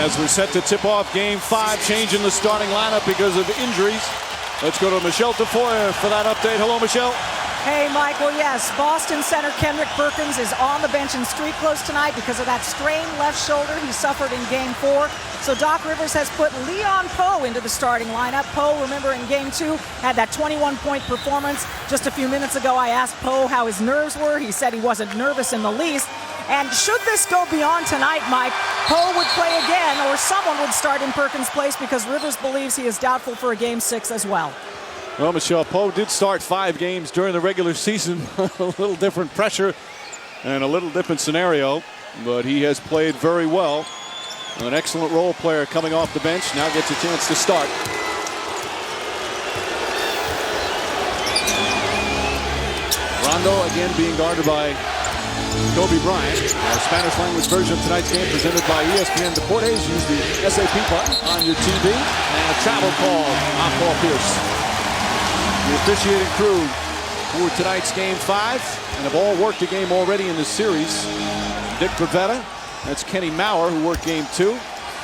As we're set to tip off Game 5, changing the starting lineup because of injuries. Let's go to Michelle Tafoya for that update. Hello, Michelle. Hey, Michael. Yes, Boston center Kendrick Perkins is on the bench in street clothes tonight because of that strained left shoulder he suffered in Game 4. So Doc Rivers has put Leon Powe into the starting lineup. Powe, remember, in Game 2 had that 21-point performance. Just a few minutes ago, I asked Powe how his nerves were. He said he wasn't nervous in the least. And should this go beyond tonight, Mike, Powe would play again, or someone would start in Perkins' place because Rivers believes he is doubtful for a Game 6 as well. Well, Michelle, Powe did start 5 games during the regular season. A little different pressure and a little different scenario, but he has played very well. An excellent role player coming off the bench. Now gets a chance to start. Rondo again being guarded by Kobe Bryant. Our Spanish language version of tonight's game presented by ESPN Deportes. Use the SAP button on your TV. And a travel call on Paul Pierce. The officiating crew for tonight's Game 5 and have all worked a game already in this series. Dick Bavetta, that's Kenny Maurer, who worked Game 2.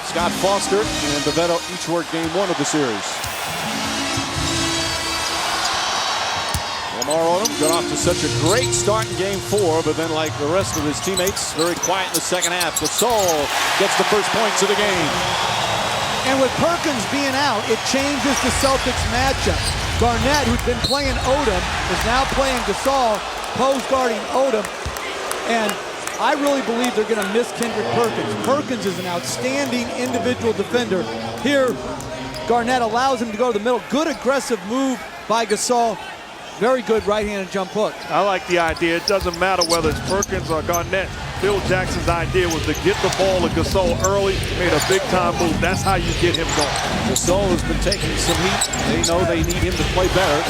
Scott Foster and Bavetta each worked Game 1 of the series. Lamar Odom got off to such a great start in Game 4, but then, like the rest of his teammates, very quiet in the second half. Gasol gets the first points of the game. And with Perkins being out, it changes the Celtics matchup. Garnett, who's been playing Odom, is now playing Gasol. Poe's guarding Odom. And I really believe they're going to miss Kendrick Perkins. Perkins is an outstanding individual defender. Here, Garnett allows him to go to the middle. Good aggressive move by Gasol. Very good right-handed jump hook. I like the idea. It doesn't matter whether it's Perkins or Garnett. Phil Jackson's idea was to get the ball to Gasol early, made a big-time move. That's how you get him going. Gasol has been taking some heat. They know they need him to play better.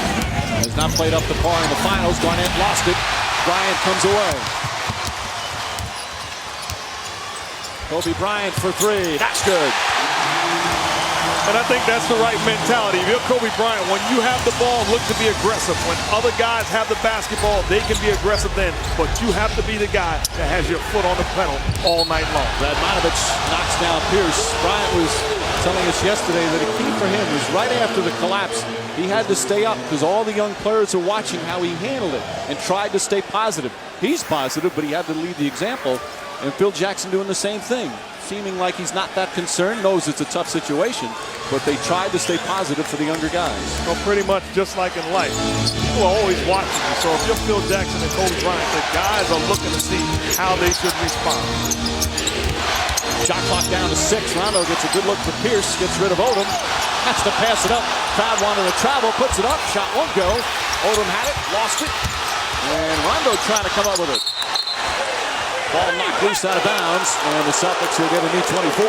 Has not played up to par in the finals. Garnett lost it. Bryant comes away. Kobe Bryant for 3. That's good. And I think that's the right mentality. If you're Kobe Bryant, when you have the ball, look to be aggressive. When other guys have the basketball, they can be aggressive then. But you have to be the guy that has your foot on the pedal all night long. Radmanovich knocks down Pierce. Bryant was telling us yesterday that a key for him was right after the collapse, he had to stay up because all the young players are watching how he handled it and tried to stay positive. He's positive, but he had to lead the example. And Phil Jackson doing the same thing, seeming like he's not that concerned, knows it's a tough situation, but they tried to stay positive for the younger guys. Well, pretty much just like in life. People are always watching you. So if you're Phil Jackson and Kobe Bryant, the guys are looking to see how they should respond. Shot clock down to 6. Rondo gets a good look for Pierce, gets rid of Odom. Has to pass it up. Crowd wanted to travel, puts it up. Shot won't go. Odom had it, lost it. And Rondo trying to come up with it. Ball knocked loose out of bounds, and the Celtics will get a new 24.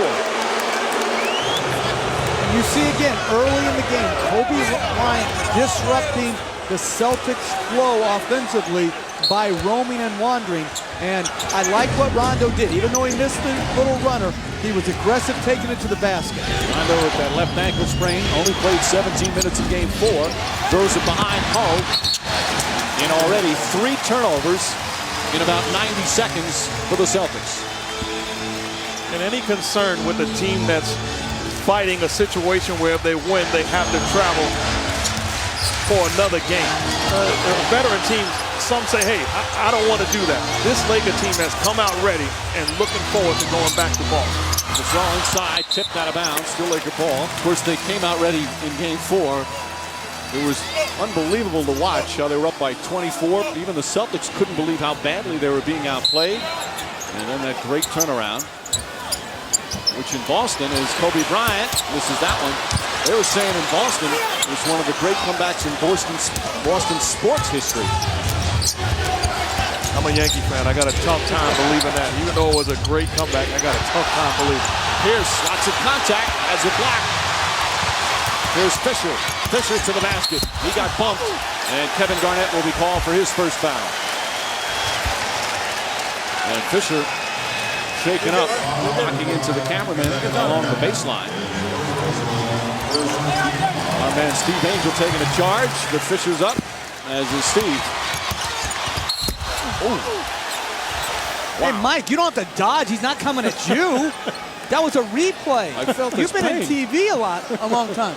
And you see again, early in the game, Kobe Bryant disrupting the Celtics' flow offensively by roaming and wandering. And I like what Rondo did. Even though he missed the little runner, he was aggressive taking it to the basket. Rondo with that left ankle sprain, only played 17 minutes in Game 4. Throws it behind Powe. And already 3 turnovers in about 90 seconds for the Celtics. And any concern with a team that's fighting a situation where if they win, they have to travel for another game. Veteran teams, some say, hey, I don't want to do that. This Laker team has come out ready and looking forward to going back to Boston. Gasol inside, tipped out of bounds, still Laker ball. Of course, they came out ready in Game 4. It was unbelievable to watch how they were up by 24. Even the Celtics couldn't believe how badly they were being outplayed. And then that great turnaround, which in Boston is Kobe Bryant. Misses that one. They were saying in Boston it was one of the great comebacks in Boston sports history. I'm a Yankee fan. I got a tough time believing that. Even though it was a great comeback, I got a tough time believing it. Pierce, lots of contact, has it blocked. Here's Fisher. Fisher to the basket. He got bumped, and Kevin Garnett will be called for his first foul. And Fisher shaken up, knocking into the cameraman along the baseline. Our man Steve Angel taking a charge, but Fisher's up, as is Steve. Wow. Hey, Mike, you don't have to dodge. He's not coming at you. That was a replay. I felt his You've been pain. in TV a long time.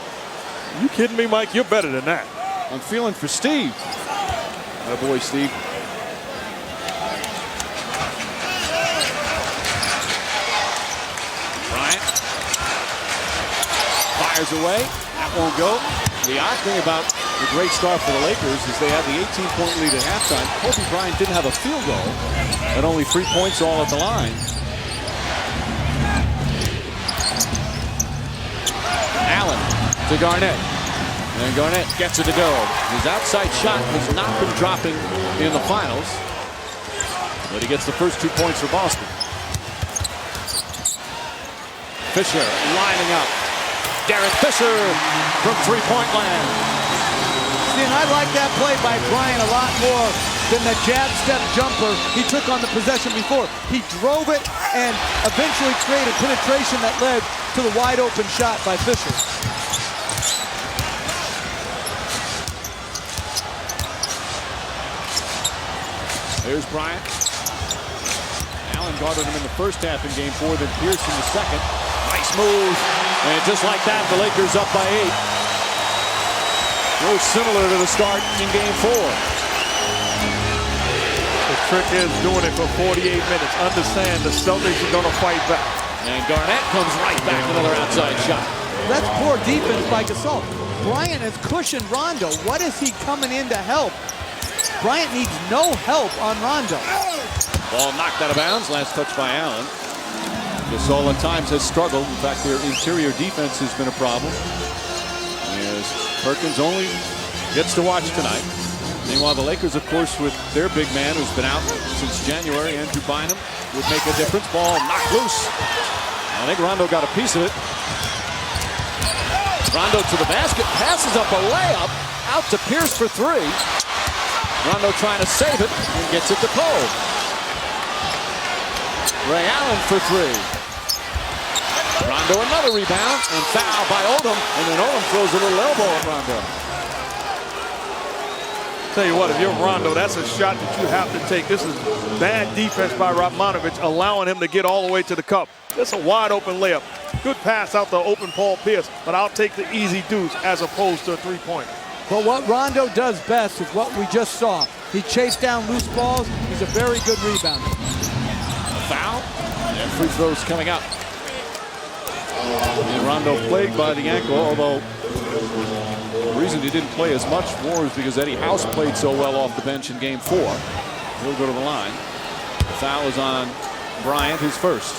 You kidding me, Mike? You're better than that. I'm feeling for Steve. Oh boy, Steve. Bryant fires away. That won't go. The odd thing about the great start for the Lakers is they had the 18-point lead at halftime. Kobe Bryant didn't have a field goal, and only 3 points all at the line. Allen to Garnett. And Garnett gets it to go. His outside shot has not been dropping in the finals, but he gets the first 2 points for Boston. Fisher lining up. Derek Fisher from three-point land. See, and I like that play by Bryant a lot more than the jab step jumper he took on the possession before. He drove it and eventually created penetration that led to the wide open shot by Fisher. There's Bryant. Allen guarded him in the first half in game 4, then Pierce in the second. Nice move. And just like that, the Lakers up by 8. Real similar to the start in game 4. The trick is doing it for 48 minutes. Understand the Celtics are going to fight back. And Garnett comes right back, another outside shot. That's poor defense by Gasol. Bryant has cushioned Rondo. What is he coming in to help? Bryant needs no help on Rondo. Ball knocked out of bounds. Last touch by Allen. Gasol at times has struggled. In fact, their interior defense has been a problem. As Perkins only gets to watch tonight. Meanwhile, the Lakers, of course, with their big man who's been out since January, Andrew Bynum, would make a difference. Ball knocked loose. I think Rondo got a piece of it. Rondo to the basket, passes up a layup, out to Pierce for 3. Rondo trying to save it and gets it to Poe. Ray Allen for 3. Rondo another rebound and foul by Odom, and then Odom throws a little elbow at Rondo. Tell you what, if you're Rondo, that's a shot that you have to take. This is bad defense by Radmanovic, allowing him to get all the way to the cup. That's a wide open layup. Good pass out the open Paul Pierce, but I'll take the easy deuce as opposed to a three-pointer. But what Rondo does best is what we just saw. He chased down loose balls. He's a very good rebounder. A foul, and free throws coming up. And Rondo plagued by the ankle, although the reason he didn't play as much more is because Eddie House played so well off the bench in game 4. He'll go to the line. The foul is on Bryant, his first.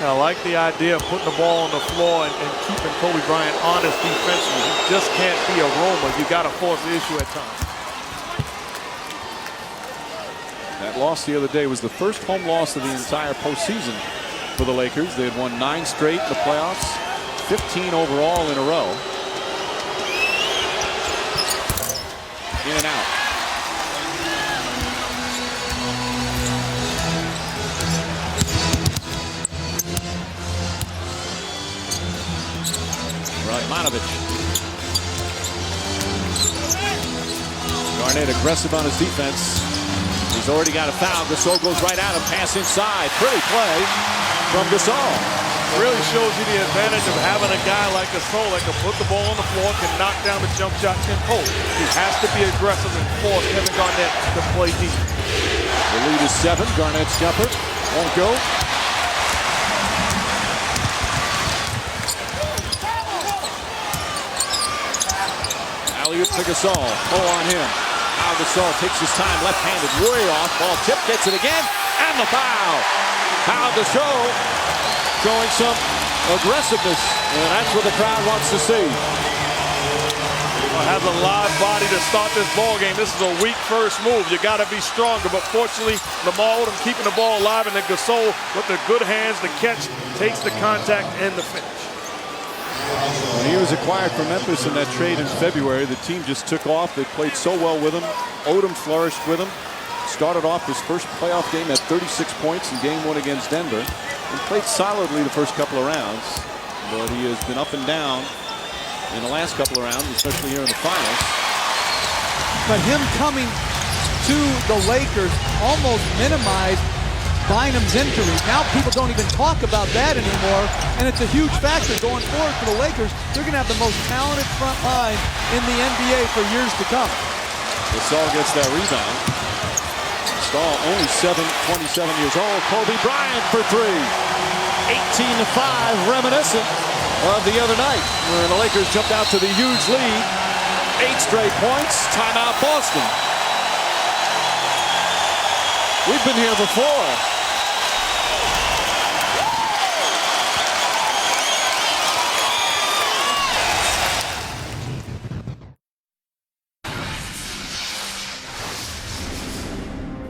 I like the idea of putting the ball on the floor and keeping Kobe Bryant honest defensively. He just can't be a roamer. You got to force the issue at times. That loss the other day was the first home loss of the entire postseason for the Lakers. They had won 9 straight in the playoffs, 15 overall in a row. In and out. Radmanovic. Garnett aggressive on his defense. He's already got a foul. Gasol goes right at him. Pass inside. Pretty play from Gasol. Really shows you the advantage of having a guy like Gasol that can put the ball on the floor, can knock down the jump shot, can post. He has to be aggressive and force Kevin Garnett to play deep. The lead is 7. Garnett's jumper won't go. Alley-oop to Gasol. Oh, on him. Now Gasol takes his time, left-handed, way off. Ball tip, gets it again, and the foul. Foul Gasol, showing some aggressiveness, and that's what the crowd wants to see. Has a live body to start this ball game. This is a weak first move. You got to be stronger, but fortunately, Lamar Odom keeping the ball alive, and then Gasol with the good hands, the catch, takes the contact and the finish. When he was acquired from Memphis in that trade in February, the team just took off. They played so well with him. Odom flourished with him. Started off his first playoff game at 36 points in game 1 against Denver, and played solidly the first couple of rounds. But he has been up and down in the last couple of rounds, especially here in the finals. But him coming to the Lakers almost minimized Bynum's injury. Now people don't even talk about that anymore, and it's a huge factor going forward for the Lakers. They're going to have the most talented front line in the NBA for years to come. Gasol gets that rebound. Gasol only 27 years old. Kobe Bryant for three. 18-5, reminiscent of the other night when the Lakers jumped out to the huge lead. 8 straight points. Timeout Boston. We've been here before.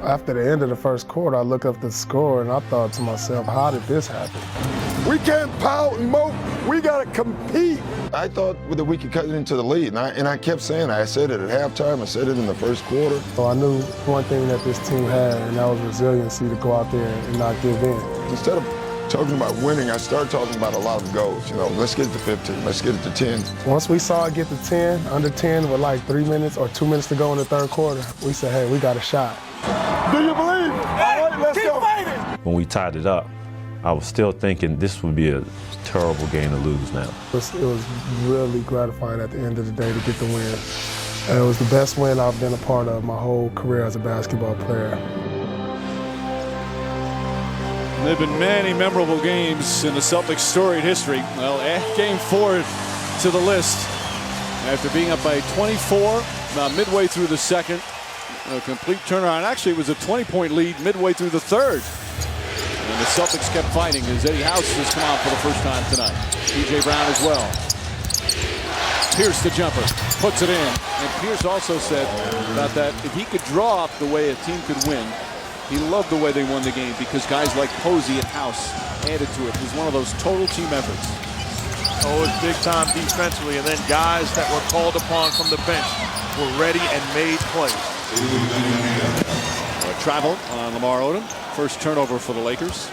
After the end of the first quarter, I look up the score and I thought to myself, how did this happen? We can't pout and mope. We got to compete. I thought that we could cut it into the lead, and I kept saying that. I said it at halftime. I said it in the first quarter. So I knew one thing that this team had, and that was resiliency to go out there and not give in. Instead of talking about winning, I started talking about a lot of goals. You know, let's get it to 15. Let's get it to 10. Once we saw it get to 10, under 10 with like 3 minutes or 2 minutes to go in the third quarter, we said, hey, we got a shot. Do you believe? All right, let's go. When we tied it up, I was still thinking this would be a terrible game to lose now. It was really gratifying at the end of the day to get the win. And it was the best win I've been a part of my whole career as a basketball player. There have been many memorable games in the Celtics' storied history. Well, add game 4 to the list. After being up by 24 midway through the second, a complete turnaround. Actually, it was a 20-point lead midway through the third. And the Celtics kept fighting as Eddie House has come out for the first time tonight. P.J. Brown as well. Pierce the jumper, puts it in. And Pierce also said about that, if he could draw up the way a team could win, he loved the way they won the game because guys like Posey and House added to it. It was one of those total team efforts. Oh, it's big time defensively, and then guys that were called upon from the bench were ready and made plays. Travel on Lamar Odom. First turnover for the Lakers.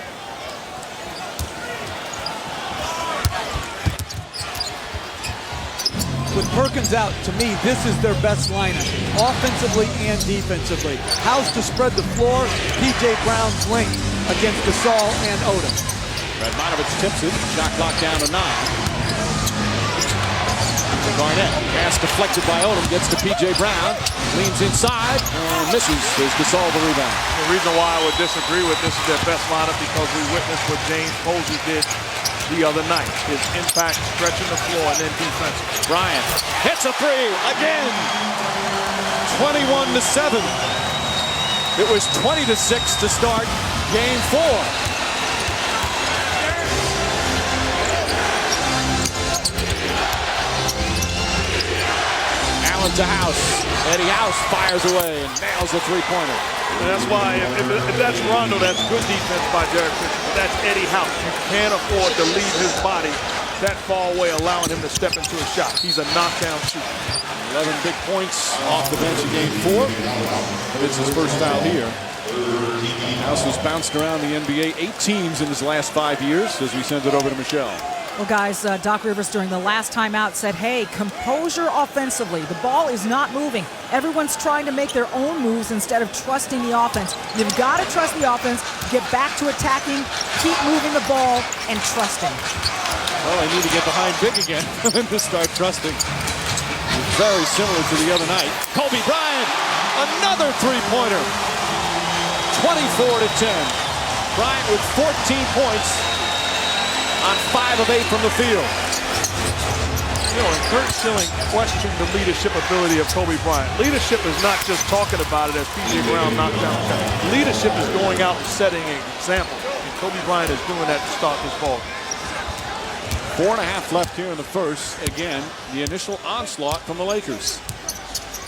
With Perkins out, to me, this is their best lineup, offensively and defensively. House to spread the floor, P.J. Brown's length against Gasol and Odom. Radmanovich tips it, shot clock down to 9. Garnett, pass deflected by Odom, gets to P.J. Brown, leans inside, and misses. There's Gasol the rebound. The reason why I would disagree with this is their best lineup because we witnessed what James Posey did the other night. His impact, stretching the floor, and then defense. Bryant hits a three again. 21-7. It was 20-6 to start game 4. Allen to House. Eddie House fires away and nails the three-pointer. And that's why, if that's Rondo, that's good defense by Derek Fisher. But that's Eddie House. You can't afford to leave his body that far away, allowing him to step into a shot. He's a knockdown shooter. 11 big points off the bench in game 4. But it's his first foul here. House has bounced around the NBA 8 teams in his last 5 years as we send it over to Michelle. Well, guys, Doc Rivers during the last timeout said, hey, composure offensively. The ball is not moving. Everyone's trying to make their own moves instead of trusting the offense. You've got to trust the offense, get back to attacking, keep moving the ball, and trusting. Well, they need to get behind big again to start trusting. Very similar to the other night. Kobe Bryant, another three-pointer. 24-10. Bryant with 14 points on 5 of 8 from the field. You know, and Kurt Schilling questioned the leadership ability of Kobe Bryant. Leadership is not just talking about it as P.J. Brown knocked down shots. Leadership is going out and setting an example. And Kobe Bryant is doing that to start this ball. 4.5 left here in the first. Again, the initial onslaught from the Lakers.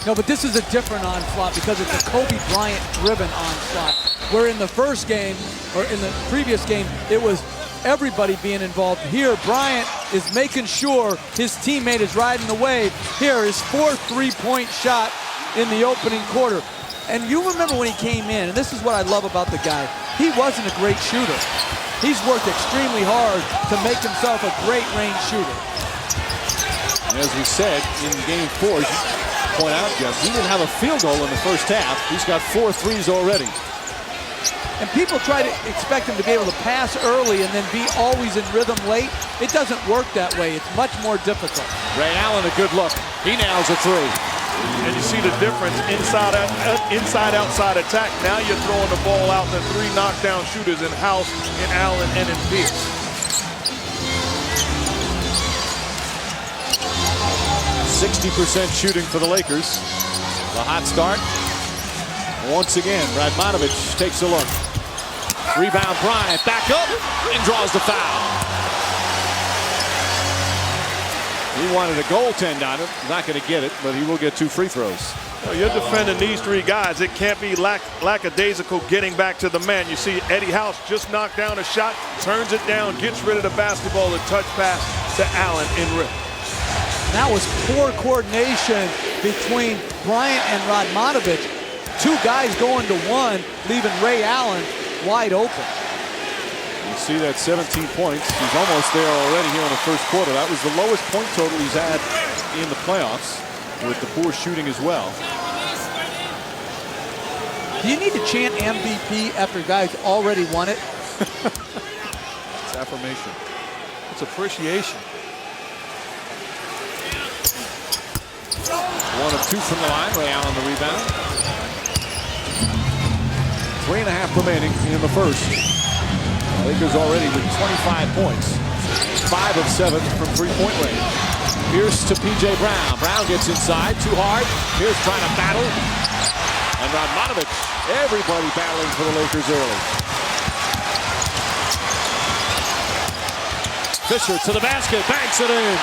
No, but this is a different onslaught because it's a Kobe Bryant-driven onslaught. Where in the first game, or in the previous game, it was everybody being involved. Here, Bryant is making sure his teammate is riding the wave. Here, his 4th three-point shot in the opening quarter. And you remember when he came in, and this is what I love about the guy, he wasn't a great shooter. He's worked extremely hard to make himself a great range shooter. And as we said, in game 4, as you point out, Jeff, he didn't have a field goal in the first half. He's got 4 threes already. And people try to expect him to be able to pass early and then be always in rhythm late. It doesn't work that way. It's much more difficult. Ray Allen, a good look. He nails a three. And you see the difference inside-outside attack. Now you're throwing the ball out to 3 knockdown shooters in House, in Allen, and in Pierce. %60 shooting for the Lakers. The hot start. Once again, Radmanovic takes a look. Rebound, Bryant, back up, and draws the foul. He wanted a goaltend on it. Not going to get it, but he will get 2 free throws. Well, you're defending these 3 guys. It can't be lackadaisical getting back to the man. You see Eddie House just knocked down a shot, turns it down, gets rid of the basketball, a touch pass to Allen in rim. That was poor coordination between Bryant and Radmanovic. 2 guys going to 1, leaving Ray Allen wide open. You see that 17 points. He's almost there already here in the first quarter. That was the lowest point total he's had in the playoffs, with the poor shooting as well. Do you need to chant MVP after guys already won it? It's affirmation. It's appreciation. 1 of 2 from the line. Ray Allen the rebound. 3.5 remaining in the first. Lakers already with 25 points. 5 of 7 from 3-point range. Pierce to P.J. Brown. Brown gets inside, too hard. Pierce trying to battle. And Radmanovic, everybody battling for the Lakers early. Fisher to the basket, banks it in.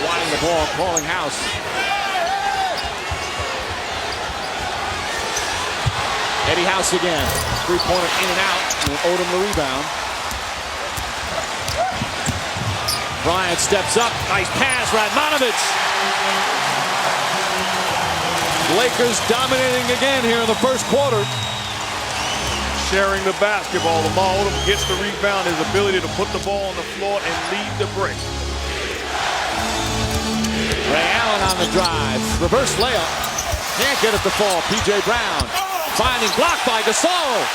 Wanting the ball, calling House. Eddie House again. 3-pointer in and out. And Odom the rebound. Bryant steps up. Nice pass. Radmanovic. Lakers dominating again here in the first quarter. Sharing the basketball. Lamar Odom gets the rebound. His ability to put the ball on the floor and lead the break. Ray Allen on the drive. Reverse layup. Can't get it to fall. P.J. Brown. Finding blocked by Gasol.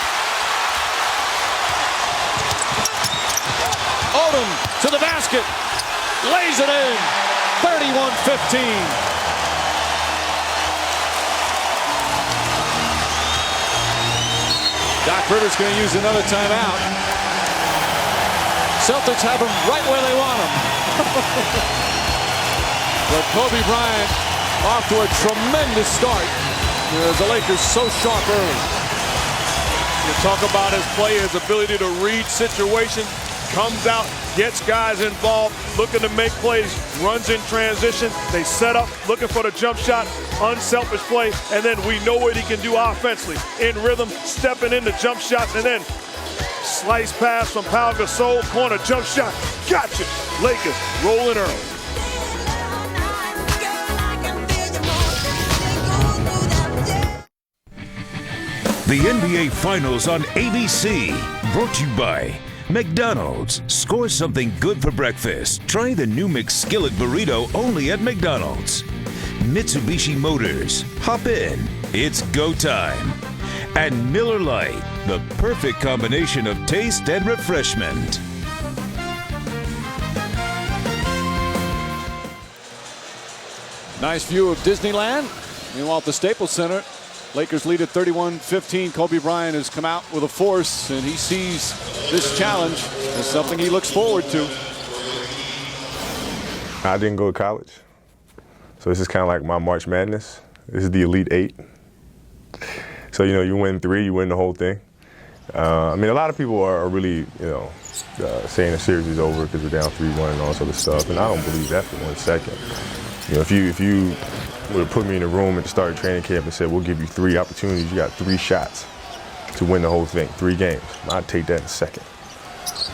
Odom to the basket. Lays it in. 31-15. Doc Rivers going to use another timeout. Celtics have him right where they want him. But Kobe Bryant off to a tremendous start. The Lakers so sharp early. You talk about his play, his ability to read situations, comes out, gets guys involved, looking to make plays, runs in transition. They set up, looking for the jump shot, unselfish play, and then we know what he can do offensively. In rhythm, stepping into jump shots, and then slice pass from Pau Gasol, corner jump shot. Gotcha! Lakers rolling early. The NBA Finals on ABC, brought to you by McDonald's. Score something good for breakfast. Try the new McSkillet burrito only at McDonald's. Mitsubishi Motors. Hop in. It's go time. And Miller Lite, the perfect combination of taste and refreshment. Nice view of Disneyland. Meanwhile, at the Staples Center, Lakers lead at 31-15. Kobe Bryant has come out with a force, and he sees this challenge as something he looks forward to. I didn't go to college, so this is kind of like my March Madness. This is the Elite Eight. So, you know, you win 3, you win the whole thing. I mean, a lot of people are really, saying the series is over because we're down 3-1 and all sort of stuff, and I don't believe that for 1 second. You know, if you would have put me in a room at the start of training camp and said, we'll give you 3 opportunities, you got 3 shots to win the whole thing, 3 games, I'd take that in a second.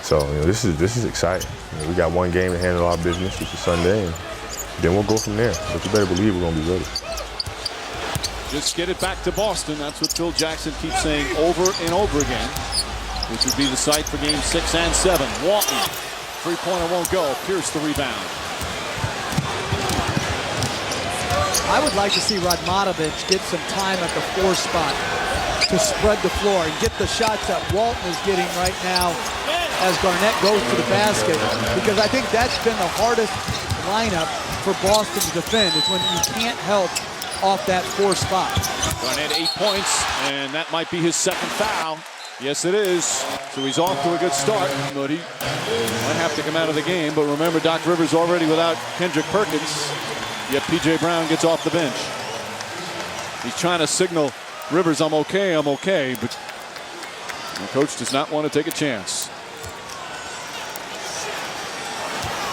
So, you know, this is exciting. You know, we got 1 game to handle our business, which is Sunday, and then we'll go from there. But you better believe we're going to be ready. Just get it back to Boston. That's what Phil Jackson keeps saying over and over again, which would be the site for Game 6 and 7. Walton Three-pointer won't go. Pierce the rebound. I would like to see Radmanovic get some time at the 4 spot to spread the floor and get the shots that Walton is getting right now as Garnett goes to the basket, because I think that's been the hardest lineup for Boston to defend, is when you can't help off that 4 spot. Garnett 8 points, and that might be his second foul. Yes, it is. So he's off to a good start, but he might have to come out of the game. But remember, Doc Rivers already without Kendrick Perkins, yet P.J. Brown gets off the bench. He's trying to signal Rivers, I'm okay, but the coach does not want to take a chance.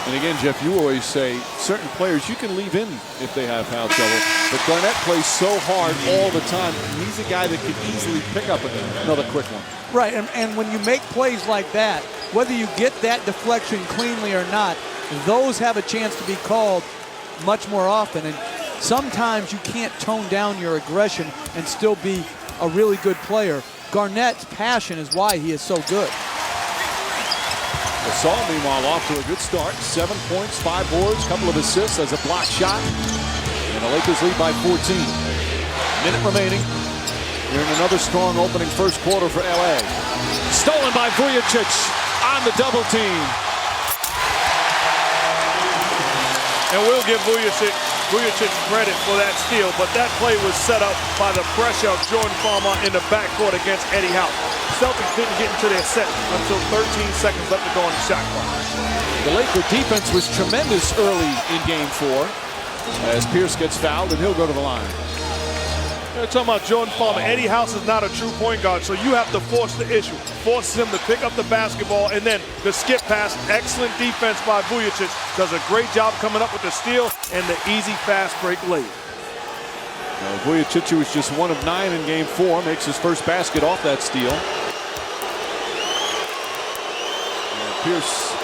And again, Jeff, you always say certain players you can leave in if they have foul trouble. But Garnett plays so hard all the time. He's a guy that could easily pick up another quick one. Right, and when you make plays like that, whether you get that deflection cleanly or not, those have a chance to be called much more often. And sometimes you can't tone down your aggression and still be a really good player. Garnett's passion is why he is so good. Gasol, meanwhile, off to a good start. 7 points, 5 boards, couple of assists as a block shot. And the Lakers lead by 14. Minute remaining. We're in another strong opening first quarter for LA. Stolen by Vujacic on the double team. And we'll give Vujacic credit for that steal, but that play was set up by the pressure of Jordan Farmar in the backcourt against Eddie Howe. Celtics didn't get into their set until 13 seconds left to go on the shot clock. The Laker defense was tremendous early in Game 4 as Pierce gets fouled, and he'll go to the line. You're talking about Jordan Farmar. Eddie House is not a true point guard, so you have to force the issue. Force him to pick up the basketball, and then the skip pass. Excellent defense by Vujacic. Does a great job coming up with the steal and the easy fast break layup. Vujacic was just 1 of 9 in Game 4. Makes his first basket off that steal. And Pierce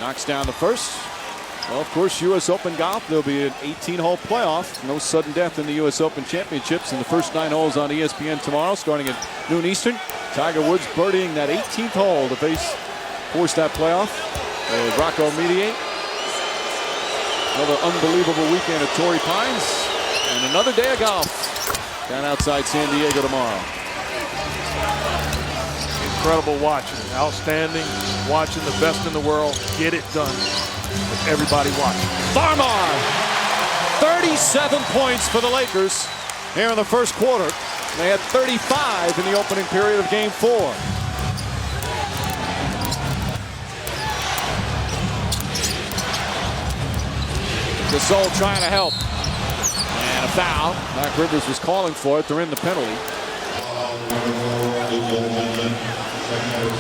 knocks down the first. Well, of course, U.S. Open golf, there'll be an 18-hole playoff. No sudden death in the U.S. Open Championships in the first 9 holes on ESPN tomorrow, starting at noon Eastern. Tiger Woods birdieing that 18th hole to force that playoff. Rocco Mediate. Another unbelievable weekend at Torrey Pines. And another day of golf down outside San Diego tomorrow. Incredible watching. Outstanding. Watching the best in the world get it done. With everybody watching. Farmar, 37 points for the Lakers here in the first quarter. They had 35 in the opening period of Game 4. Gasol trying to help. And a foul. Doc Rivers was calling for it. They're in the penalty.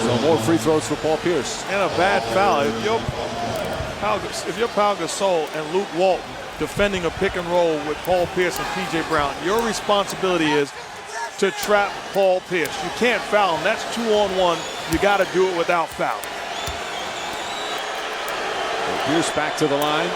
So more free throws for Paul Pierce. And a bad foul. If you're Pau Gasol and Luke Walton defending a pick and roll with Paul Pierce and P.J. Brown, your responsibility is to trap Paul Pierce. You can't foul him. That's 2-on-1. You got to do it without foul. Pierce back to the line.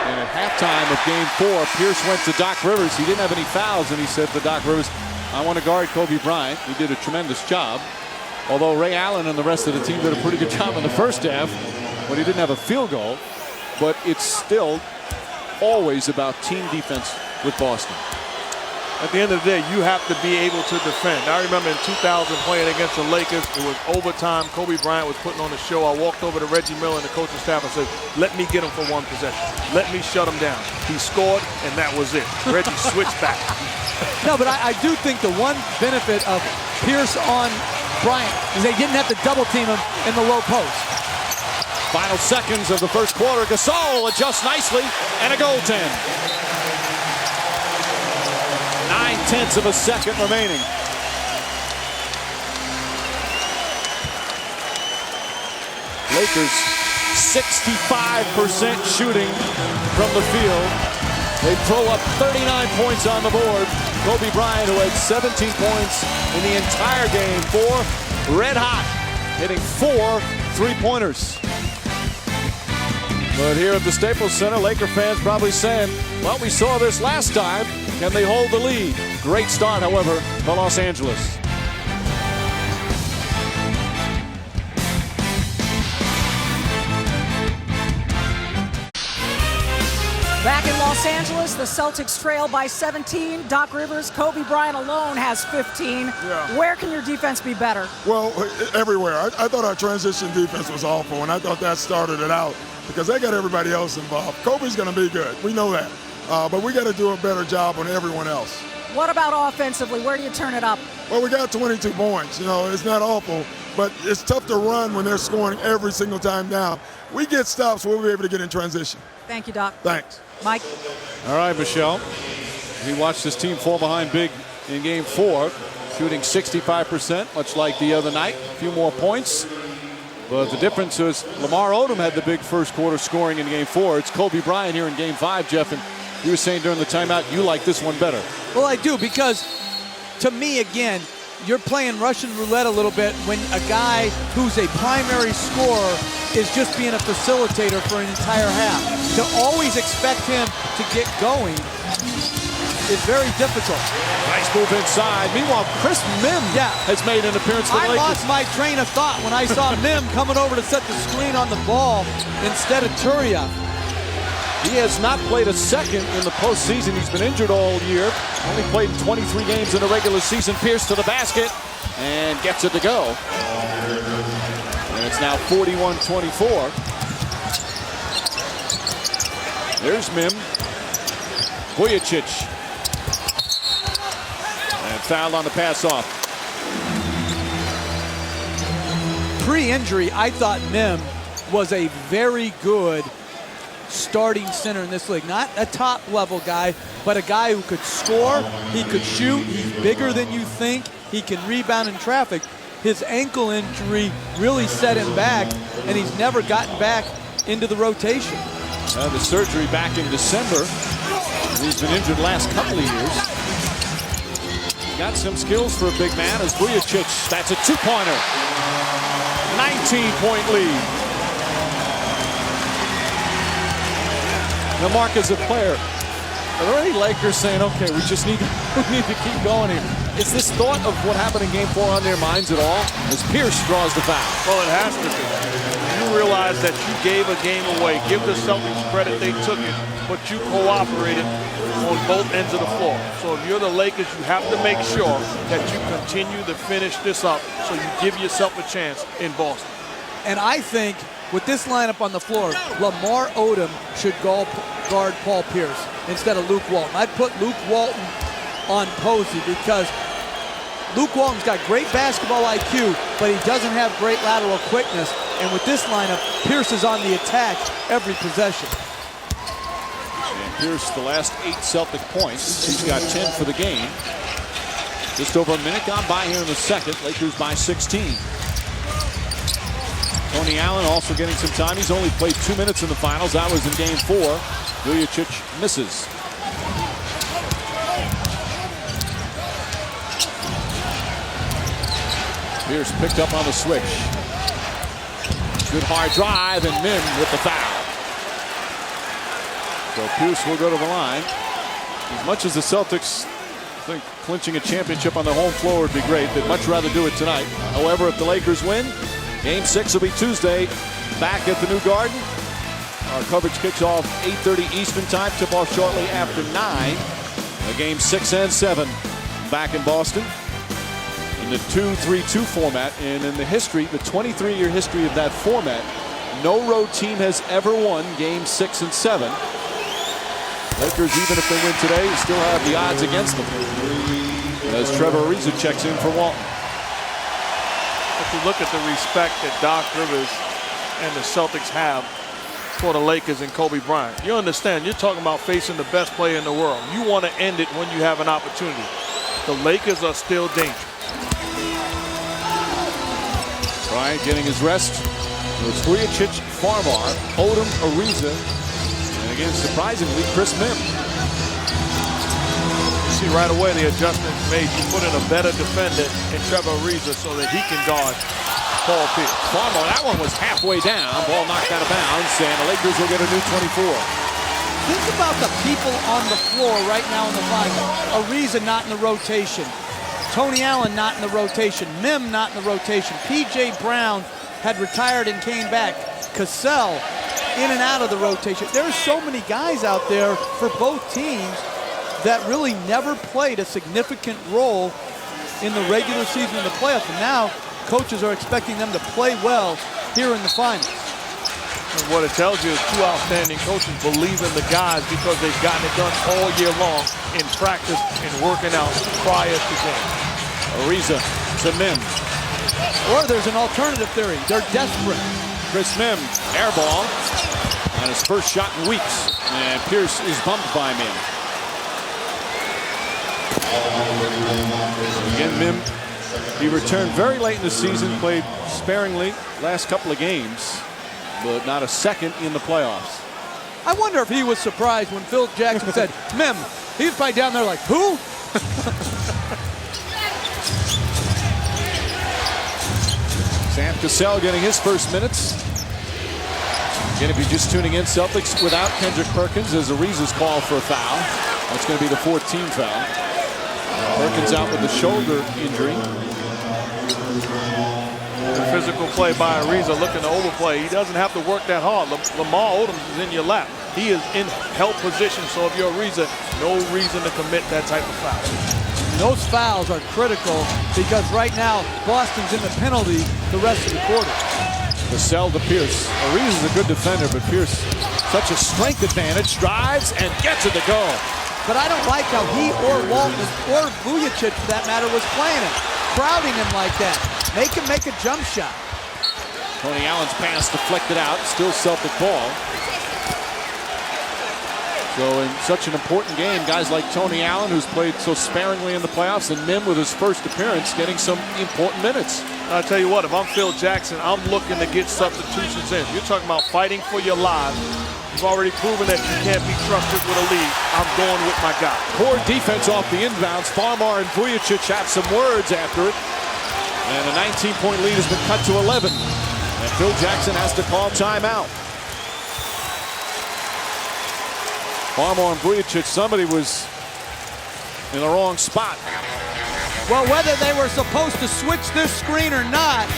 And at halftime of Game 4, Pierce went to Doc Rivers. He didn't have any fouls, and he said to Doc Rivers, I want to guard Kobe Bryant. He did a tremendous job. Although Ray Allen and the rest of the team did a pretty good job in the first half when he didn't have a field goal. But it's still always about team defense with Boston. At the end of the day, you have to be able to defend. I remember in 2000 playing against the Lakers, it was overtime. Kobe Bryant was putting on the show. I walked over to Reggie Miller and the coaching staff and said, let me get him for one possession. Let me shut him down. He scored, and that was it. Reggie switched back. No, but I do think the one benefit of Pierce on Bryant is they didn't have to double team him in the low post. Final seconds of the first quarter. Gasol adjusts nicely and a goaltend. 9/10 of a second remaining. Lakers 65% shooting from the field. They throw up 39 points on the board. Kobe Bryant, who had 17 points in the entire game, 4 red hot, hitting 4 3-pointers. But here at the Staples Center, Laker fans probably saying, well, we saw this last time. Can they hold the lead? Great start, however, for Los Angeles. Back in Los Angeles, the Celtics trail by 17. Doc Rivers, Kobe Bryant alone has 15. Yeah. Where can your defense be better? Well, everywhere. I thought our transition defense was awful, and I thought that started it out because they got everybody else involved. Kobe's going to be good. We know that. But we got to do a better job on everyone else. What about offensively? Where do you turn it up? Well, we got 22 points. You know, it's not awful, but it's tough to run when they're scoring every single time down. We get stops, we'll be able to get in transition. Thank you, Doc. Thanks. Mike? All right, Michelle. We watched this team fall behind big in Game 4, shooting 65%, much like the other night. A few more points. But the difference is Lamar Odom had the big first quarter scoring in Game 4. It's Kobe Bryant here in Game 5, Jeff, and you were saying during the timeout you like this one better. Well, I do, because to me, again, you're playing Russian roulette a little bit when a guy who's a primary scorer is just being a facilitator for an entire half. To always expect him to get going is very difficult. Nice move inside. Meanwhile, Chris Mim has made an appearance for the Lakers. I lost my train of thought when I saw Mim coming over to set the screen on the ball instead of Turiaf. He has not played a second in the postseason. He's been injured all year. Only played 23 games in the regular season. Pierce to the basket and gets it to go. And it's now 41-24. There's Mim. Vujicic. And fouled on the pass off. Pre-injury, I thought Mim was a very good starting center in this league. Not a top-level guy, but a guy who could score, he could shoot, he's bigger than you think, he can rebound in traffic. His ankle injury really set him back, and he's never gotten back into the rotation. The surgery back in December. He's been injured the last couple of years. Got some skills for a big man as Vujicic. That's a two-pointer. 19-point lead. Now, Mark, as a player, are there any Lakers saying, okay, we just need to keep going here? Is this thought of what happened in Game 4 on their minds at all as Pierce draws the foul? Well, it has to be. You realize that you gave a game away. Give the Celtics credit, they took it, but you cooperated on both ends of the floor. So if you're the Lakers, you have to make sure that you continue to finish this up so you give yourself a chance in Boston. And I think with this lineup on the floor, Lamar Odom should guard Paul Pierce instead of Luke Walton. I'd put Luke Walton on Posey because Luke Walton's got great basketball IQ, but he doesn't have great lateral quickness. And with this lineup, Pierce is on the attack every possession. And Pierce, the last 8 Celtic points. He's got 10 for the game. Just over a minute gone by here in the second. Lakers by 16. Tony Allen also getting some time. He's only played 2 minutes in the finals. That was in Game 4. Vujicic misses. Pierce picked up on the switch. Good hard drive, and Mim with the foul. So Pierce will go to the line. As much as the Celtics think clinching a championship on their home floor would be great, they'd much rather do it tonight. However, if the Lakers win, Game 6 will be Tuesday, back at the New Garden. Our coverage kicks off 8:30 Eastern Time. Tip off shortly after 9. Game 6 and 7 back in Boston in the 2-3-2 format. And in the history, the 23-year history of that format, no road team has ever won Game 6 and 7. Lakers, even if they win today, still have the odds against them. As Trevor Ariza checks in for Walton. If you look at the respect that Doc Rivers and the Celtics have for the Lakers and Kobe Bryant, you understand, you're talking about facing the best player in the world. You want to end it when you have an opportunity. The Lakers are still dangerous. Bryant getting his rest. It was Vujicic, Farmar, Odom, Ariza, and again, surprisingly, Chris Mim. See right away the adjustment made. You put in a better defender in Trevor Ariza so that he can guard Paul Pierce. Farmer, that one was halfway down. Ball knocked out of bounds, and the Lakers will get a new 24. Think about the people on the floor right now in the final. Ariza not in the rotation. Tony Allen not in the rotation. Mim not in the rotation. P.J. Brown had retired and came back. Cassell in and out of the rotation. There's so many guys out there for both teams that really never played a significant role in the regular season and the playoffs. And now coaches are expecting them to play well here in the finals. And what it tells you is two outstanding coaches believe in the guys because they've gotten it done all year long in practice and working out prior to game. Ariza to Mim. Or there's an alternative theory. They're desperate. Chris Mim, air ball on his first shot in weeks. And Pierce is bumped by Mim. Again, Mim, he returned very late in the season, played sparingly last couple of games, but not a second in the playoffs. I wonder if he was surprised when Phil Jackson said, Mim. He was probably down there like, who? Sam Cassell getting his first minutes. Again, if you're just tuning in, Celtics without Kendrick Perkins as Ariza's call for a foul. That's going to be the 14th foul. Perkins out with the shoulder injury. The physical play by Ariza looking to overplay. He doesn't have to work that hard. Lamar Odom is in your lap. He is in help position, so if you're Ariza, no reason to commit that type of foul. Those fouls are critical because right now Boston's in the penalty the rest of the quarter. Cassell to Pierce. Ariza's a good defender, but Pierce, such a strength advantage, drives and gets it to go. But I don't like how he or Walton or Vujacic, for that matter, was playing him. Crowding him like that. Make him make a jump shot. Tony Allen's pass deflected out. Still Celtic ball. So in such an important game, guys like Tony Allen, who's played so sparingly in the playoffs, and Mim with his first appearance getting some important minutes. I'll tell you what, if I'm Phil Jackson, I'm looking to get substitutions in. You're talking about fighting for your lives. You've already proven that you can't be trusted with a lead. I'm going with my guy. Poor defense off the inbounds. Farmar and Vujacic have some words after it. And a 19-point lead has been cut to 11. And Phil Jackson has to call timeout. Farmar and Vujacic, somebody was in the wrong spot. Well, whether they were supposed to switch this screen or not,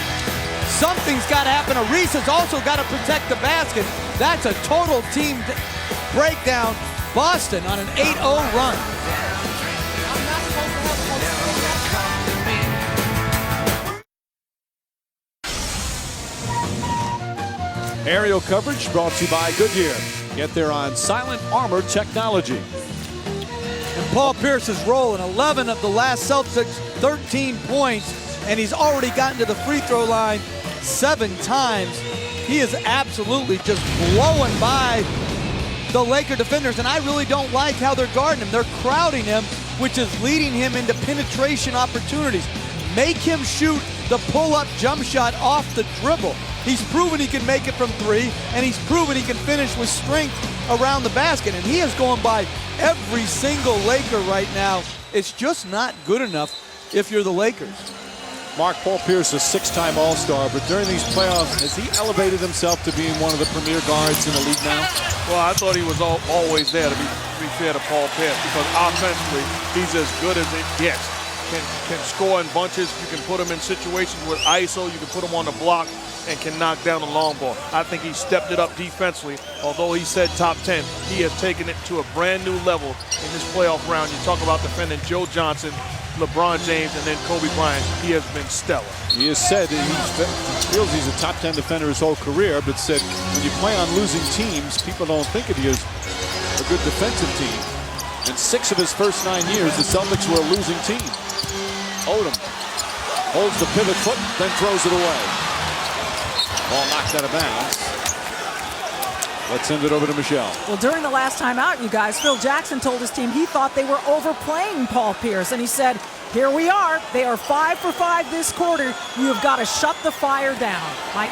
something's got to happen. Ariza's also got to protect the basket. That's a total team breakdown. Boston on an 8-0 run. Aerial coverage brought to you by Goodyear. Get there on Silent Armor Technology. And Paul Pierce is rolling 11 of the last Celtics, 13 points, and he's already gotten to the free throw line 7 times. He is absolutely just blowing by the Laker defenders, and I really don't like how they're guarding him. They're crowding him, which is leading him into penetration opportunities. Make him shoot the pull-up jump shot off the dribble. He's proven he can make it from 3, and he's proven he can finish with strength around the basket, and he is going by every single Laker right now. It's just not good enough if you're the Lakers. Mark, Paul Pierce, a 6-time All-Star, but during these playoffs, has he elevated himself to being one of the premier guards in the league now? Well, I thought he was always there, to be fair to Paul Pierce, because offensively, he's as good as it gets. Can score in bunches. You can put him in situations with ISO. You can put him on the block and can knock down the long ball. I think he stepped it up defensively. Although he said top 10, he has taken it to a brand new level in this playoff round. You talk about defending Joe Johnson, LeBron James, and then Kobe Bryant. He has been stellar. He has said that he feels he's a top 10 defender his whole career, but said when you play on losing teams, people don't think of you as a good defensive team. In 6 of his first 9 years, the Celtics were a losing team. Odom holds the pivot foot, then throws it away. Ball knocked out of bounds. Let's send it over to Michelle. Well, during the last time out, you guys, Phil Jackson told his team he thought they were overplaying Paul Pierce. And he said, here we are. They are 5 for 5 this quarter. You have got to shut the fire down. Mike.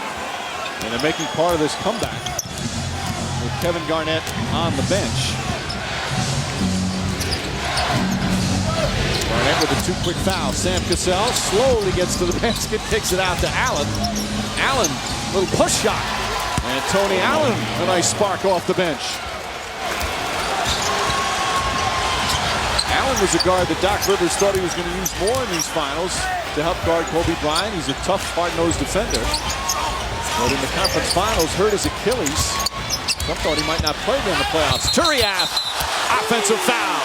And they're making part of this comeback with Kevin Garnett on the bench. Garnett with a 2 quick fouls. Sam Cassell slowly gets to the basket, kicks it out to Allen. Allen, little push shot. And Tony Allen, a nice spark off the bench. Allen was a guard that Doc Rivers thought he was going to use more in these finals to help guard Kobe Bryant. He's a tough, hard-nosed defender. But in the conference finals, hurt his Achilles. Some thought he might not play in the playoffs. Turiaf, offensive foul.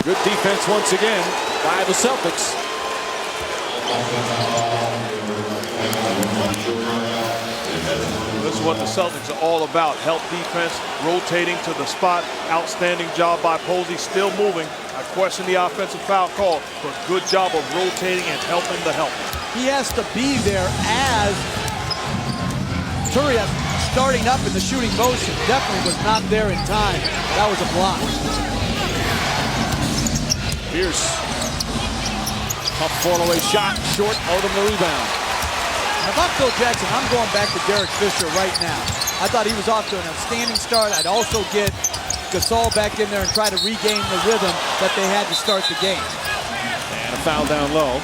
Good defense once again by the Celtics. This is what the Celtics are all about. Help defense, rotating to the spot. Outstanding job by Posey, still moving. I question the offensive foul call, but good job of rotating and helping the help. He has to be there as Turiaf starting up in the shooting motion. Definitely was not there in time. That was a block. Pierce. Tough fall-away shot. Short. Odom the rebound. If I'm Phil Jackson, I'm going back to Derek Fisher right now. I thought he was off to an outstanding start. I'd also get Gasol back in there and try to regain the rhythm that they had to start the game. And a foul down low.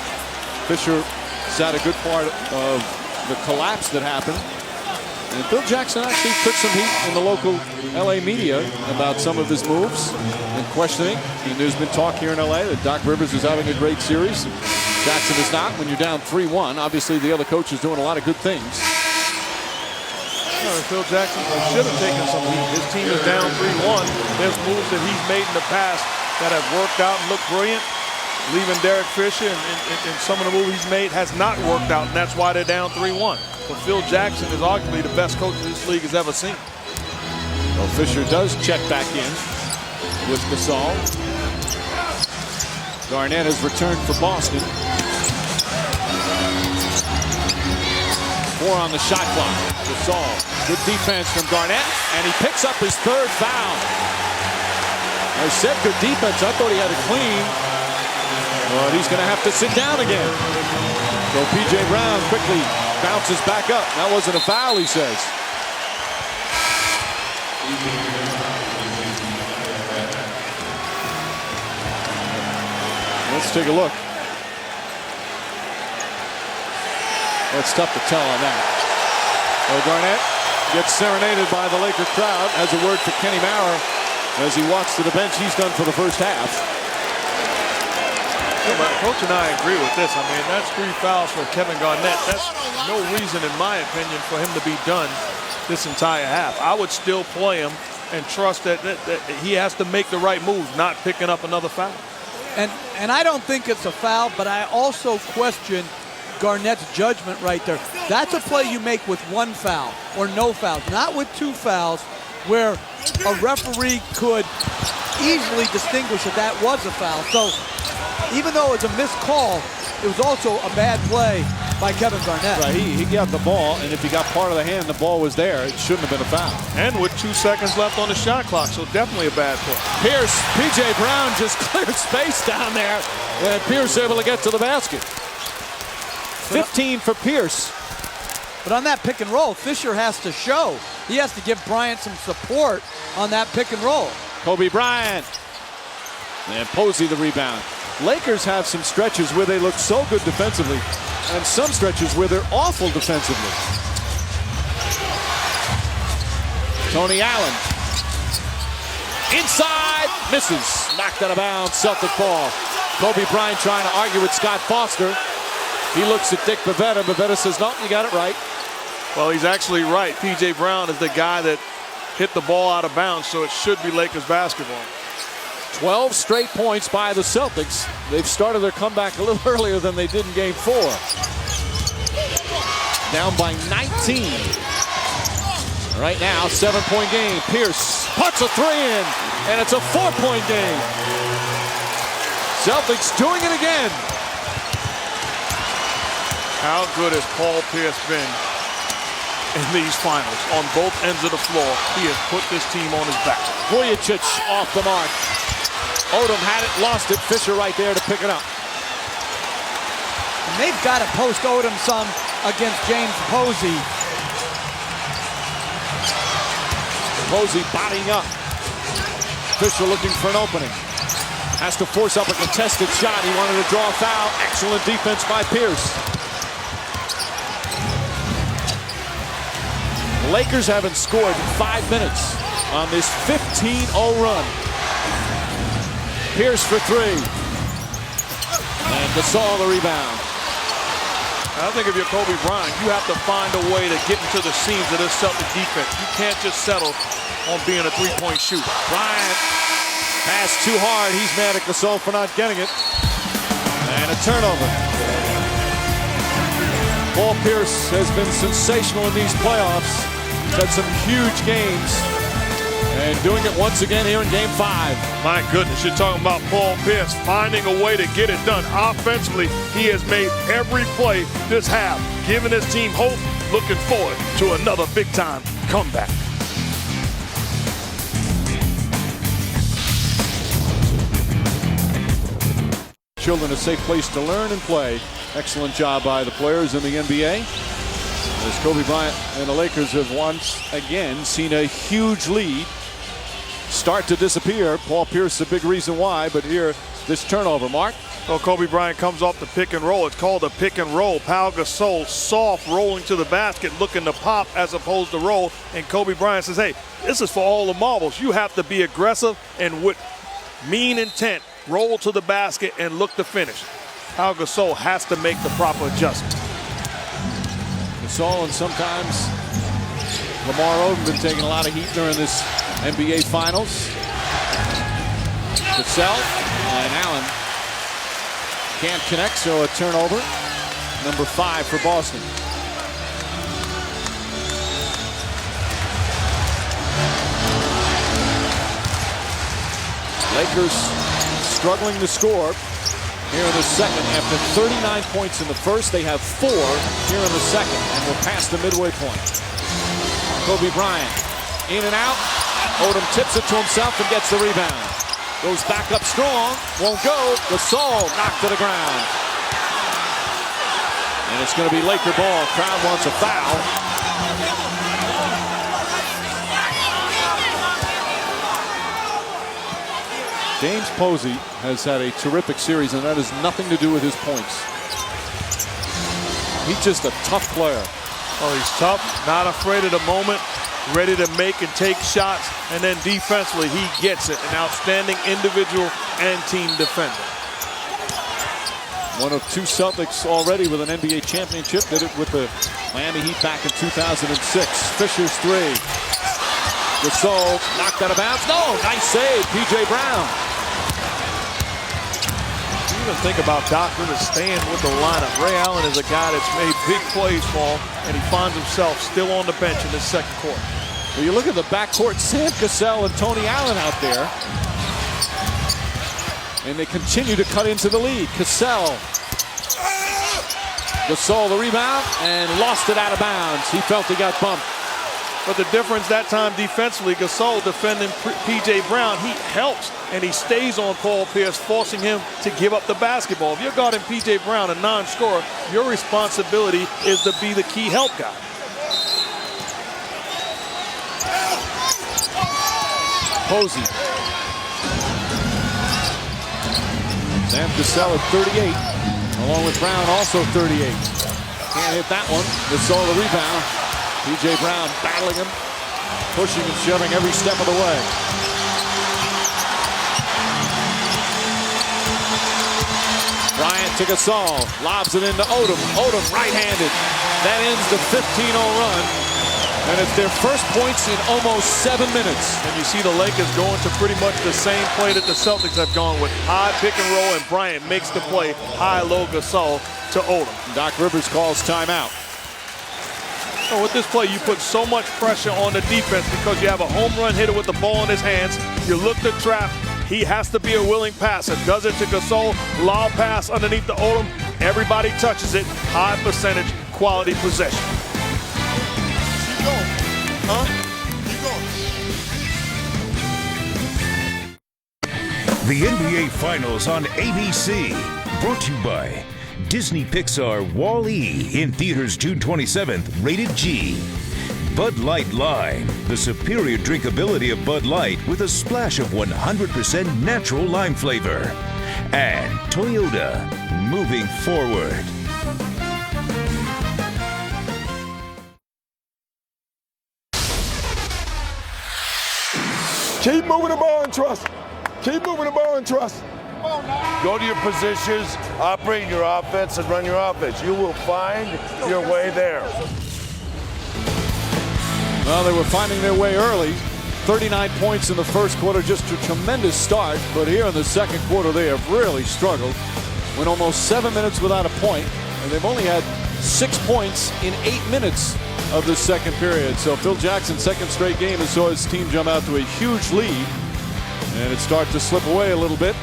Fisher had a good part of the collapse that happened. And Phil Jackson actually took some heat in the local LA media about some of his moves and questioning. And there's been talk here in LA that Doc Rivers is having a great series. Jackson is not. When you're down 3-1, obviously the other coach is doing a lot of good things. Phil Jackson should have taken some heat. His team is down 3-1. There's moves that he's made in the past that have worked out and looked brilliant. Leaving Derek Fisher and some of the moves he's made has not worked out, and that's why they're down 3-1. But Phil Jackson is arguably the best coach this league has ever seen. Well, Fisher does check back in with Gasol. Garnett has returned for Boston. 4 on the shot clock. Gasol, good defense from Garnett, and he picks up his 3rd foul. I said good defense. I thought he had it clean. But he's going to have to sit down again. So P.J. Brown quickly bounces back up. That wasn't a foul, he says. Let's take a look. It's tough to tell on that. Well, Garnett gets serenaded by the Laker crowd. Has a word for Kenny Maurer as he walks to the bench. He's done for the first half. Coach and I agree with this. I mean, that's 3 fouls for Kevin Garnett. That's no reason, in my opinion, for him to be done this entire half. I would still play him and trust that he has to make the right moves, not picking up another foul. And I don't think it's a foul, but I also question Garnett's judgment right there. That's a play you make with 1 foul or no fouls, not with 2 fouls, where a referee could easily distinguish that that was a foul. So even though it was a missed call, it was also a bad play by Kevin Garnett. Right, he got the ball, and if he got part of the hand, the ball was there. It shouldn't have been a foul. And with 2 seconds left on the shot clock, so definitely a bad play. Pierce, P.J. Brown just cleared space down there, and Pierce able to get to the basket. 15 for Pierce. But on that pick and roll, Fisher has to show. He has to give Bryant some support on that pick and roll. Kobe Bryant. And Posey the rebound. Lakers have some stretches where they look so good defensively, and some stretches where they're awful defensively. Tony Allen. Inside, misses. Knocked out of bounds, Celtic ball. Kobe Bryant trying to argue with Scott Foster. He looks at Dick Bavetta. Bavetta says, no, you got it right. Well, he's actually right. P.J. Brown is the guy that hit the ball out of bounds, so it should be Lakers basketball. 12 straight points by the Celtics. They've started their comeback a little earlier than they did in Game 4. Down by 19. Right now, 7-point game. Pierce puts a 3 in, and it's a 4-point game. Celtics doing it again. How good has Paul Pierce been in these finals? On both ends of the floor, he has put this team on his back. Vujicic off the mark. Odom had it, lost it. Fisher right there to pick it up. And they've got to post Odom some against James Posey. Posey bodying up. Fisher looking for an opening. Has to force up a contested shot. He wanted to draw a foul. Excellent defense by Pierce. The Lakers haven't scored in 5 minutes on this 15-0 run. Pierce for three. And Gasol the rebound. I think if you're Kobe Bryant, you have to find a way to get into the seams of this Celtic defense. You can't just settle on being a three-point shooter. Bryant passed too hard. He's mad at Gasol for not getting it. And a turnover. Paul Pierce has been sensational in these playoffs. He's had some huge games. And doing it once again here in Game 5. My goodness, you're talking about Paul Pierce finding a way to get it done. Offensively, he has made every play this half, giving his team hope, looking forward to another big-time comeback. Children, a safe place to learn and play. Excellent job by the players in the NBA. As Kobe Bryant and the Lakers have once again seen a huge lead start to disappear. Paul Pierce, a big reason why, but here, this turnover. Mark? Well, Kobe Bryant comes off the pick and roll. It's called a pick and roll. Pau Gasol soft rolling to the basket, looking to pop as opposed to roll. And Kobe Bryant says, hey, this is for all the marbles. You have to be aggressive and with mean intent, roll to the basket and look to finish. Pau Gasol has to make the proper adjustment. Gasol and sometimes Lamar Odom been taking a lot of heat during this NBA Finals. Cassell and Allen can't connect, so a turnover. Number 5 for Boston. Lakers struggling to score here in the second. After 39 points in the first, they have 4 here in the second, and we're past the midway point. Kobe Bryant in and out. Odom tips it to himself and gets the rebound. Goes back up strong, won't go. Gasol knocked to the ground. And it's going to be Laker ball. Crowd wants a foul. James Posey has had a terrific series, and that has nothing to do with his points. He's just a tough player. Oh, he's tough, not afraid of the moment, ready to make and take shots, and then defensively, he gets it. An outstanding individual and team defender. One of 2 Celtics already with an NBA championship. Did it with the Miami Heat back in 2006. Fisher's 3. Gasol knocked out of bounds. No, nice save, P.J. Brown. You even think about Doc Rivers staying with the lineup. Ray Allen is a guy that's made big plays for him, and he finds himself still on the bench in this second quarter. Well, you look at the backcourt, Sam Cassell and Tony Allen out there. And they continue to cut into the lead. Cassell. Gasol the rebound and lost it out of bounds. He felt he got bumped. But the difference that time defensively, Gasol defending P.J. Brown, he helps and he stays on Paul Pierce, forcing him to give up the basketball. If you're guarding P.J. Brown, a non-scorer, your responsibility is to be the key help guy. Posey. Sam Cassell at 38, along with Brown also 38. Can't hit that one. Gasol the rebound. P.J. Brown battling him, pushing and shoving every step of the way. Bryant to Gasol, lobs it into Odom. Odom right-handed. That ends the 15-0 run. And it's their first points in almost 7 minutes. And you see the Lakers going to pretty much the same play that the Celtics have gone with. High pick and roll, and Bryant makes the play. High-low Gasol to Odom. Doc Rivers calls timeout. So with this play, you put so much pressure on the defense because you have a home run hitter with the ball in his hands. You look to trap. He has to be a willing passer. Does it to Gasol. Lob pass underneath the Odom. Everybody touches it. High percentage, quality possession. Keep going. Huh? Keep going. The NBA Finals on ABC. Brought to you by Disney Pixar Wall-E in theaters June 27th, rated G. Bud Light Lime, the superior drinkability of Bud Light with a splash of 100% natural lime flavor. And Toyota, moving forward. Keep moving the ball and trust. Keep moving the ball and trust. Go to your positions, operate your offense, and run your offense. You will find your way there. Well, they were finding their way early. 39 points in the first quarter, just a tremendous start. But here in the second quarter, they have really struggled. Went almost 7 minutes without a point, and they've only had 6 points in 8 minutes of the second period. So Phil Jackson's second straight game and saw his team jump out to a huge lead, and it started to slip away a little bit.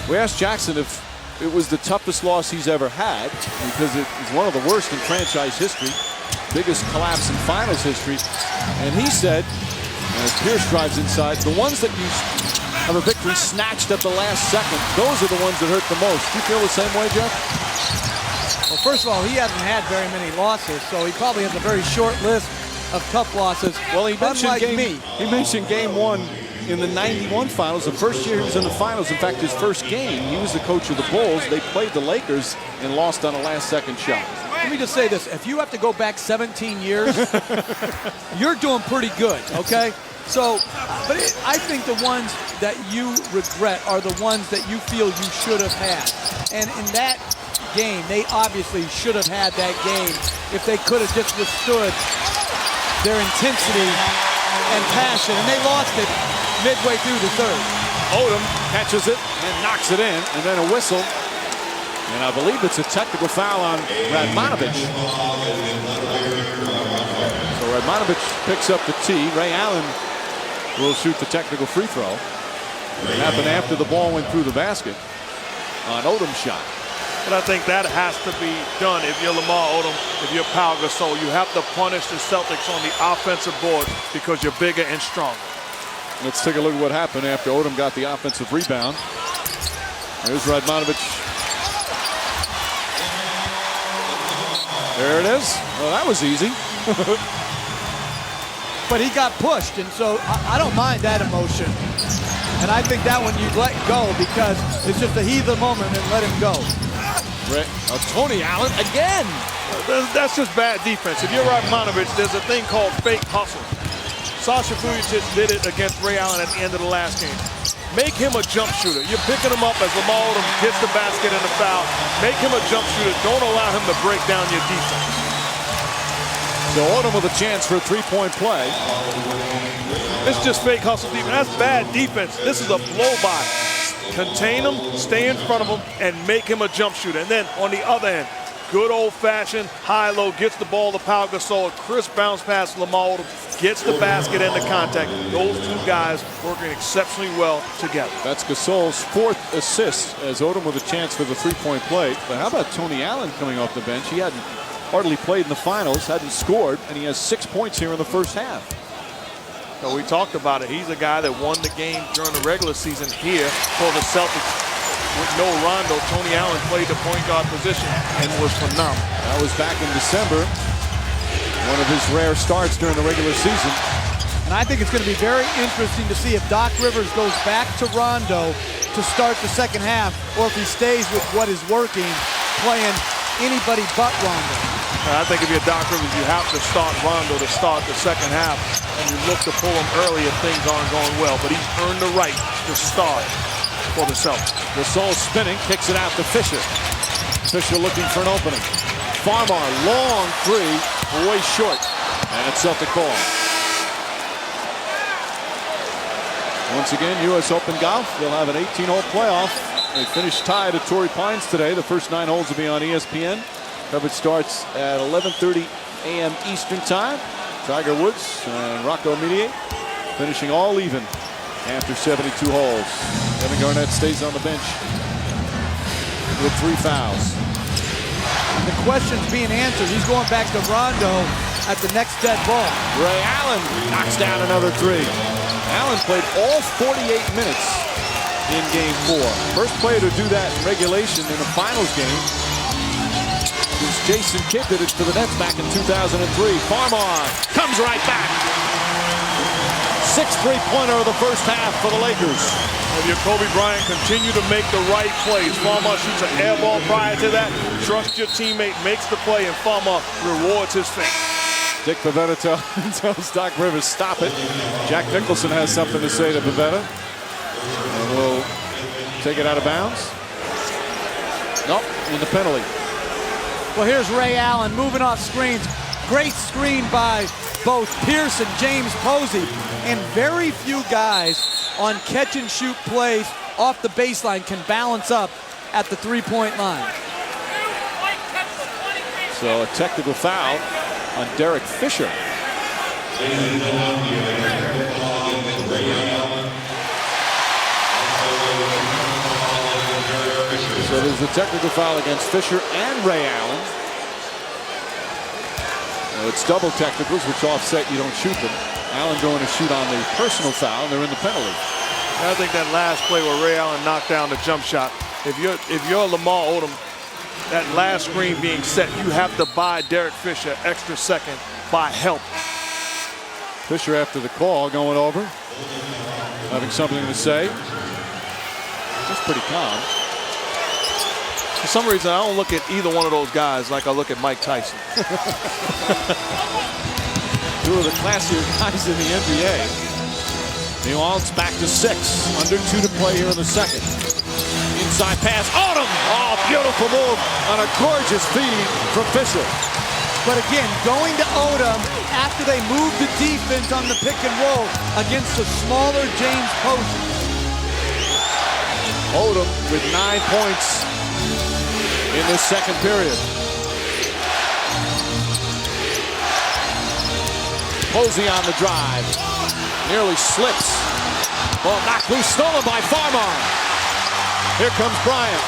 We asked Jackson if it was the toughest loss he's ever had, because it was one of the worst in franchise history, biggest collapse in finals history. And he said, as Pierce drives inside, the ones that you have a victory snatched at the last second, those are the ones that hurt the most. Do you feel the same way, Jeff? Well, first of all, he hasn't had very many losses, so he probably has a very short list of tough losses. Well, he mentioned game one in the '91 finals, the first year he was in the finals. In fact, his first game, he was the coach of the Bulls. They played the Lakers and lost on a last-second shot. Let me just say this. If you have to go back 17 years, you're doing pretty good, okay? So, but I think the ones that you regret are the ones that you feel you should have had. And in that game, they obviously should have had that game if they could have just withstood their intensity and passion. And they lost it midway through the third. Odom catches it and knocks it in, and then a whistle. And I believe it's a technical foul on Radmanovich. So Radmanovich picks up the tee. Ray Allen will shoot the technical free throw. It happened after the ball went through the basket on Odom's shot. But I think that has to be done if you're Lamar Odom, if you're Pau Gasol. You have to punish the Celtics on the offensive board because you're bigger and stronger. Let's take a look at what happened after Odom got the offensive rebound. There's Radmanovich. There it is. Well, that was easy. But he got pushed, and so I don't mind that emotion. And I think that one you let go because it's just a heat of the moment and let him go. Tony Allen again. That's just bad defense. If you're Radmanovich, there's a thing called fake hustle. Sasha Vujacic did it against Ray Allen at the end of the last game. Make him a jump shooter. You're picking him up as Lamar Odom gets the basket and the foul. Make him a jump shooter. Don't allow him to break down your defense. So Odom with a chance for a three-point play. It's just fake hustle defense. That's bad defense. This is a blow-by. Contain him, stay in front of him, and make him a jump shooter. And then on the other end, good old-fashioned high-low, gets the ball to Pau Gasol. Crisp bounce pass Lamar Odom, gets the basket and the contact. Those two guys working exceptionally well together. That's Gasol's fourth assist as Odom with a chance for the three-point play. But how about Tony Allen coming off the bench? He hadn't hardly played in the finals, hadn't scored, and he has 6 points here in the first half. So we talked about it. He's a guy that won the game during the regular season here for the Celtics. With no Rondo, Tony Allen played the point guard position and was phenomenal. That was back in December. One of his rare starts during the regular season. And I think it's going to be very interesting to see if Doc Rivers goes back to Rondo to start the second half, or if he stays with what is working, playing anybody but Rondo. I think if you're Doc Rivers, you have to start Rondo to start the second half, and you look to pull him early if things aren't going well. But he's earned the right to start for the Celtics. Gasol spinning, kicks it out to Fisher. Fisher looking for an opening. Farmar, long three, way short, and it's Celtic ball. Once again, U.S. Open Golf, they'll have an 18-hole playoff. They finished tied at Torrey Pines today. The first 9 holes will be on ESPN. Coverage starts at 11:30 a.m. Eastern Time. Tiger Woods and Rocco Mediate finishing all even after 72 holes. Kevin Garnett stays on the bench with 3 fouls. The question's being answered. He's going back to Rondo at the next dead ball. Ray Allen knocks down another 3. Allen played all 48 minutes in Game 4. First player to do that in regulation in a finals game. Since Jason Kidd did it for the Nets back in 2003. Farmar comes right back. 6 3-pointer of the first half for the Lakers. If your Kobe Bryant continue to make the right plays, Farmar shoots an air ball prior to that. Trust your teammate, makes the play, and Farmar rewards his fate. Dick Pavetta tells Doc Rivers, stop it. Jack Nicholson has something to say to Pavetta. And we'll take it out of bounds. Nope, in the penalty. Well, here's Ray Allen moving off screens. Great screen by both Pierce and James Posey. And very few guys on catch-and-shoot plays off the baseline can balance up at the three-point line. So a technical foul on Derek Fisher. So there's a technical foul against Fisher and Ray Allen. It's double technicals, which offset you don't shoot them. Allen going to shoot on the personal foul, and they're in the penalty. I think that last play where Ray Allen knocked down the jump shot, if you're Lamar Odom, that last screen being set, you have to buy Derek Fisher extra second by help. Fisher, after the call, going over, having something to say. Just pretty calm. For some reason, I don't look at either one of those guys like I look at Mike Tyson. Two of the classier guys in the NBA. Meanwhile, it's back to 6. Under 2 to play here in the second. Inside pass, Odom! Oh, beautiful move on a gorgeous feed from Fisher. But again, going to Odom after they move the defense on the pick and roll against the smaller James Posey. Odom with 9 points in this second period. Posey on the drive. Nearly slips. Ball knocked loose, stolen by Farmar. Here comes Bryant.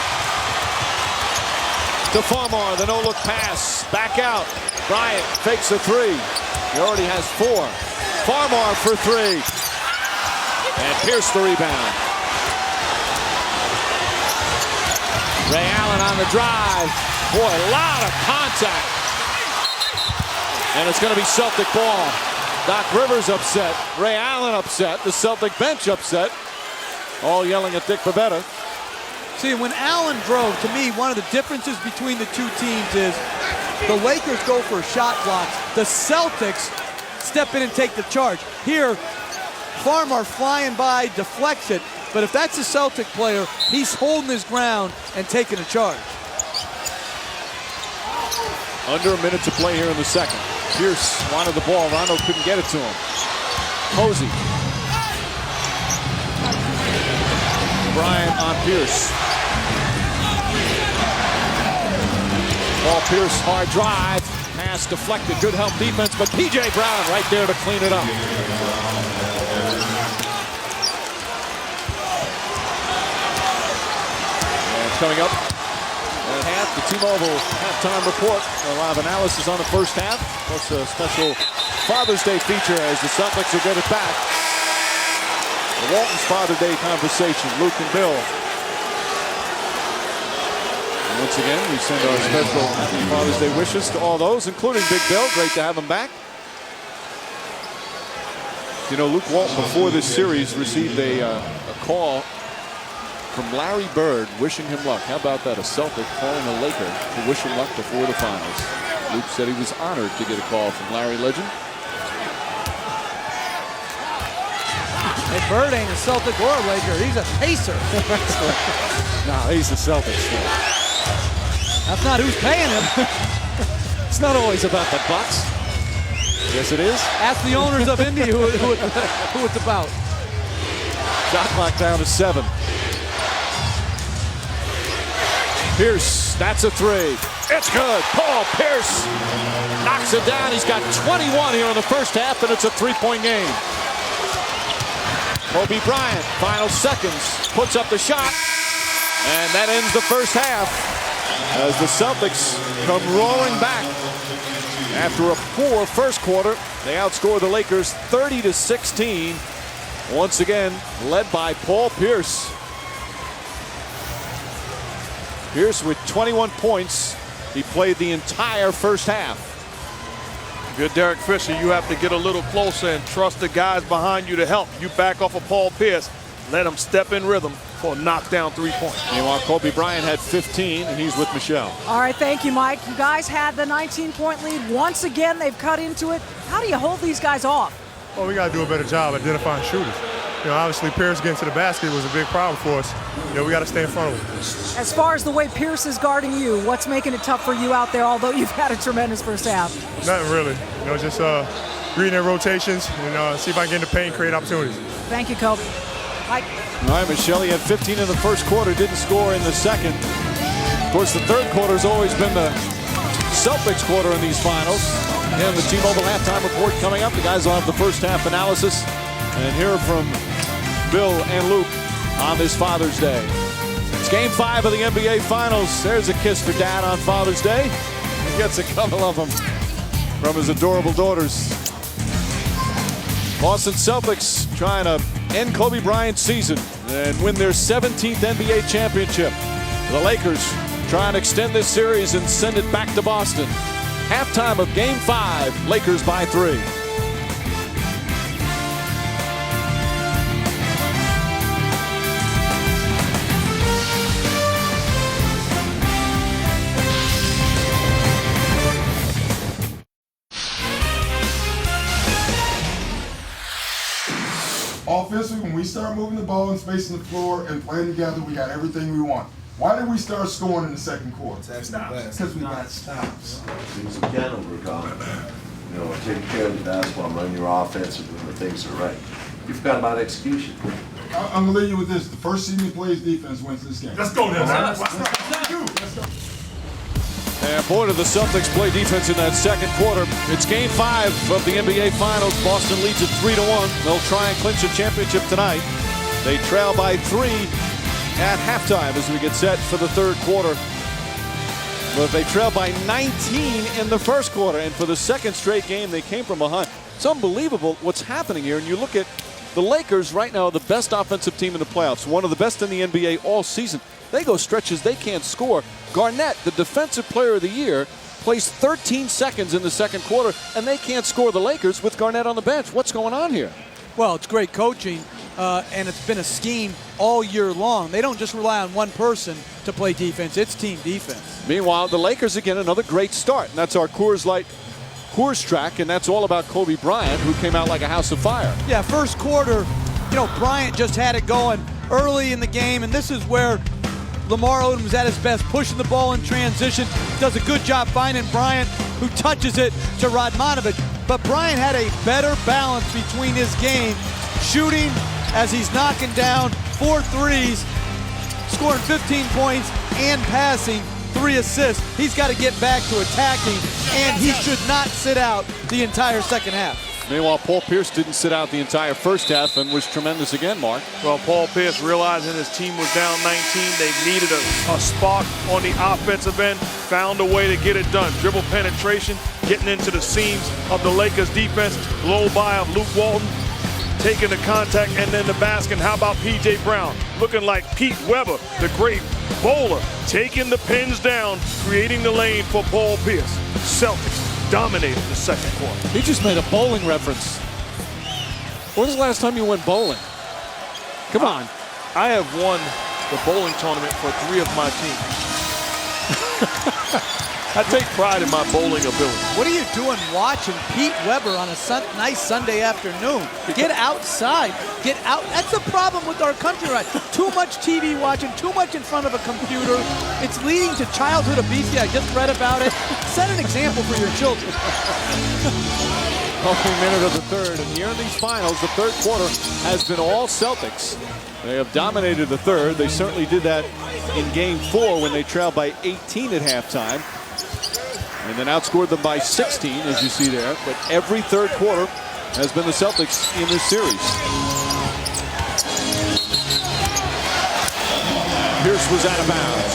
To Farmar, the no-look pass. Back out. Bryant fakes a 3. He already has 4. Farmar for 3. And Pierce the rebound. Ray Allen on the drive. Boy, a lot of contact. And it's going to be Celtic ball. Doc Rivers upset. Ray Allen upset. The Celtic bench upset. All yelling at Dick Pavetta. See, when Allen drove, to me, one of the differences between the two teams is the Lakers go for shot blocks. The Celtics step in and take the charge. Here, Farmar flying by, deflects it. But if that's a Celtic player, he's holding his ground and taking a charge. Under a minute to play here in the second. Pierce wanted the ball. Rondo couldn't get it to him. Posey. Bryant on Pierce. Paul Pierce, hard drive. Pass deflected. Good help defense, but P.J. Brown right there to clean it up. And coming up at half, the T-Mobile halftime report. A lot of analysis on the first half, plus a special Father's Day feature as the Celtics will get it back. The Walton's Father's Day conversation, Luke and Bill. And once again, we send our special Happy Father's Day wishes to all those, including Big Bill. Great to have him back. You know, Luke Walton, before this series, received a call from Larry Bird wishing him luck. How about that? A Celtic calling a Laker to wish him luck before the finals. Luke said he was honored to get a call from Larry Legend. Hey, Bird ain't a Celtic or a Laker. He's a Pacer. No, he's a Celtic still. That's not who's paying him. It's not always about the bucks. Yes, it is. Ask the owners of Indy who it's about. Shot clock down to 7. Pierce, that's a 3. It's good. Paul Pierce knocks it down. He's got 21 here in the first half, and it's a 3-point game. Kobe Bryant, final seconds, puts up the shot, and that ends the first half as the Celtics come roaring back. After a poor first quarter, they outscore the Lakers 30-16. Once again, led by Paul Pierce. Pierce with 21 points He played the entire first half. If you're Derek Fisher, you have to get a little closer and trust the guys behind you to help. You back off of Paul Pierce, let him step in rhythm for a knockdown three-point. Meanwhile, Kobe Bryant had 15, and he's with Michelle. All right, thank you, Mike. You guys had the 19-point lead. Once again, they've cut into it. How do you hold these guys off? Well, we got to do a better job identifying shooters. Obviously, Pierce getting to the basket was a big problem for us. We got to stay in front of him. As far as the way Pierce is guarding you, what's making it tough for you out there, although you've had a tremendous first half? Nothing really. Just reading their rotations and see if I can get in the paint and create opportunities. Thank you, Kobe. Mike. All right, Michelle, he had 15 in the first quarter, didn't score in the second. Of course, the third quarter has always been the Celtics quarter in these finals. And the T-Mobile halftime report coming up. The guys will have the first half analysis and hear from Bill and Luke on this Father's Day. It's Game 5 of the NBA Finals. There's a kiss for Dad on Father's Day. He gets a couple of them from his adorable daughters. Boston Celtics trying to end Kobe Bryant's season and win their 17th NBA championship. The Lakers trying to extend this series and send it back to Boston. Halftime of Game 5, Lakers by 3. Offensively, when we start moving the ball and spacing the floor and playing together, we got everything we want. Why did we start scoring in the second quarter? Because we got stops. Things again overcome. Take care of the basketball, run your offense, and when things are right. You forgot about execution. I'm gonna leave you with this: the first team that plays defense wins this game. Let's go, then, man. Let's go. And boy, did the Celtics play defense in that second quarter. It's Game 5 of the NBA Finals. Boston leads it 3-1. They'll try and clinch a championship tonight. They trail by 3 at halftime as we get set for the third quarter. But they trail by 19 in the first quarter. And for the second straight game, they came from behind. It's unbelievable what's happening here. And you look at the Lakers right now, the best offensive team in the playoffs, one of the best in the NBA all season. They go stretches, they can't score. Garnett, the defensive player of the year, plays 13 seconds in the second quarter, and they can't score the Lakers with Garnett on the bench. What's going on here? Well, it's great coaching, and it's been a scheme all year long. They don't just rely on one person to play defense. It's team defense. Meanwhile, the Lakers, again, another great start. And that's our Coors Light Coors track, and that's all about Kobe Bryant, who came out like a house of fire. Yeah, first quarter, Bryant just had it going early in the game, and this is where Lamar Odom is at his best, pushing the ball in transition, does a good job finding Bryant, who touches it to Radmanovic. But Bryant had a better balance between his game, shooting as he's knocking down 4 threes, scoring 15 points, and passing 3 assists. He's got to get back to attacking, and he should not sit out the entire second half. Meanwhile, Paul Pierce didn't sit out the entire first half and was tremendous again, Mark. Well, Paul Pierce, realizing his team was down 19, they needed a spark on the offensive end, found a way to get it done. Dribble penetration, getting into the seams of the Lakers defense, blow by of Luke Walton, taking the contact, and then the basket. How about P.J. Brown? Looking like Pete Weber, the great bowler, taking the pins down, creating the lane for Paul Pierce. Celtics dominated the second quarter. He just made a bowling reference. When was the last time you went bowling? Come on. I have won the bowling tournament for 3 of my teams. I take pride in my bowling ability. What are you doing watching Pete Weber on a nice Sunday afternoon? Get outside. Get out. That's the problem with our country, right? Too much TV watching, too much in front of a computer. It's leading to childhood obesity. I just read about it. Set an example for your children. Opening minute of the third, and here in these finals, the third quarter has been all Celtics. They have dominated the third. They certainly did that in Game 4 when they trailed by 18 at halftime. And then outscored them by 16, as you see there. But every third quarter has been the Celtics in this series. Pierce was out of bounds.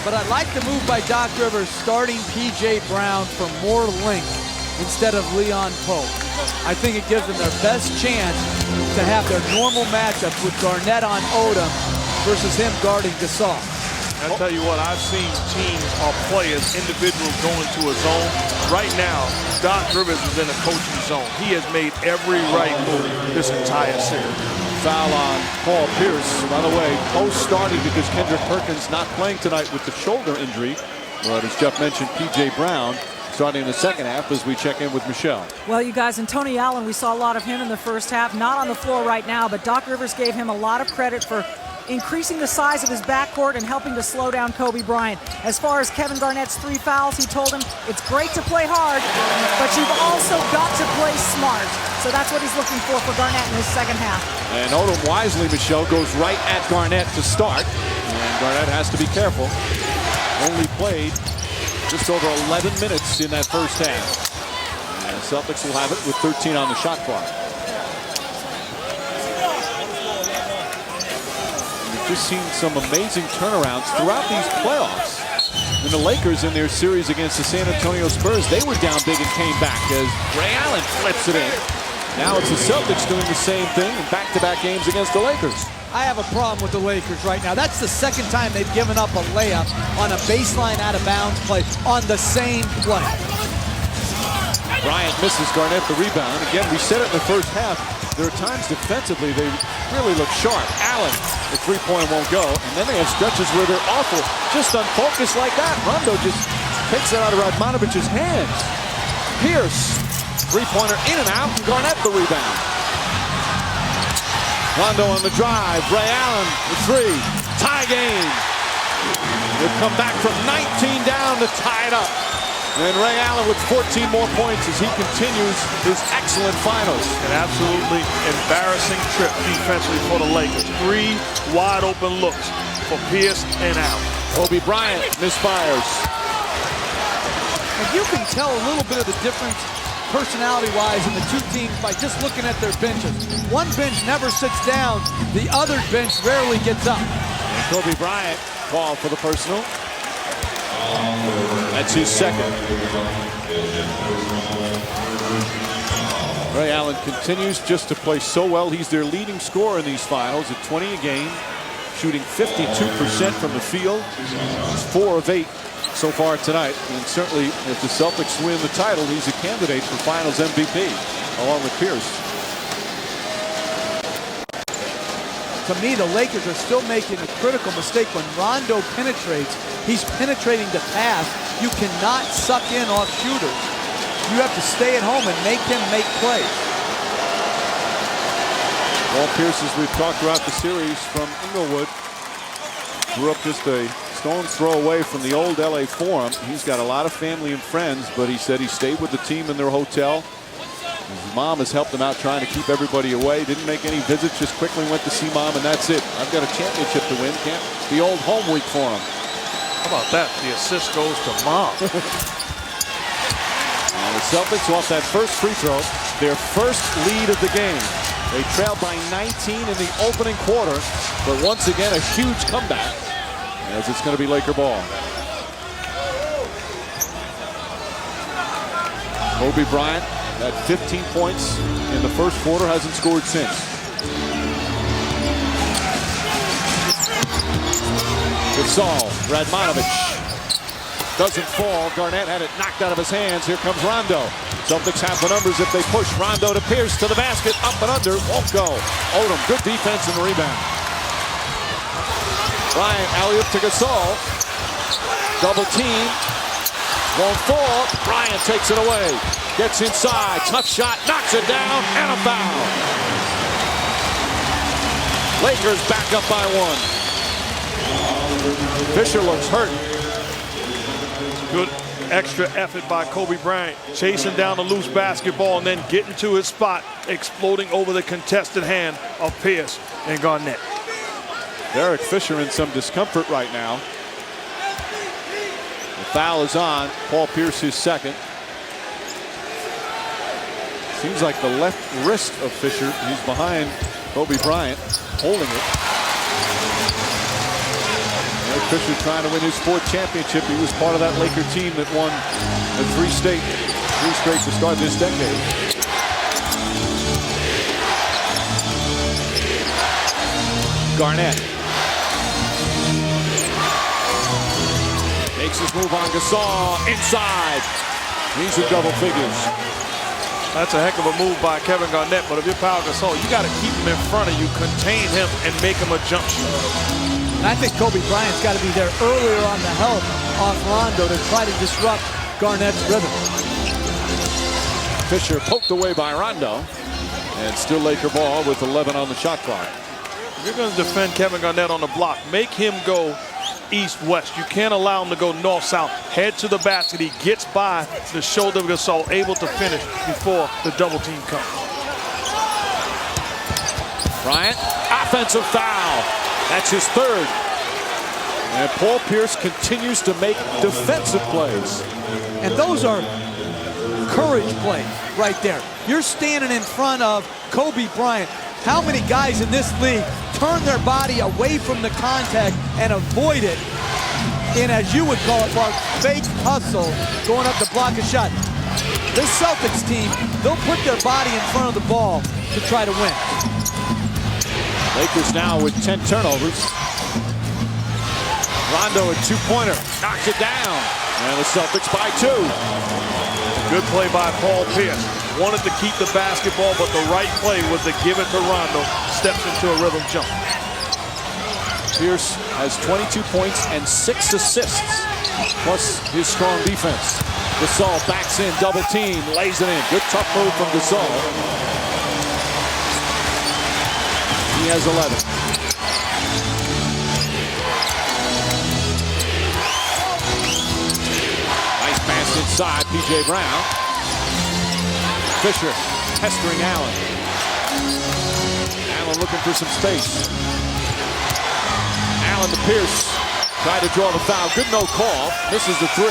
But I like the move by Doc Rivers, starting P.J. Brown for more length instead of Leon Pope. I think it gives them their best chance to have their normal matchup with Garnett on Odom versus him guarding Gasol. I tell you what, I've seen teams or players, individuals go into a zone. Right now, Doc Rivers is in a coaching zone. He has made every right move this entire series. Foul on Paul Pierce. By the way, post started because Kendrick Perkins not playing tonight with the shoulder injury. But as Jeff mentioned, P.J. Brown starting in the second half as we check in with Michelle. Well, you guys, and Tony Allen, we saw a lot of him in the first half. Not on the floor right now, but Doc Rivers gave him a lot of credit for increasing the size of his backcourt and helping to slow down Kobe Bryant. As far as Kevin Garnett's 3 fouls, he told him, it's great to play hard, but you've also got to play smart. So that's what he's looking for Garnett in his second half. And Odom wisely, Michelle, goes right at Garnett to start. And Garnett has to be careful. Only played just over 11 minutes in that first half. And the Celtics will have it with 13 on the shot clock. We've just seen some amazing turnarounds throughout these playoffs. And the Lakers in their series against the San Antonio Spurs, they were down big and came back as Ray Allen flips it in. Now it's the Celtics doing the same thing in back-to-back games against the Lakers. I have a problem with the Lakers right now. That's the second time they've given up a layup on a baseline out-of-bounds play on the same play. Bryant misses Garnett the rebound. Again, we said it in the first half. There are times defensively they really look sharp. Allen, the three-point won't go. And then they have stretches where they're awful. Just unfocused like that. Rondo just takes it out of Radmanovic's hands. Pierce, three-pointer in and out. And Garnett the rebound. Rondo on the drive. Ray Allen, the three. Tie game. They've come back from 19 down to tie it up. And Ray Allen with 14 more points as he continues his excellent finals. An absolutely embarrassing trip defensively for the Lakers. 3 wide open looks for Pierce and Allen. Kobe Bryant misfires. And you can tell a little bit of the difference personality-wise in the two teams by just looking at their benches. One bench never sits down. The other bench rarely gets up. And Kobe Bryant called for the personal. That's his second. Ray Allen continues just to play so well. He's their leading scorer in these finals at 20 a game, shooting 52% from the field. He's 4 of 8 so far tonight. And certainly if the Celtics win the title, he's a candidate for finals MVP along with Pierce. To me, the Lakers are still making a critical mistake when Rondo penetrates. He's penetrating the pass. You cannot suck in off shooters. You have to stay at home and make him make plays. Paul Pierce, as we've talked throughout the series, from Inglewood, grew up just a stone's throw away from the old LA Forum. He's got a lot of family and friends, but he said he stayed with the team in their hotel. His mom has helped him out trying to keep everybody away. Didn't make any visits, just quickly went to see mom, and that's it. I've got a championship to win. Can't the old home week for him. How about that? The assist goes to mom. And the Celtics off that first free throw, their first lead of the game. They trailed by 19 in the opening quarter, but once again a huge comeback as it's going to be Laker ball. Kobe Bryant had 15 points in the first quarter, hasn't scored since. Gasol, Radmanovic doesn't fall. Garnett had it knocked out of his hands. Here comes Rondo. Celtics have the numbers if they push. Rondo to Pierce to the basket, up and under, won't go. Odom, good defense and the rebound. Bryant, alley-oop to Gasol. Double team. Won't fall. Bryant takes it away. Gets inside. Tough shot. Knocks it down. And a foul. Lakers back up by 1. Fisher looks hurt. Good extra effort by Kobe Bryant. Chasing down the loose basketball and then getting to his spot. Exploding over the contested hand of Pierce and Garnett. Derek Fisher in some discomfort right now. The foul is on. Paul Pierce, his second. Seems like the left wrist of Fisher. He's behind Kobe Bryant, holding it. Derek Fisher trying to win his 4th championship. He was part of that Laker team that won the 3 straight to start this decade. Garnett. makes his move on Gasol inside. He's in double figures. That's a heck of a move by Kevin Garnett, but if you're Pau Gasol, you got to keep him in front of you, contain him, and make him a jump shot. And I think Kobe Bryant's got to be there earlier on the help off Rondo to try to disrupt Garnett's rhythm. Fisher poked away by Rondo, and still Laker ball with 11 on the shot clock. If you're going to defend Kevin Garnett on the block, make him go east-west. You can't allow him to go north-south. Head to the basket. He gets by the shoulder of Gasol, able to finish before the double team comes. Bryant, offensive foul. That's his third. And Paul Pierce continues to make defensive plays. And those are courage plays right there. You're standing in front of Kobe Bryant. How many guys in this league turn their body away from the contact and avoid it in, as you would call it, Mark, fake hustle, going up to block a shot? This Celtics team, they'll put their body in front of the ball to try to win. Lakers now with 10 turnovers. Rondo, a two-pointer, knocks it down. And the Celtics by 2. Good play by Paul Pierce. Wanted to keep the basketball, but the right play was to give it to Rondo. Steps into a rhythm jump. Pierce has 22 points and 6 assists, plus his strong defense. Gasol backs in, double team, lays it in. Good tough move from Gasol. He has 11. Nice pass inside, P.J. Brown. Fisher pestering Allen. Allen looking for some space. Allen to Pierce. Tried to draw the foul. Good no call. Misses the 3.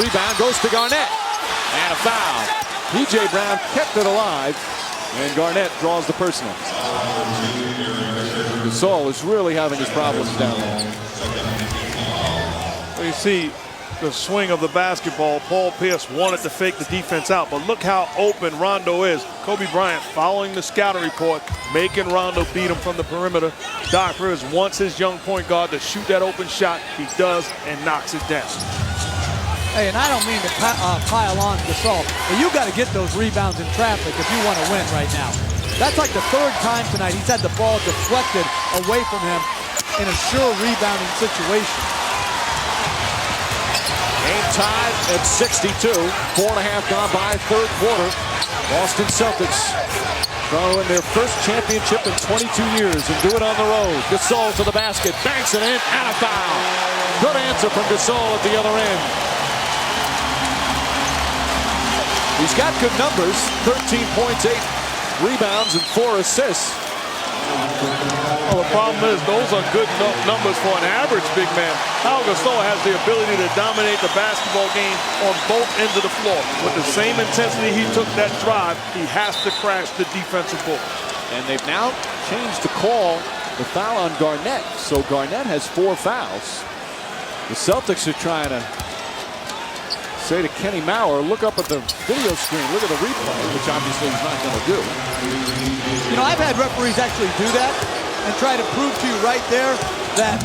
Rebound goes to Garnett. And a foul. P.J. Brown kept it alive. And Garnett draws the personal. Gasol is really having his problems down there. Well, you see the swing of the basketball. Paul Pierce wanted to fake the defense out, but look how open Rondo is. Kobe Bryant following the scouting report, making Rondo beat him from the perimeter. Doc Rivers wants his young point guard to shoot that open shot. He does and knocks it down. Hey, and I don't mean to pile on Gasol, but you got to get those rebounds in traffic if you want to win right now. That's like the 3rd time tonight he's had the ball deflected away from him in a sure rebounding situation. Game tied at 62. 4.5 gone by, 3rd quarter. Boston Celtics throw in their first championship in 22 years and do it on the road. Gasol to the basket, banks it in, and a foul. Good answer from Gasol at the other end. He's got good numbers, 13 points, 8 rebounds, and 4 assists. Well, the problem is those are good numbers for an average big man. Pau Gasol has the ability to dominate the basketball game on both ends of the floor. With the same intensity he took that drive, he has to crash the defensive board. And they've now changed the call, the foul on Garnett. So Garnett has 4 fouls. The Celtics are trying to say to Kenny Mauer, look up at the video screen, look at the replay, which obviously he's not going to do. You know, I've had referees actually do that and try to prove to you right there that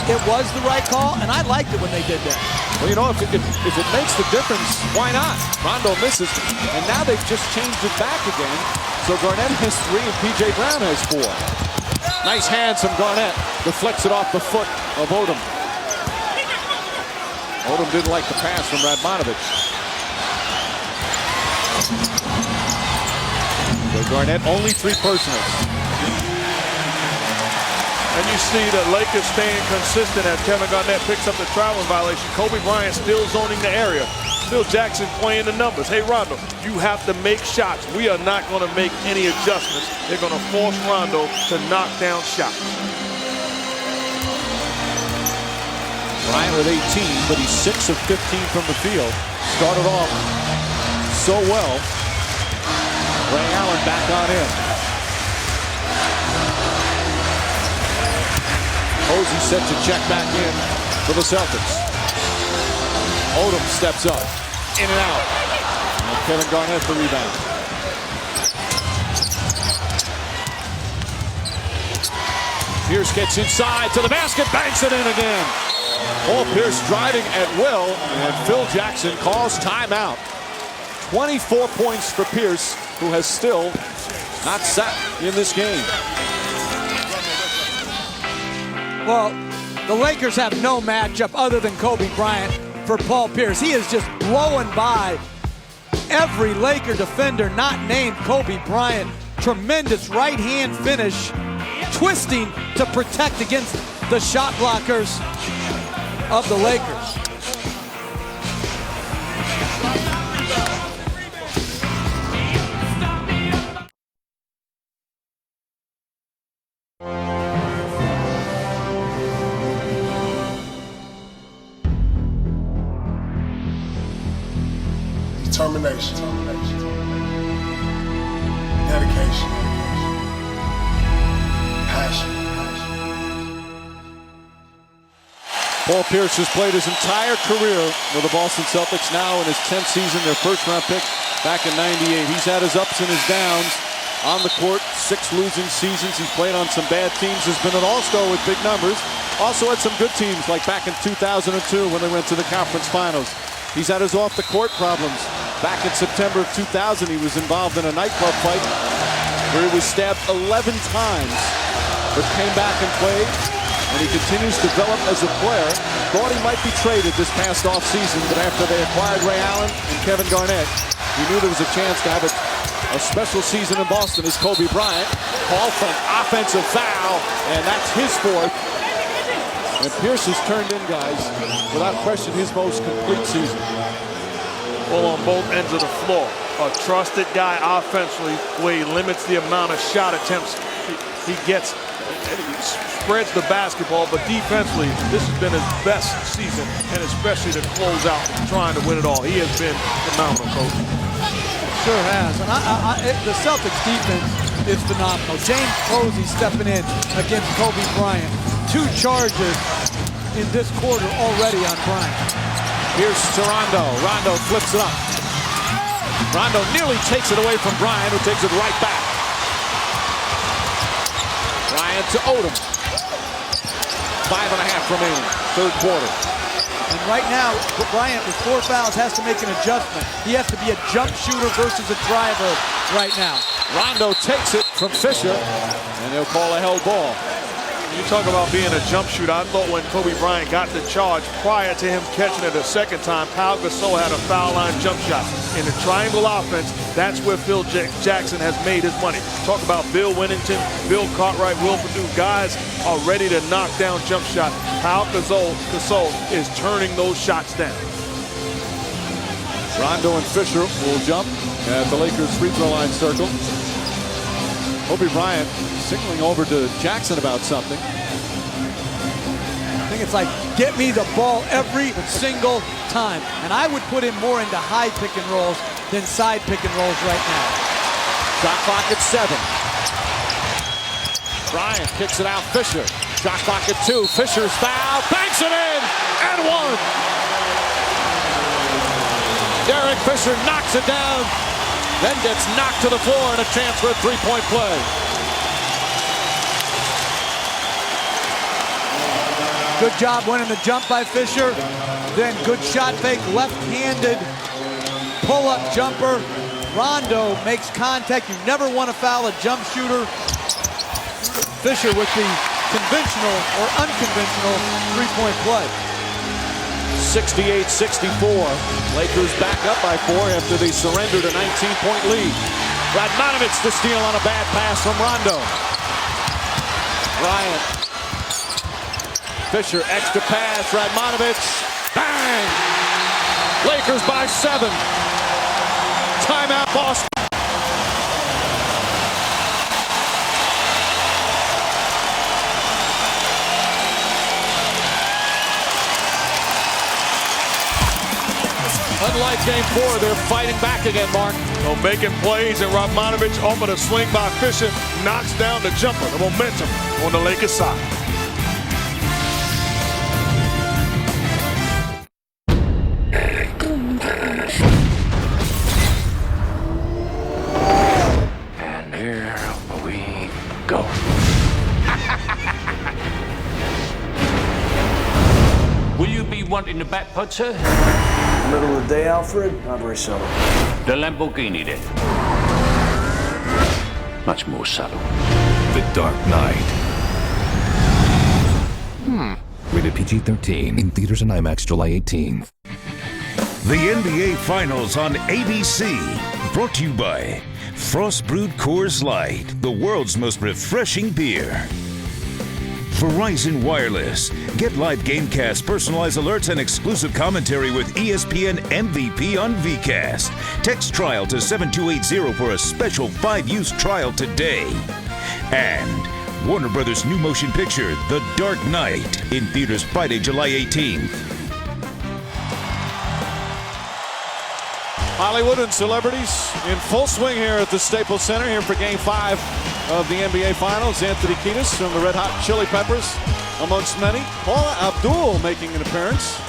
it was the right call, and I liked it when they did that. Well, you know, if it makes the difference, why not? Rondo misses, and now they've just changed it back again. So Garnett has 3 and P.J. Brown has 4. Nice hands from Garnett. Deflects it off the foot of Odom. Odom didn't like the pass from Radmanovic. So Garnett only 3 personals. And you see the Lakers staying consistent as Kevin Garnett picks up the traveling violation. Kobe Bryant still zoning the area. Phil Jackson playing the numbers. Hey, Rondo, you have to make shots. We are not going to make any adjustments. They're going to force Rondo to knock down shots. Bryant with 18, but he's 6 of 15 from the field. Started off so well. Ray Allen back on in. Posey set to check back in for the Celtics. Odom steps up, in and out. And Kevin Garnett the rebound. Pierce gets inside to the basket, banks it in again. Paul Pierce driving at will, and Phil Jackson calls timeout. 24 points for Pierce, who has still not sat in this game. Well, the Lakers have no matchup other than Kobe Bryant for Paul Pierce. He is just blowing by every Laker defender not named Kobe Bryant. Tremendous right-hand finish, twisting to protect against the shot blockers of the Lakers. Determination, dedication, passion. Paul Pierce has played his entire career with the Boston Celtics, now in his 10th season, their first-round pick back in '98. He's had his ups and his downs on the court, 6 losing seasons. He's played on some bad teams, has been an all-star with big numbers. Also had some good teams, like back in 2002 when they went to the conference finals. He's had his off-the-court problems. Back in September of 2000, he was involved in a nightclub fight where he was stabbed 11 times, but came back and played, and he continues to develop as a player. Thought he might be traded this past offseason, but after they acquired Ray Allen and Kevin Garnett, he knew there was a chance to have a special season in Boston as Kobe Bryant. Called for an offensive foul, and that's his 4th. And Pierce has turned in, guys, without question, his most complete season. Well, on both ends of the floor. A trusted guy offensively, where he limits the amount of shot attempts he gets. He spreads the basketball, but defensively, this has been his best season, and especially to close out trying to win it all. He has been phenomenal, Coach. Sure has. And the Celtics defense is phenomenal. James Posey stepping in against Kobe Bryant. 2 charges in this quarter already on Bryant. Here's to Rondo. Rondo flips it up. Rondo nearly takes it away from Bryant, who takes it right back. Bryant to Odom. 5.5 remaining, 3rd quarter. And right now, Bryant with 4 fouls has to make an adjustment. He has to be a jump shooter versus a driver right now. Rondo takes it from Fisher, and they'll call a held ball. You talk about being a jump shooter. I thought when Kobe Bryant got the charge prior to him catching it a second time, Pau Gasol had a foul line jump shot. In the triangle offense, that's where Phil Jackson has made his money. Talk about Bill Winnington, Bill Cartwright, Will Perdue. Guys are ready to knock down jump shot. Pau Gasol is turning those shots down. Rondo and Fisher will jump at the Lakers free throw line circle. Kobe Bryant signaling over to Jackson about something. I think it's like, get me the ball every single time. And I would put him more into high pick and rolls than side pick and rolls right now. Shot clock at 7. Bryant kicks it out, Fisher. Shot clock at 2. Fisher's foul, banks it in, and 1. Derek Fisher knocks it down, then gets knocked to the floor, and a chance for a 3-point play. Good job winning the jump by Fisher. Then good shot fake, left-handed pull-up jumper. Rondo makes contact. You never want to foul a jump shooter. Fisher with the conventional or unconventional 3-point play. 68-64. Lakers back up by 4 after they surrendered a 19-point lead. Radmanovich to steal on a bad pass from Rondo. Bryant. Fisher, extra pass. Radmanovich. Bang! Lakers by 7. Timeout, Boston. Unlike game 4, they're fighting back again, Mark. So making plays, and Radmanovich off of the swing by Fisher knocks down the jumper. The momentum on the Lakers side. And here we go. We want in the back pod, sir? Middle of the day, Alfred? Not very subtle. The Lamborghini, then. Much more subtle. The Dark Knight. Rated PG-13. In theaters and IMAX July 18th. The NBA Finals on ABC. Brought to you by Frost Brewed Coors Light, the world's most refreshing beer. Verizon Wireless. Get live GameCast, personalized alerts, and exclusive commentary with ESPN MVP on VCast. Text trial to 7280 for a special 5-use trial today. And Warner Brothers' new motion picture, The Dark Knight, in theaters Friday, July 18th. Hollywood and celebrities in full swing here at the Staples Center here for Game 5 of the NBA Finals. Anthony Kiedis from the Red Hot Chili Peppers, amongst many. Paula Abdul making an appearance.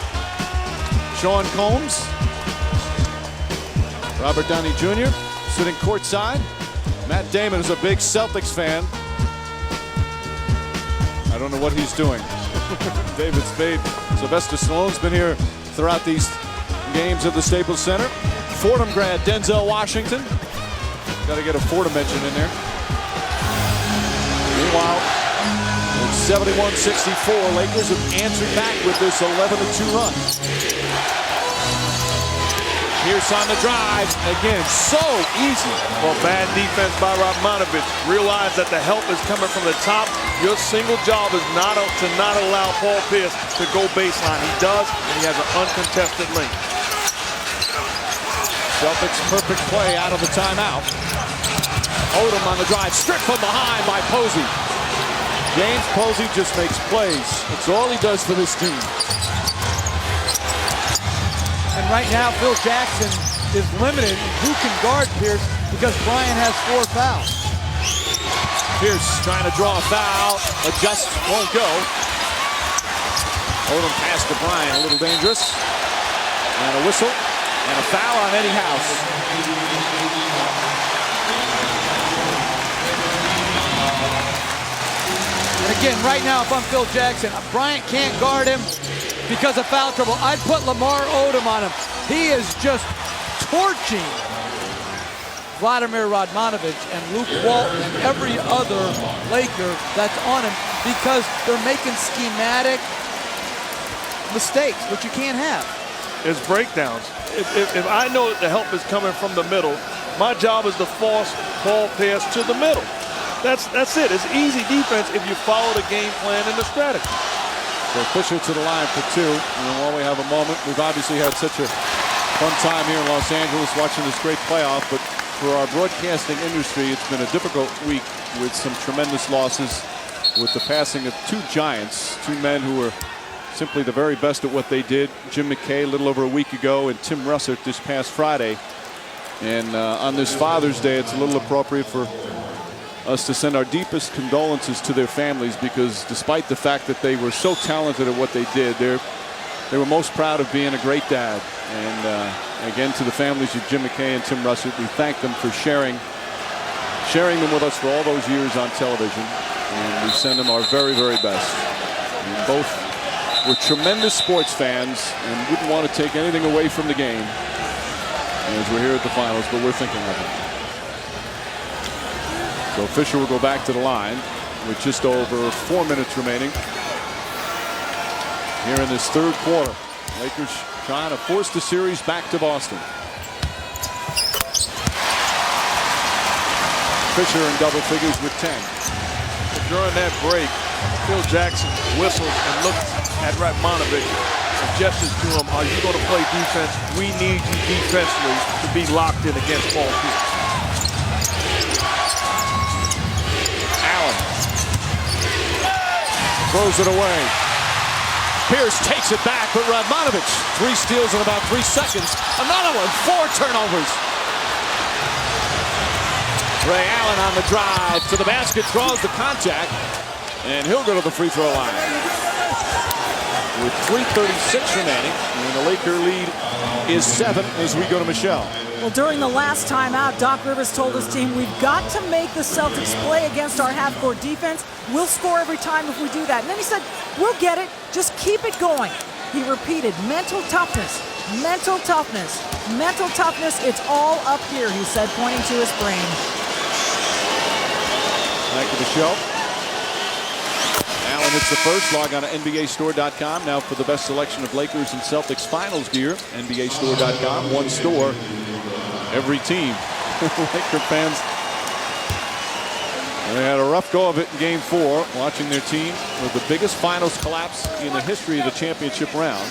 Sean Combs. Robert Downey Jr. sitting courtside. Matt Damon is a big Celtics fan. I don't know what he's doing. David Spade. Sylvester Stallone's been here throughout these games at the Staples Center. Fordham grad Denzel Washington. Got to get a Fordham mention in there. Meanwhile, it's 71-64. Lakers have answered back with this 11-2 run. Pierce on the drive. Again, so easy. Well, bad defense by Radmanovic. Realize that the help is coming from the top. Your single job is to not allow Paul Pierce to go baseline. He does, and he has an uncontested lane. Celtics perfect play out of the timeout. Odom on the drive, stripped from behind by Posey. James Posey just makes plays. That's all he does for this team. And right now, Phil Jackson is limited in who can guard Pierce because Bryant has 4 fouls. Pierce trying to draw a foul. Adjust, won't go. Odom pass to Bryant, a little dangerous. And a whistle and a foul on Eddie House. And again, right now, if I'm Phil Jackson, Bryant can't guard him because of foul trouble. I'd put Lamar Odom on him. He is just torching Vladimir Radmanovic and Luke Walton and every other Laker that's on him because they're making schematic mistakes, which you can't have. It's breakdowns. If I know that the help is coming from the middle, my job is to force Paul Pierce to the middle. That's it. It's easy defense if you follow the game plan and the strategy. So Fisher to the line for 2. And while we have a moment, we've obviously had such a fun time here in Los Angeles watching this great playoff. But for our broadcasting industry, it's been a difficult week with some tremendous losses, with the passing of 2 giants, 2 men who were simply the very best at what they did. Jim McKay a little over a week ago, and Tim Russert this past Friday. And on this Father's Day, it's a little appropriate for us to send our deepest condolences to their families, because despite the fact that they were so talented at what they did, they were most proud of being a great dad. And again, to the families of Jim McKay and Tim Russert, we thank them for sharing them with us for all those years on television. And we send them our very, very best. And both were tremendous sports fans and wouldn't want to take anything away from the game as we're here at the finals, but we're thinking of it. So Fisher will go back to the line with just over 4 minutes remaining here in this 3rd quarter. Lakers trying to force the series back to Boston. Fisher in double figures with 10. During that break, Phil Jackson whistles and looks at Radmanovic and gestures to him, are you going to play defense? We need you defensively to be locked in against Paul Pierce. Allen throws it away. Pierce takes it back, but Radmanovic 3 steals in about 3 seconds. Another one, 4 turnovers. Ray Allen on the drive to the basket, draws the contact, and he'll go to the free throw line. With 3:36 remaining, and the Laker lead is 7 as we go to Michelle. Well, during the last timeout, Doc Rivers told his team, we've got to make the Celtics play against our half-court defense. We'll score every time if we do that. And then he said, we'll get it. Just keep it going. He repeated, mental toughness, mental toughness, mental toughness. It's all up here, he said, pointing to his brain. Back to the show. Allen hits the first. Log on to NBAstore.com now for the best selection of Lakers and Celtics finals gear. NBAstore.com, one store, every team. Laker fans, they had a rough go of it in Game 4, watching their team with the biggest finals collapse in the history of the championship round.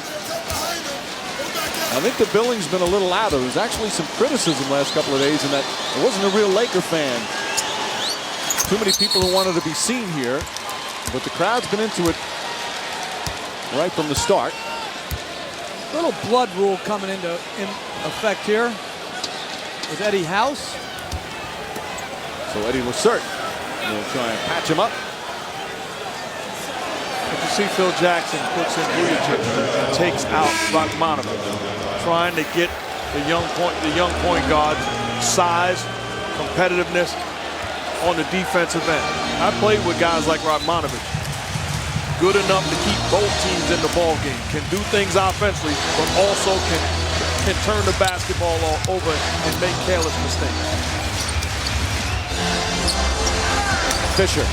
I think the billing's been a little out. There was actually some criticism last couple of days in that it wasn't a real Laker fan. Too many people who wanted to be seen here, but the crowd's been into it right from the start. Little blood rule coming into effect here with Eddie House. So Eddie Lacerte will try and patch him up. But you see Phil Jackson puts in Vujacic and takes out Radmanovic, trying to get the young point guard's size, competitiveness on the defensive end. I played with guys like Radmanovic, good enough to keep both teams in the ball game, can do things offensively, but also can turn the basketball all over and make careless mistakes. Fisher.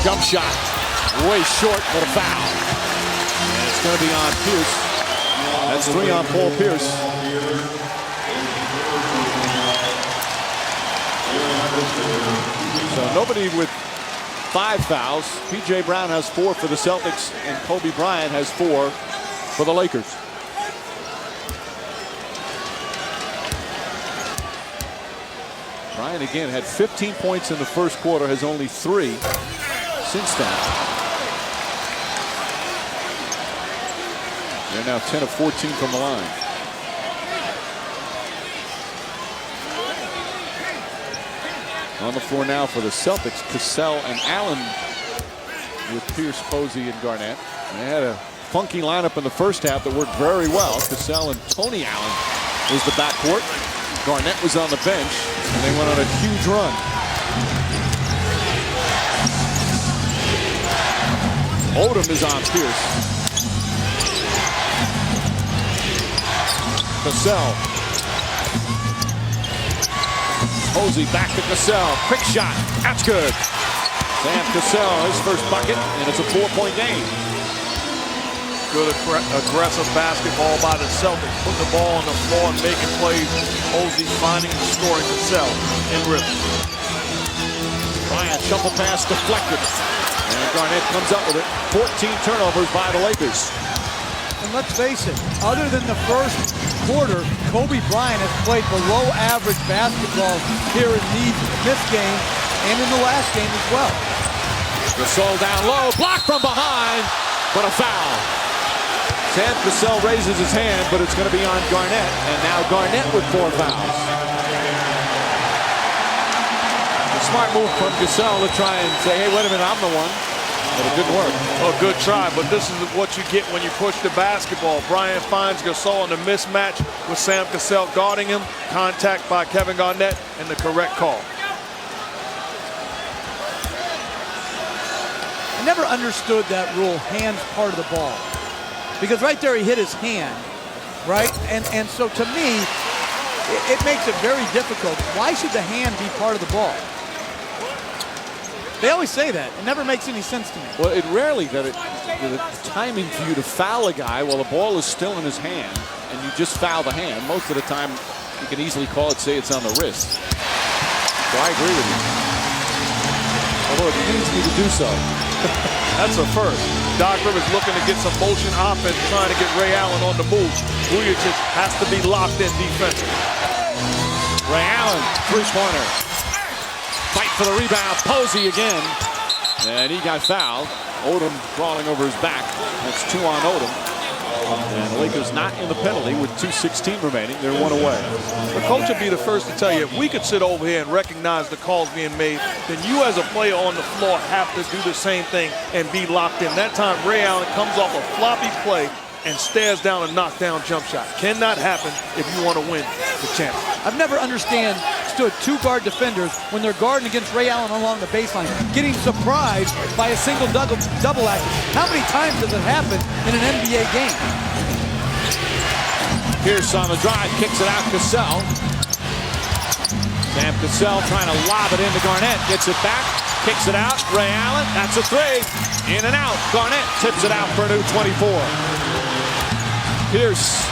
Jump shot. Way short, but a foul. And it's going to be on Pierce. That's 3 on Paul Pierce. So nobody with 5 fouls. P.J. Brown has 4 for the Celtics, and Kobe Bryant has 4 for the Lakers. Bryant again had 15 points in the first quarter, has only 3 since then. They're now 10 of 14 from the line. On the floor now for the Celtics, Cassell and Allen with Pierce, Posey, and Garnett. They had a funky lineup in the first half that worked very well. Cassell and Tony Allen was the backcourt. Garnett was on the bench, and they went on a huge run. Odom is on Pierce. Cassell. Posey back to Cassell. Quick shot. That's good. Sam Cassell, his first bucket, and it's a 4-point game. Good aggressive basketball by the Celtics. Put the ball on the floor and making plays. Posey finding and scoring Cassell in rhythm. Bryant shuffle pass deflected. And Garnett comes up with it. 14 turnovers by the Lakers. And let's face it, other than the first quarter, Kobe Bryant has played below average basketball here in this game and in the last game as well. Gasol down low, blocked from behind, but a foul. Sam Cassell raises his hand, but it's going to be on Garnett, and now Garnett with 4 fouls. A smart move from Cassell to try and say, hey, wait a minute, I'm the one. But it didn't work. A good try, but this is what you get when you push the basketball. Bryant finds Gasol in a mismatch with Sam Cassell guarding him. Contact by Kevin Garnett, and the correct call. I never understood that rule, hands part of the ball. Because right there he hit his hand, right? And so to me, it makes it very difficult. Why should the hand be part of the ball? They always say that. It never makes any sense to me. Well, it rarely the timing for you to foul a guy while the ball is still in his hand and you just foul the hand. Most of the time, you can easily call it, say it's on the wrist. So I agree with you. Although it needs me to do so. That's a first. Doc Rivers looking to get some motion offense, trying to get Ray Allen on the move. Vujacic has to be locked in defensively. Ray Allen, 3-pointer. Fight for the rebound. Posey again. And he got fouled. Odom crawling over his back. That's 2 on Odom. And the Lakers not in the penalty with 2:16 remaining. They're 1 away. The coach would be the first to tell you, if we could sit over here and recognize the calls being made, then you as a player on the floor have to do the same thing and be locked in. That time, Ray Allen comes off a floppy play and stares down a knockdown jump shot. Cannot happen if you want to win the championship. I've never understand stood 2 guard defenders when they're guarding against Ray Allen along the baseline, getting surprised by a single double action. How many times does it happen in an NBA game? Pierce on the drive, kicks it out, Cassell. Sam Cassell trying to lob it into Garnett, gets it back, kicks it out, Ray Allen, that's a 3. In and out, Garnett tips it out for a new 24. Pierce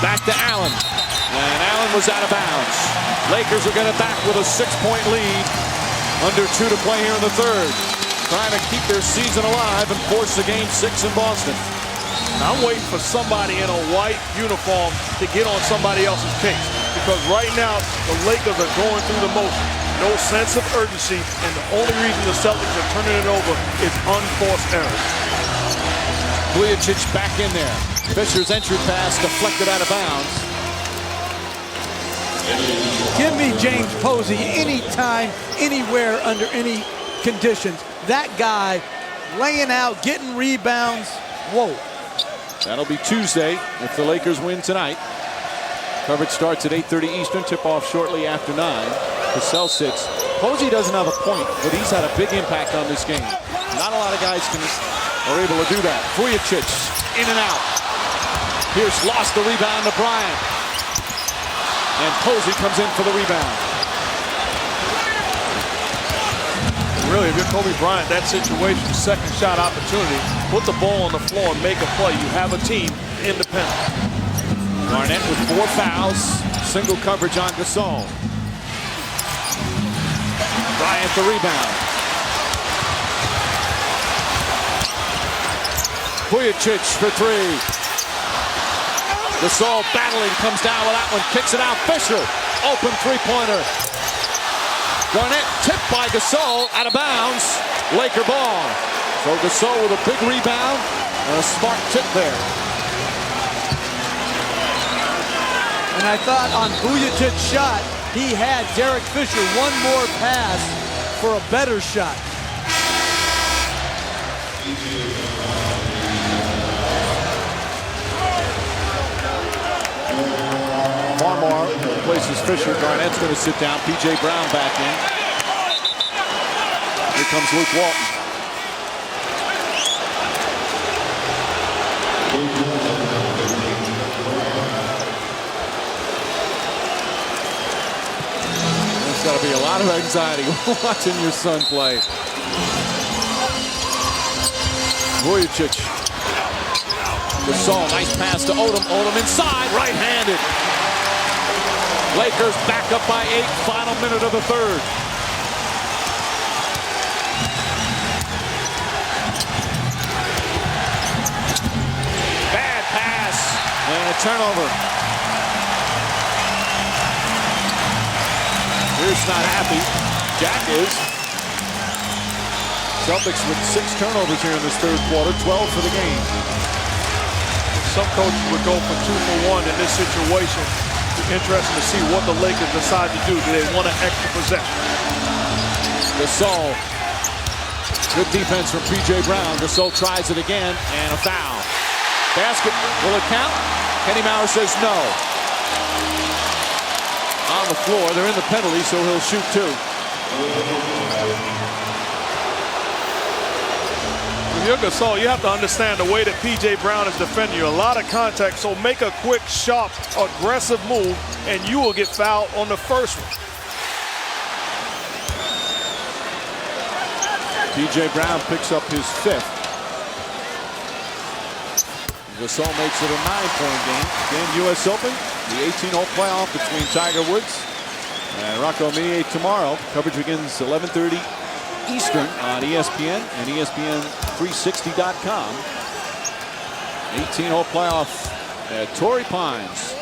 back to Allen, and Allen was out of bounds. Lakers will get it back with a 6-point lead. Under 2 to play here in the third. Trying to keep their season alive and force the game 6 in Boston. I'm waiting for somebody in a white uniform to get on somebody else's case. Because right now, the Lakers are going through the motion. No sense of urgency, and the only reason the Celtics are turning it over is unforced errors. Vujacic back in there. Fisher's entry pass deflected out of bounds. Give me James Posey anytime, anywhere, under any conditions. That guy laying out, getting rebounds. Whoa. That'll be Tuesday if the Lakers win tonight. Coverage starts at 8:30 Eastern. Tip-off shortly after 9. Cassell sits. Posey doesn't have a point, but he's had a big impact on this game. Not a lot of guys are able to do that. Vujacic in and out. Pierce lost the rebound to Bryant. And Posey comes in for the rebound. Really, if you're Kobe Bryant, that situation, second shot opportunity, put the ball on the floor and make a play. You have a team independent. Garnett with 4 fouls, single coverage on Gasol. Bryant the rebound. Vujacic for 3. Gasol battling, comes down with that one, kicks it out. Fisher, open 3-pointer. Garnett tipped by Gasol, out of bounds. Laker ball. So Gasol with a big rebound and a smart tip there. And I thought on Vujacic's shot, he had Derek Fisher one more pass for a better shot. Farmar replaces Fisher. Garnett's going to sit down. P.J. Brown back in. Here comes Luke Walton. There's got to be a lot of anxiety watching your son play. Vujacic. Gasol, nice pass to Odom. Odom inside, right-handed. Lakers back up by 8, final minute of the third. Bad pass and a turnover. Pierce not happy. Jack is. Celtics with 6 turnovers here in this third quarter, 12 for the game. Some coaches would go for 2 for 1 in this situation. Interesting to see what the Lakers decide to do. Do they want an extra possession? Gasol. Good defense from P.J. Brown. Gasol tries it again, and a foul. Basket, will it count? Kenny Maurer says no. On the floor, they're in the penalty, so he'll shoot 2. If you're Gasol, you have to understand the way that P.J. Brown is defending you. A lot of contact, so make a quick, sharp, aggressive move, and you will get fouled on the first one. P.J. Brown picks up his 5th. Gasol makes it a 9-point game. Again, U.S. Open, the 18-hole playoff between Tiger Woods and Rocco Mediate tomorrow. Coverage begins 11:30 Eastern on ESPN and ESPN360.com. 18-hole playoff at Torrey Pines.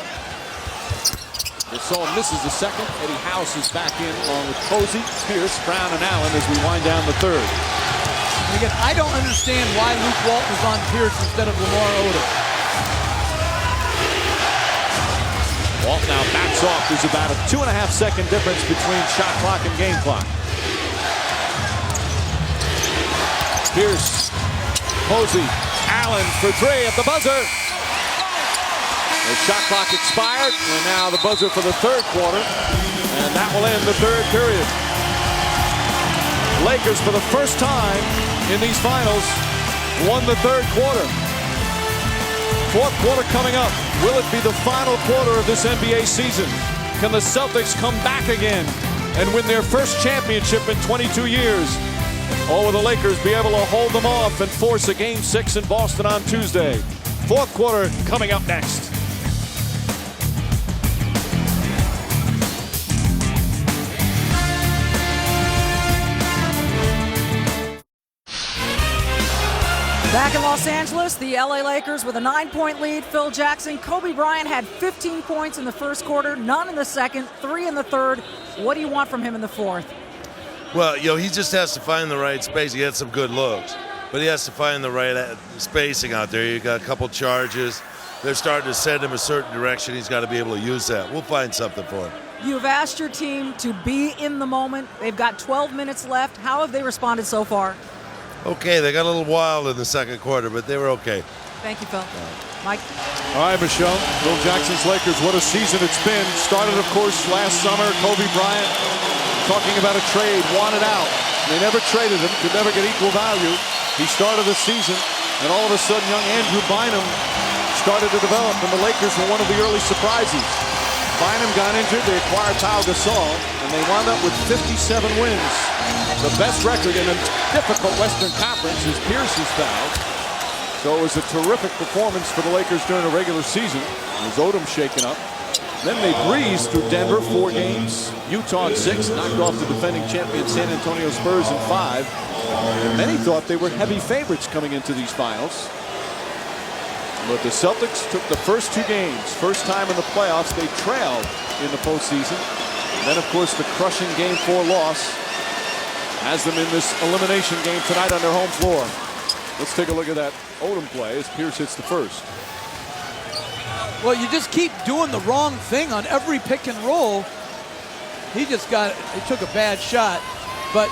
Gasol misses the second. Eddie House is back in along with Posey, Pierce, Brown, and Allen as we wind down the third. And again, I don't understand why Luke Walton is on Pierce instead of Lamar Odom. Walt now backs off. There's about a 2.5-second difference between shot clock and game clock. Pierce, Posey, Allen for 3 at the buzzer. The shot clock expired, and now the buzzer for the third quarter. And that will end the third period. Lakers, for the first time in these finals, won the third quarter. Fourth quarter coming up. Will it be the final quarter of this NBA season? Can the Celtics come back again and win their first championship in 22 years? Or will the Lakers be able to hold them off and force a Game 6 in Boston on Tuesday? Fourth quarter coming up next. Back in Los Angeles, the LA Lakers with a 9-point lead. Phil Jackson, Kobe Bryant had 15 points in the first quarter, none in the second, 3 in the third. What do you want from him in the fourth? Well, he just has to find the right space. He had some good looks, but he has to find the right spacing out there. You got a couple charges. They're starting to send him a certain direction. He's got to be able to use that. We'll find something for him. You've asked your team to be in the moment. They've got 12 minutes left. How have they responded so far? Okay, they got a little wild in the second quarter, but they were okay. Thank you, Phil. Mike? All right, Michelle. Phil Jackson's Lakers, what a season it's been. Started, of course, last summer. Kobe Bryant talking about a trade, wanted out. They never traded him, could never get equal value. He started the season, and all of a sudden, young Andrew Bynum started to develop, and the Lakers were one of the early surprises. Bynum got injured, they acquired Pau Gasol, and they wound up with 57 wins. The best record in a difficult Western Conference is Pierce's foul. So it was a terrific performance for the Lakers during the regular season. It was Odom shaken up. Then they breezed through Denver 4 games, Utah in 6, knocked off the defending champion San Antonio Spurs in 5. And many thought they were heavy favorites coming into these finals. But the Celtics took the first 2 games. First time in the playoffs they trailed in the postseason. And then, of course, the crushing Game 4 loss has them in this elimination game tonight on their home floor. Let's take a look at that Odom play as Pierce hits the first. Well, you just keep doing the wrong thing on every pick and roll. He took a bad shot, but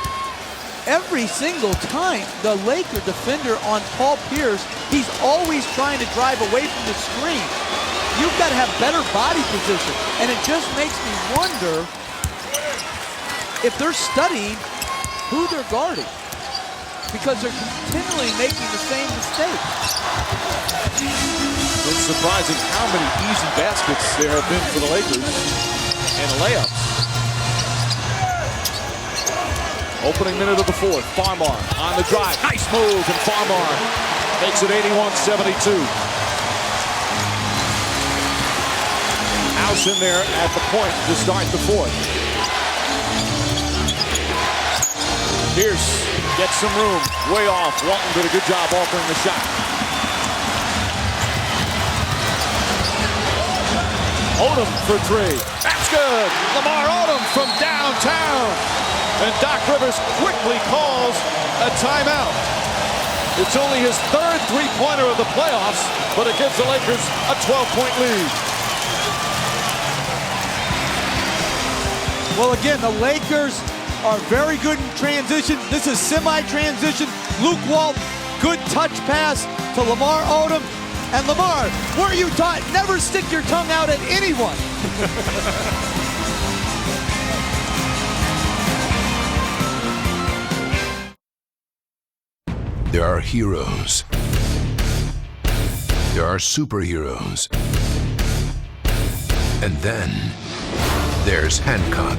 every single time the Laker defender on Paul Pierce, he's always trying to drive away from the screen. You've got to have better body position, and it just makes me wonder if they're studying who they're guarding, because they're continually making the same mistakes. It's surprising how many easy baskets there have been for the Lakers and layups. Opening minute of the fourth, Farmar on the drive. Nice move, and Farmar makes it 81-72. House in there at the point to start the fourth. Pierce gets some room, way off. Walton did a good job altering the shot. Odom for 3. That's good. Lamar Odom from downtown. And Doc Rivers quickly calls a timeout. It's only his 3rd three-pointer of the playoffs, but it gives the Lakers a 12-point lead. Well, again, the Lakers are very good in transition. This is semi-transition. Luke Walton, good touch pass to Lamar Odom. And Lamar, where are you taught? Never stick your tongue out at anyone. There are heroes. There are superheroes. And then there's Hancock.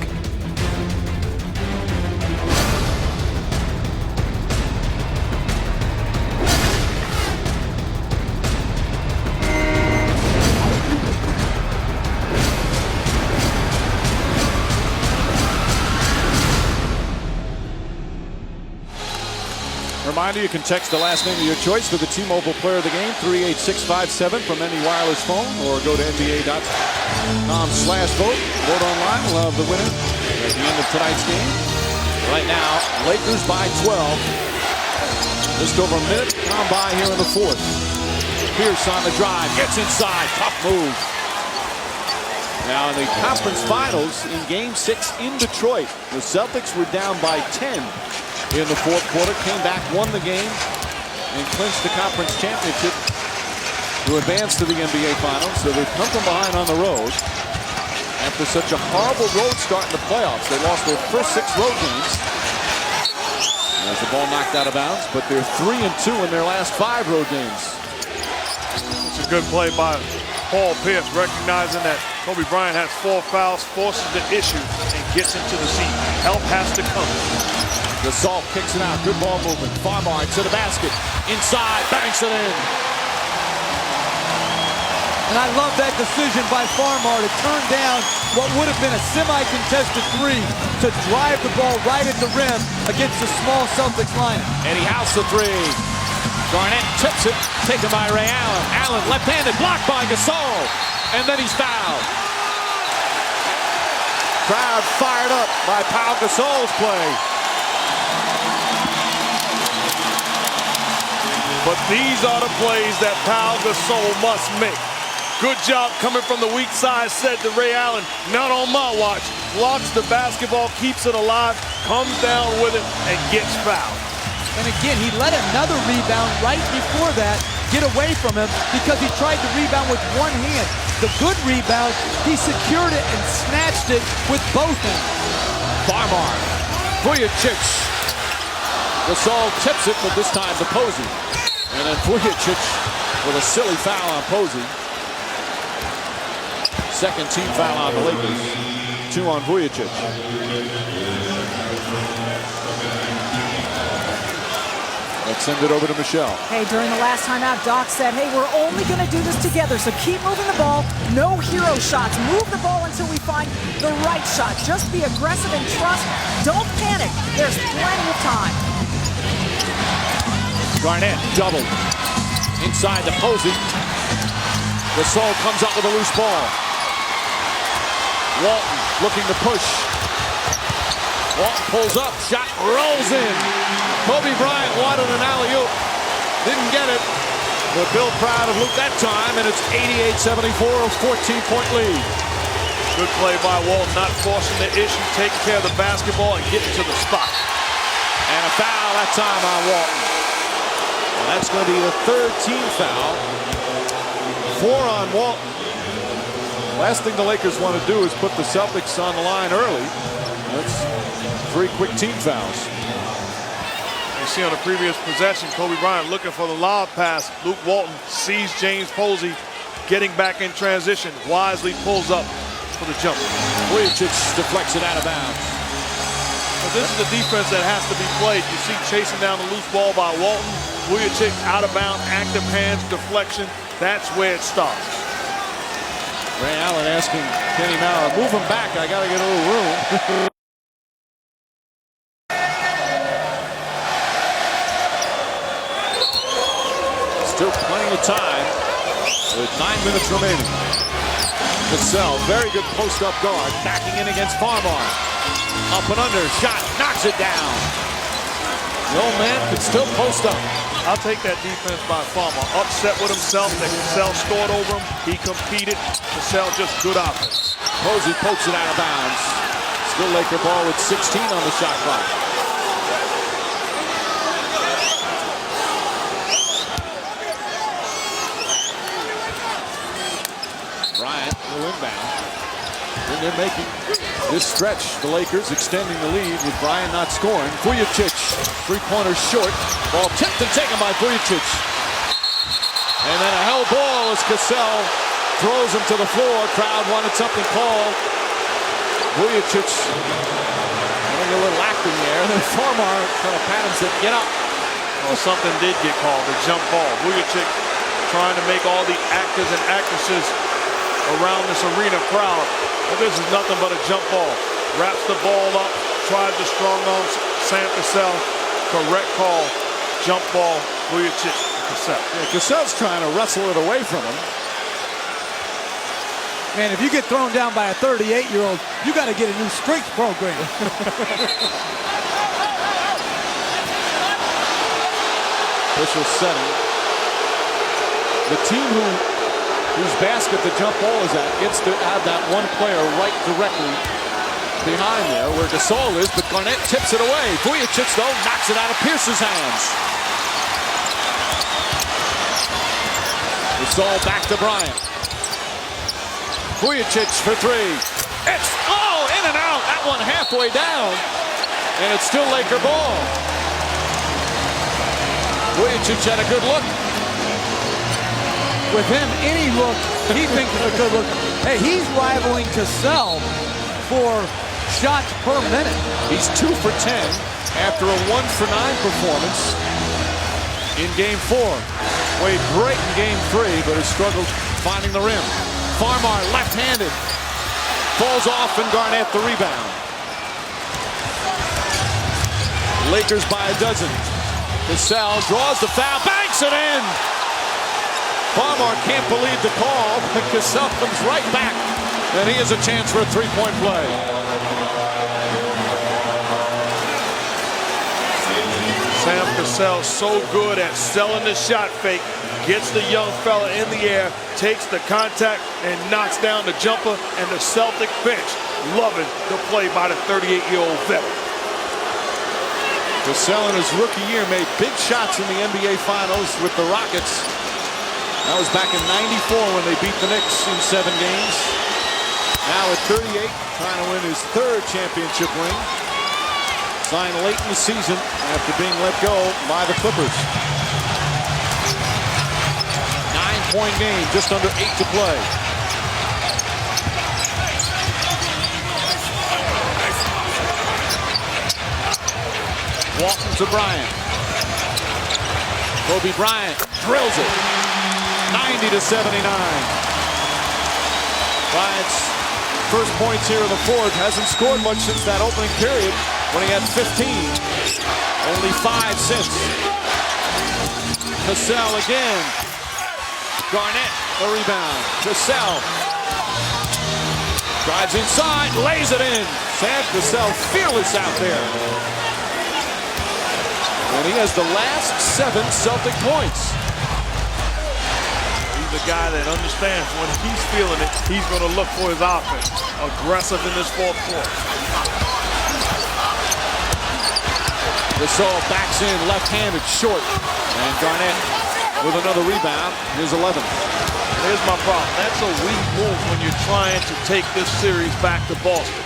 Reminder, you can text the last name of your choice for the T-Mobile player of the game, 38657 from any wireless phone, or go to NBA.com/vote. Vote online. We'll have the winner at the end of tonight's game. Right now, Lakers by 12. Just over a minute gone by here in the fourth. Pierce on the drive, gets inside, tough move. Now in the conference finals in Game 6 in Detroit, the Celtics were down by 10 in the fourth quarter, came back, won the game, and clinched the conference championship to advance to the NBA Finals. So they've come from behind on the road. After such a horrible road start in the playoffs, they lost their first 6 road games. There's the ball knocked out of bounds, but they're 3-2 in their last 5 road games. It's a good play by Paul Pierce, recognizing that Kobe Bryant has 4 fouls, forces the issue, and gets into the seat. Help has to come. Gasol kicks it out. Good ball movement. Farmar to the basket. Inside, banks it in. And I love that decision by Farmar to turn down what would have been a semi-contested 3 to drive the ball right at the rim against the small Celtics lineup. Eddie House the 3. Garnett tips it, taken by Ray Allen. Allen left-handed, blocked by Gasol. And then he's fouled. Crowd fired up by Pau Gasol's play. But these are the plays that Pau Gasol must make. Good job coming from the weak side, said to Ray Allen. Not on my watch. Blocks the basketball, keeps it alive, comes down with it, and gets fouled. And again, he let another rebound right before that get away from him because he tried to rebound with one hand. The good rebound, he secured it and snatched it with both hands. Farmar, Vujicic. Gasol tips it, but this time to Posey. And then Vujicic with a silly foul on Posey. Second team foul on the Lakers. 2 on Vujicic. Let's send it over to Michelle. Hey, during the last timeout, Doc said, hey, we're only going to do this together, so keep moving the ball. No hero shots. Move the ball until we find the right shot. Just be aggressive and trust. Don't panic. There's plenty of time. Garnett double. Inside to Posey. Gasol comes up with a loose ball. Walton looking to push. Walton pulls up, shot rolls in. Kobe Bryant wanted an alley-oop. Didn't get it. But Bill proud of Luke that time, and it's 88-74, a 14-point lead. Good play by Walton, not forcing the issue, taking care of the basketball and getting to the spot. And a foul that time on Walton. And that's going to be the 3rd team foul. 4 on Walton. Last thing the Lakers want to do is put the Celtics on the line early. That's 3 quick team fouls. You see on the previous possession, Kobe Bryant looking for the lob pass. Luke Walton sees James Posey getting back in transition. Wisely pulls up for the jumper. Vujicic deflects it out of bounds. But this is the defense that has to be played. You see chasing down the loose ball by Walton. Vujicic out of bounds, active hands, deflection. That's where it starts. Ray Allen asking Kenny Mauer, move him back, I got to get a little room. Still plenty of time with 9 minutes remaining. Cassell, very good post-up guard, backing in against Farmar. Up and under, shot, knocks it down. The old man can still post up. I'll take that defense by Farmer. Upset with himself that Cassell scored over him. He competed. Cassell just good offense. Posey pokes it out of bounds. Still Laker ball with 16 on the shot clock. Bryant will inbound. And they're making this stretch, the Lakers extending the lead with Bryant not scoring. Vujicic, 3-pointer short. Ball tipped and taken by Vujicic. And then a hell ball as Cassell throws him to the floor. Crowd wanted something called. Vujicic getting a little acting there. And then Farmar trying to pat him, said, get up. Well, something did get called, the jump ball. Vujicic trying to make all the actors and actresses around this arena crowd. But this is nothing but a jump ball. Wraps the ball up, tries to strong arm Sam Cassell. Correct call. Jump ball, Vujicic, Cassell. Yeah, Cassell's trying to wrestle it away from him. Man, if you get thrown down by a 38-year-old, you got to get a new strength program. Official setting. The team whose basket the jump ball is at gets to have that one player right directly behind there where Gasol is, but Garnett tips it away. Vujicic, though, knocks it out of Pierce's hands. Gasol back to Bryant. Vujicic for 3. It's, in and out. That one halfway down. And it's still Laker ball. Vujicic had a good look. With him, any look, he thinks is a good look. Hey, he's rivaling Cassell for shots per minute. He's 2 for 10 after a 1 for 9 performance in game 4. Played great in game 3, but has struggled finding the rim. Farmar left-handed. Falls off and Garnett the rebound. Lakers by a dozen. Cassell draws the foul, banks it in. Farmar can't believe the call, but Cassell comes right back, and he has a chance for a three-point play. Sam Cassell so good at selling the shot fake, gets the young fella in the air, takes the contact, and knocks down the jumper, and the Celtic bench loving the play by the 38-year-old veteran. Cassell in his rookie year made big shots in the NBA Finals with the Rockets. That was back in '94 when they beat the Knicks in 7 games. Now at 38, trying to win his 3rd championship ring. Signed late in the season after being let go by the Clippers. 9-point game, just under 8 to play. Walton to Bryant. Kobe Bryant drills it. 90-79. Bryant's first points here in the 4th. Hasn't scored much since that opening period when he had 15. Only 5 since. Cassell again. Garnett the rebound. Cassell drives inside, lays it in. Sam Cassell fearless out there. And he has the last 7 Celtic points. He's a guy that understands when he's feeling it, he's going to look for his offense. Aggressive in this 4th quarter. Gasol backs in, left-handed, short. And Garnett with another rebound. Here's 11. Here's my problem. That's a weak move when you're trying to take this series back to Boston.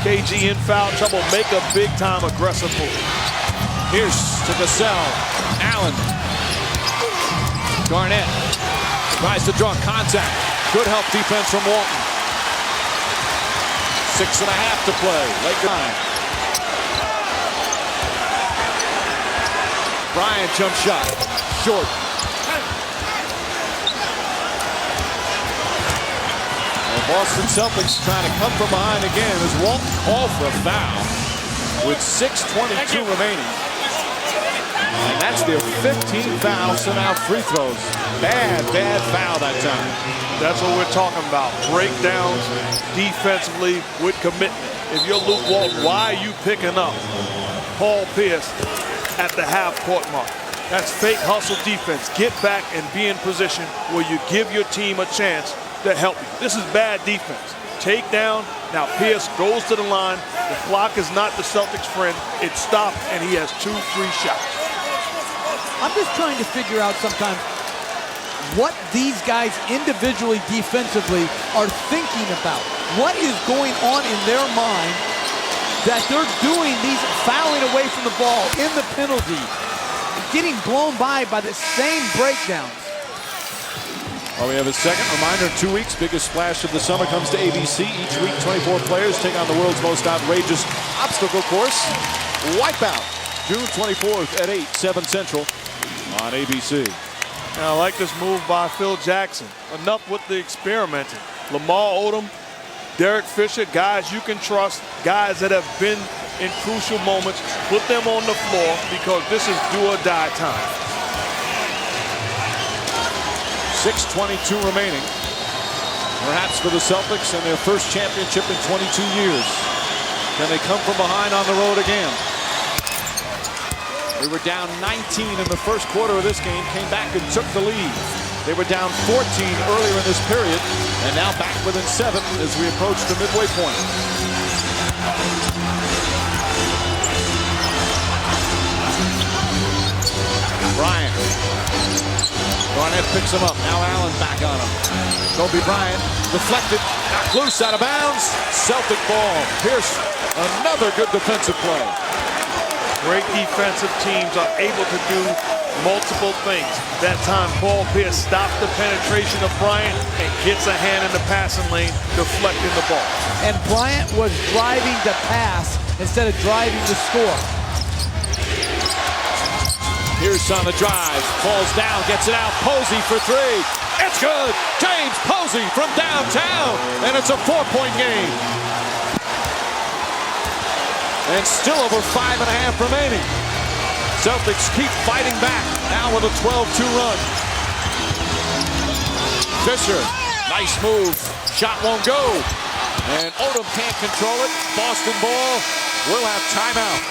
KG in foul trouble, make a big-time aggressive move. Here's to Cassell. Allen. Garnett tries to draw contact. Good help defense from Walton. 6.5 to play. Laker 9. Bryant jump shot. Short. And Boston Celtics trying to come from behind again as Walton called for a foul with 6:22 remaining. And that's their 15th foul, so now free throws. Bad foul that time. That's what we're talking about. Breakdowns defensively with commitment. If you're Luke Walton, why are you picking up Paul Pierce at the half-court mark? That's fake hustle defense. Get back and be in position where you give your team a chance to help you. This is bad defense. Take down. Now Pierce goes to the line. The clock is not the Celtics' friend. It stopped, and he has 2 free shots. I'm just trying to figure out sometimes what these guys individually defensively are thinking about. What is going on in their mind that they're doing these fouling away from the ball in the penalty, getting blown by the same breakdowns. Well, we have a second reminder. In 2 weeks, biggest splash of the summer comes to ABC. Each week, 24 players take on the world's most outrageous obstacle course, Wipeout. June 24th at 8, 7 Central on ABC. And I like this move by Phil Jackson. Enough with the experimenting. Lamar Odom, Derek Fisher, guys you can trust, guys that have been in crucial moments. Put them on the floor because this is do or die time. 6:22 remaining. Perhaps for the Celtics and their first championship in 22 years. Can they come from behind on the road again? They were down 19 in the first quarter of this game, came back and took the lead. They were down 14 earlier in this period, and now back within 7 as we approach the midway point. Bryant. Garnett picks him up. Now Allen back on him. Kobe Bryant deflected, knocked loose, out of bounds. Celtic ball. Pierce, another good defensive play. Great defensive teams are able to do multiple things. That time, Paul Pierce stopped the penetration of Bryant and gets a hand in the passing lane, deflecting the ball. And Bryant was driving to pass instead of driving to score. Pierce on the drive, falls down, gets it out. Posey for three. It's good. James Posey from downtown, and it's a 4-point game. And still over 5.5 remaining. Celtics keep fighting back, now with a 12-2 run. Fisher, nice move. Shot won't go. And Odom can't control it. Boston ball will have timeout.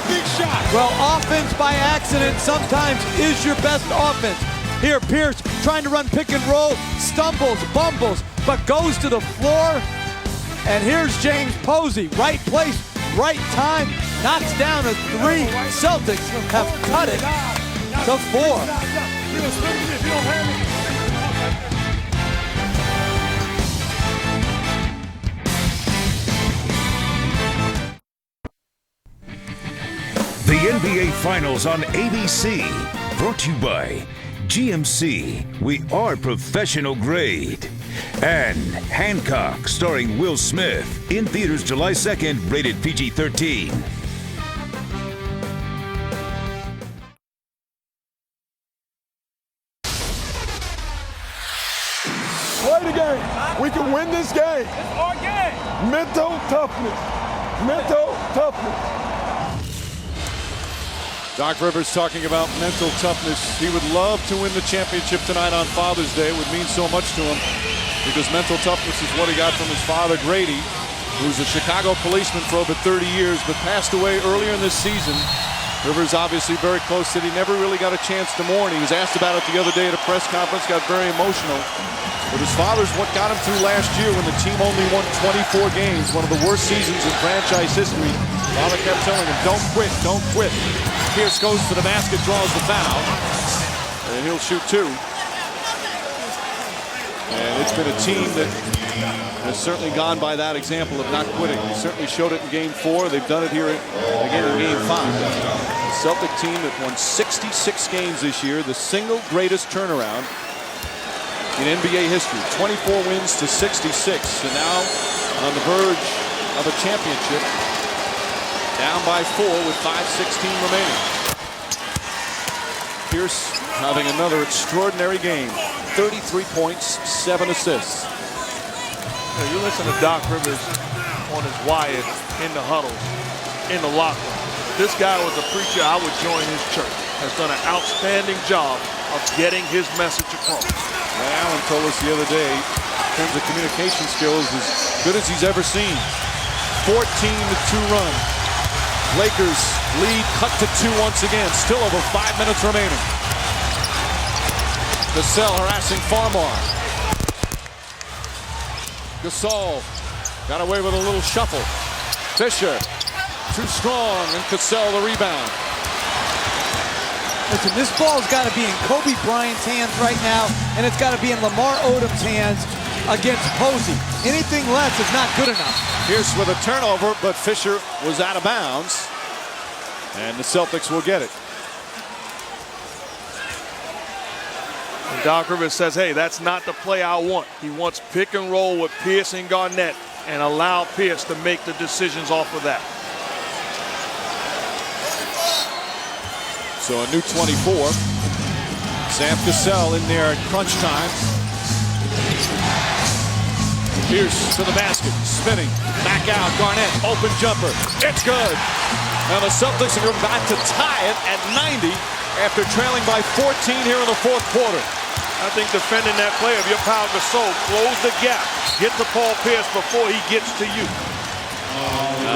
Big shot. Well, offense by accident sometimes is your best offense. Here, Pierce trying to run pick and roll, stumbles, bumbles, but goes to the floor. And here's James Posey, right place, right time, knocks down a three. Celtics have cut it to 4. The NBA Finals on ABC, brought to you by GMC, we are professional grade. And Hancock, starring Will Smith, in theaters July 2nd, rated PG-13. Play the game. We can win this game. It's our game. Mental toughness. Mental toughness. Doc Rivers talking about mental toughness. He would love to win the championship tonight on Father's Day. It would mean so much to him because mental toughness is what he got from his father, Grady, who's a Chicago policeman for over 30 years, but passed away earlier in this season. Rivers obviously very close, said he never really got a chance to mourn. He was asked about it the other day at a press conference, got very emotional. But his father's what got him through last year when the team only won 24 games, one of the worst seasons in franchise history. Father kept telling him, don't quit, don't quit. Pierce goes to the basket, draws the foul, and he'll shoot 2. And it's been a team that has certainly gone by that example of not quitting. They certainly showed it in Game 4. They've done it here again in Game 5. The Celtic team that won 66 games this year, the single greatest turnaround in NBA history. 24 wins to 66, and now on the verge of a championship. Down by 4 with 5:16 remaining. Pierce having another extraordinary game. 33 points, 7 assists. You listen to Doc Rivers on his wire in the huddles, in the locker room. This guy was a preacher. I would join his church. Has done an outstanding job of getting his message across. Allen told us the other day, in terms of communication skills, as good as he's ever seen. 14-2 run. Lakers lead cut to 2 once again. Still over 5 minutes remaining. Gasol harassing Farmar. Gasol got away with a little shuffle. Fisher too strong, and Cassell the rebound. Listen, this ball's got to be in Kobe Bryant's hands right now, and it's got to be in Lamar Odom's hands against Posey. Anything less is not good enough. Pierce with a turnover, but Fisher was out of bounds, and the Celtics will get it. And Doc Rivers says, hey, that's not the play I want. He wants pick and roll with Pierce and Garnett and allow Pierce to make the decisions off of that. So a new 24. Sam Cassell in there at crunch time. Pierce to the basket, spinning, back out, Garnett, open jumper, it's good. Now the Celtics are about to tie it at 90 after trailing by 14 here in the fourth quarter. I think defending that play of your Pau Gasol, close the gap, get to Paul Pierce before he gets to you.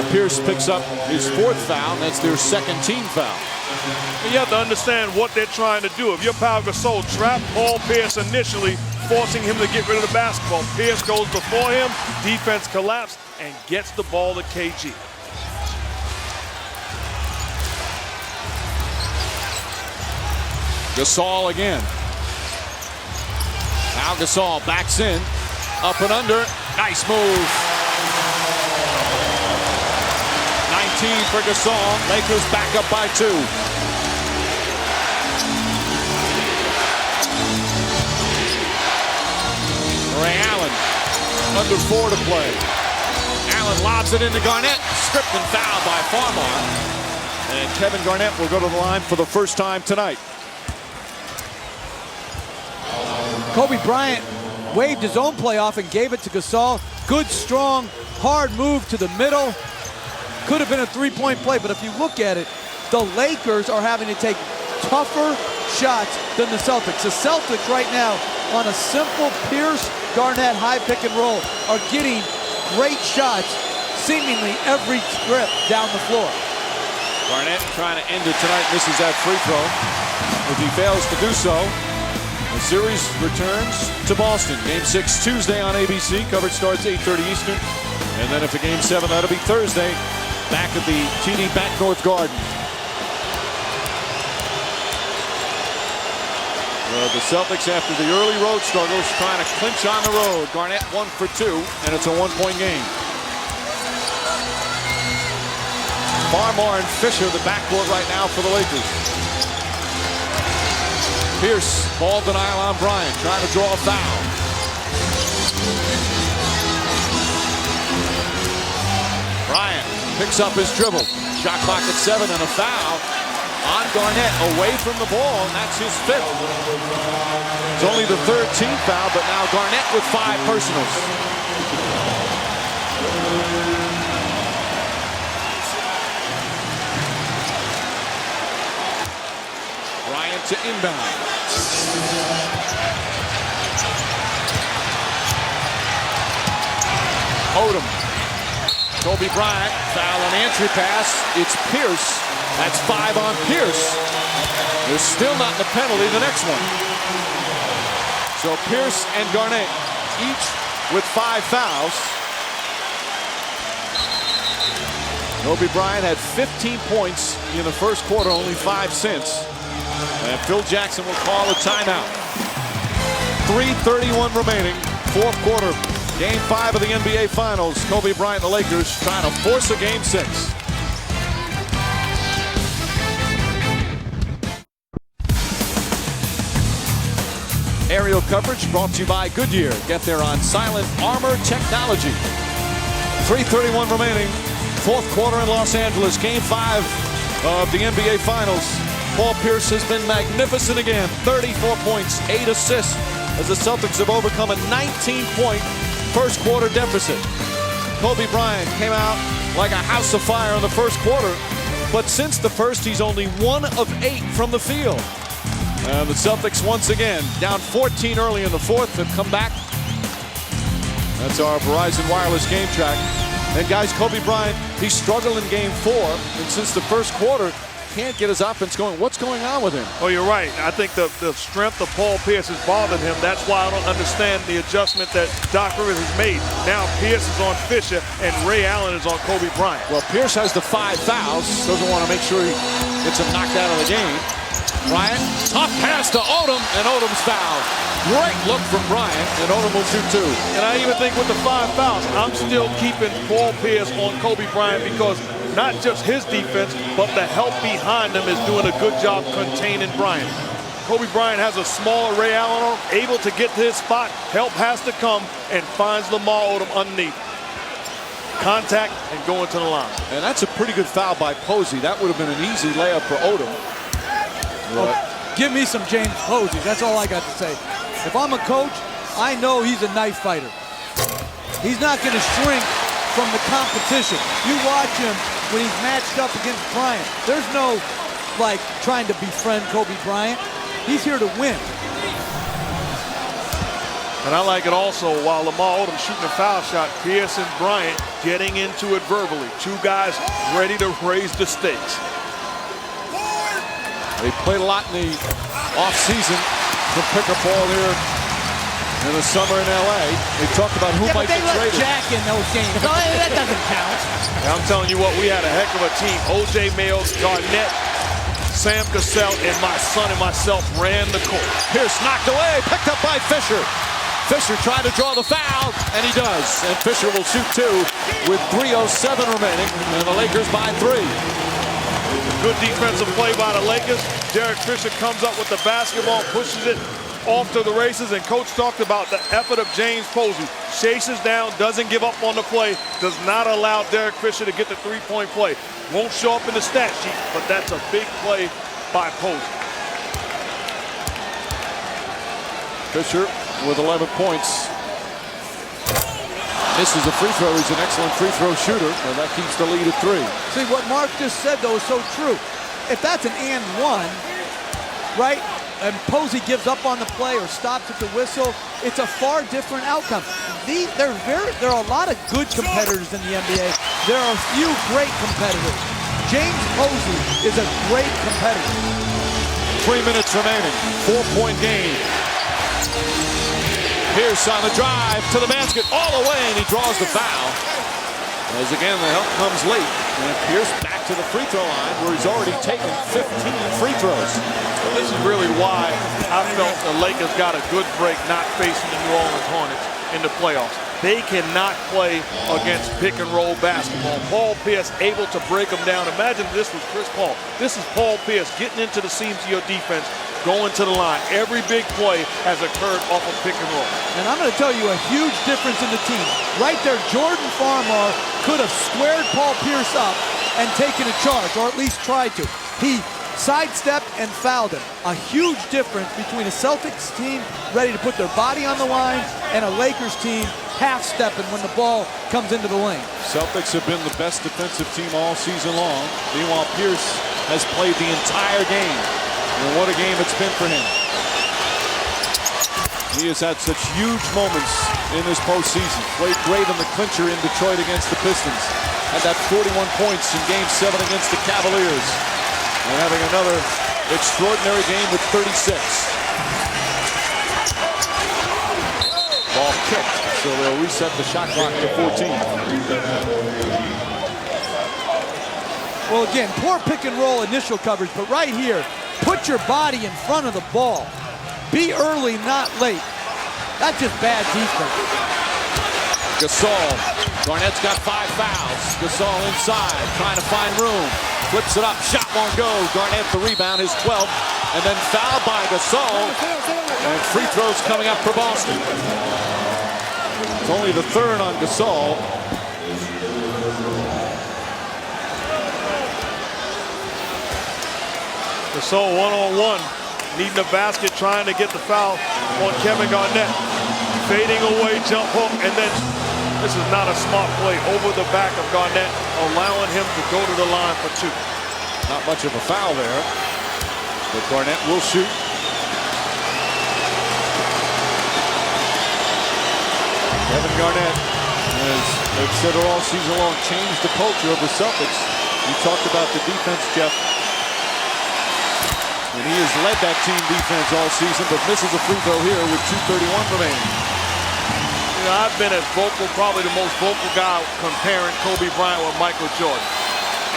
Pierce picks up his 4th foul, and that's their 2nd team foul. And you have to understand what they're trying to do. If you're Pau Gasol, trap Paul Pierce initially, forcing him to get rid of the basketball. Pierce goes before him, defense collapse, and gets the ball to KG. Gasol again. Now Gasol backs in. Up and under. Nice move. 19 for Gasol. Lakers back up by 2. Ray Allen. Under 4 to play. Allen lobs it into Garnett. Stripped and fouled by Farmar. And Kevin Garnett will go to the line for the first time tonight. Kobe Bryant waved his own play off and gave it to Gasol. Good, strong, hard move to the middle. Could have been a three-point play, but if you look at it, the Lakers are having to take tougher shots than the Celtics. The Celtics right now, on a simple Pierce-Garnett high pick and roll, are getting great shots seemingly every trip down the floor. Garnett trying to end it tonight, misses that free throw. If he fails to do so, the series returns to Boston. Game 6 Tuesday on ABC. Coverage starts 8:30 Eastern. And then if a Game 7, that'll be Thursday, back at the TD Bank North Garden. The Celtics, after the early road struggles, trying to clinch on the road. Garnett 1 for 2, and it's a one-point game. Farmar and Fisher, the backcourt right now for the Lakers. Pierce, ball denial on Bryant, trying to draw a foul. Bryant picks up his dribble. Shot clock at 7 and a foul on Garnett away from the ball, and that's his 5th. It's only the 3rd team foul, but now Garnett with 5 personals. Bryant to inbound. Odom. Kobe Bryant, foul on entry pass. It's Pierce. That's 5 on Pierce. There's still not the penalty, the next one. So Pierce and Garnett each with 5 fouls. Kobe Bryant had 15 points in the first quarter, only 5 since. And Phil Jackson will call a timeout. 3:31 remaining, 4th quarter. Game 5 of the NBA Finals. Kobe Bryant and the Lakers trying to force a Game 6. Aerial coverage brought to you by Goodyear. Get there on Silent Armor Technology. 3:31 remaining, 4th quarter in Los Angeles. Game 5 of the NBA Finals. Paul Pierce has been magnificent again. 34 points, 8 assists as the Celtics have overcome a 19-point first quarter deficit. Kobe Bryant came out like a house of fire in the first quarter, but since the first, he's only 1 of 8 from the field. And the Celtics once again down 14 early in the 4th have come back. That's our Verizon Wireless game track. And guys, Kobe Bryant, he struggled in Game 4, and since the first quarter, can't get his offense going. What's going on with him? Oh, you're right. I think the strength of Paul Pierce has bothered him. That's why I don't understand the adjustment that Doc Rivers has made. Now Pierce is on Fisher and Ray Allen is on Kobe Bryant. Well, Pierce has the 5 fouls. Doesn't want to make sure he gets him knocked out of the game. Bryant, tough pass to Odom, and Odom's fouled. Great look from Bryant, and Odom will shoot 2. And I even think with the 5 fouls, I'm still keeping Paul Pierce on Kobe Bryant because not just his defense, but the help behind him is doing a good job containing Bryant. Kobe Bryant has a smaller Ray Allen on, able to get to his spot. Help has to come and finds Lamar Odom underneath. Contact and going to the line. And that's a pretty good foul by Posey. That would have been an easy layup for Odom. Oh, give me some James Posey. That's all I got to say. If I'm a coach, I know he's a knife fighter. He's not going to shrink from the competition. You watch him when he's matched up against Bryant. There's no, like, trying to befriend Kobe Bryant. He's here to win. And I like it also, while Lamar Odom shooting a foul shot, Pierce and Bryant getting into it verbally. 2 guys ready to raise the stakes. They played a lot in the offseason to pick up ball here in the summer in L.A. They talked about who might be traded. Jack in those games. No, that doesn't count. I'm telling you what, we had a heck of a team. O.J. Mayo, Garnett, Sam Cassell and my son and myself ran the court. Pierce knocked away, picked up by Fisher. Fisher trying to draw the foul, and he does. And Fisher will shoot 2 with 3:07 remaining, and the Lakers by 3. Good defensive play by the Lakers. Derek Fisher comes up with the basketball, pushes it off to the races, and Coach talked about the effort of James Posey. Chases down, doesn't give up on the play, does not allow Derek Fisher to get the three-point play. Won't show up in the stat sheet, but that's a big play by Posey. Fisher with 11 points. Misses a free throw. He's an excellent free throw shooter, and that keeps the lead at 3. See, what Mark just said, though, is so true. If that's an and one, right, and Posey gives up on the play or stops at the whistle, it's a far different outcome. There are a lot of good competitors in the NBA. There are a few great competitors. James Posey is a great competitor. 3 minutes remaining. 4-point game. Pierce on the drive to the basket all the way, and he draws the foul. As again, the help comes late. And Pierce back to the free throw line where he's already taken 15 free throws. This is really why I felt the Lakers got a good break not facing the New Orleans Hornets in the playoffs. They cannot play against pick-and-roll basketball. Paul Pierce able to break them down. Imagine this was Chris Paul. This is Paul Pierce getting into the seams of your defense, going to the line. Every big play has occurred off of pick-and-roll. And I'm going to tell you a huge difference in the team. Right there, Jordan Farmar could have squared Paul Pierce up and taken a charge, or at least tried to. He sidestepped and fouled him. A huge difference between a Celtics team ready to put their body on the line and a Lakers team half-stepping when the ball comes into the lane. Celtics have been the best defensive team all season long. Meanwhile, Pierce has played the entire game. And what a game it's been for him. He has had such huge moments in this postseason. Played great in the clincher in Detroit against the Pistons. Had that 41 points in Game 7 against the Cavaliers. And having another extraordinary game with 36. Ball kicked, so they'll reset the shot clock to 14. Well, again, poor pick and roll initial coverage, but right here, put your body in front of the ball. Be early, not late. That's just bad defense. Gasol. Garnett's got 5 fouls. Gasol inside, trying to find room. Flips it up, shot won't go. Garnett the rebound, his 12th. And then fouled by Gasol. And free throws coming up for Boston. It's only the 3rd on Gasol. Gasol one-on-one, needing a basket, trying to get the foul on Kevin Garnett. Fading away, jump hook, and then this is not a smart play over the back of Garnett, allowing him to go to the line for 2. Not much of a foul there, but Garnett will shoot. Kevin Garnett, as they've said all season long, changed the culture of the Celtics. You talked about the defense, Jeff. And he has led that team defense all season, but misses a free throw here with 2:31 remaining. You know, I've been as vocal, probably the most vocal guy comparing Kobe Bryant with Michael Jordan.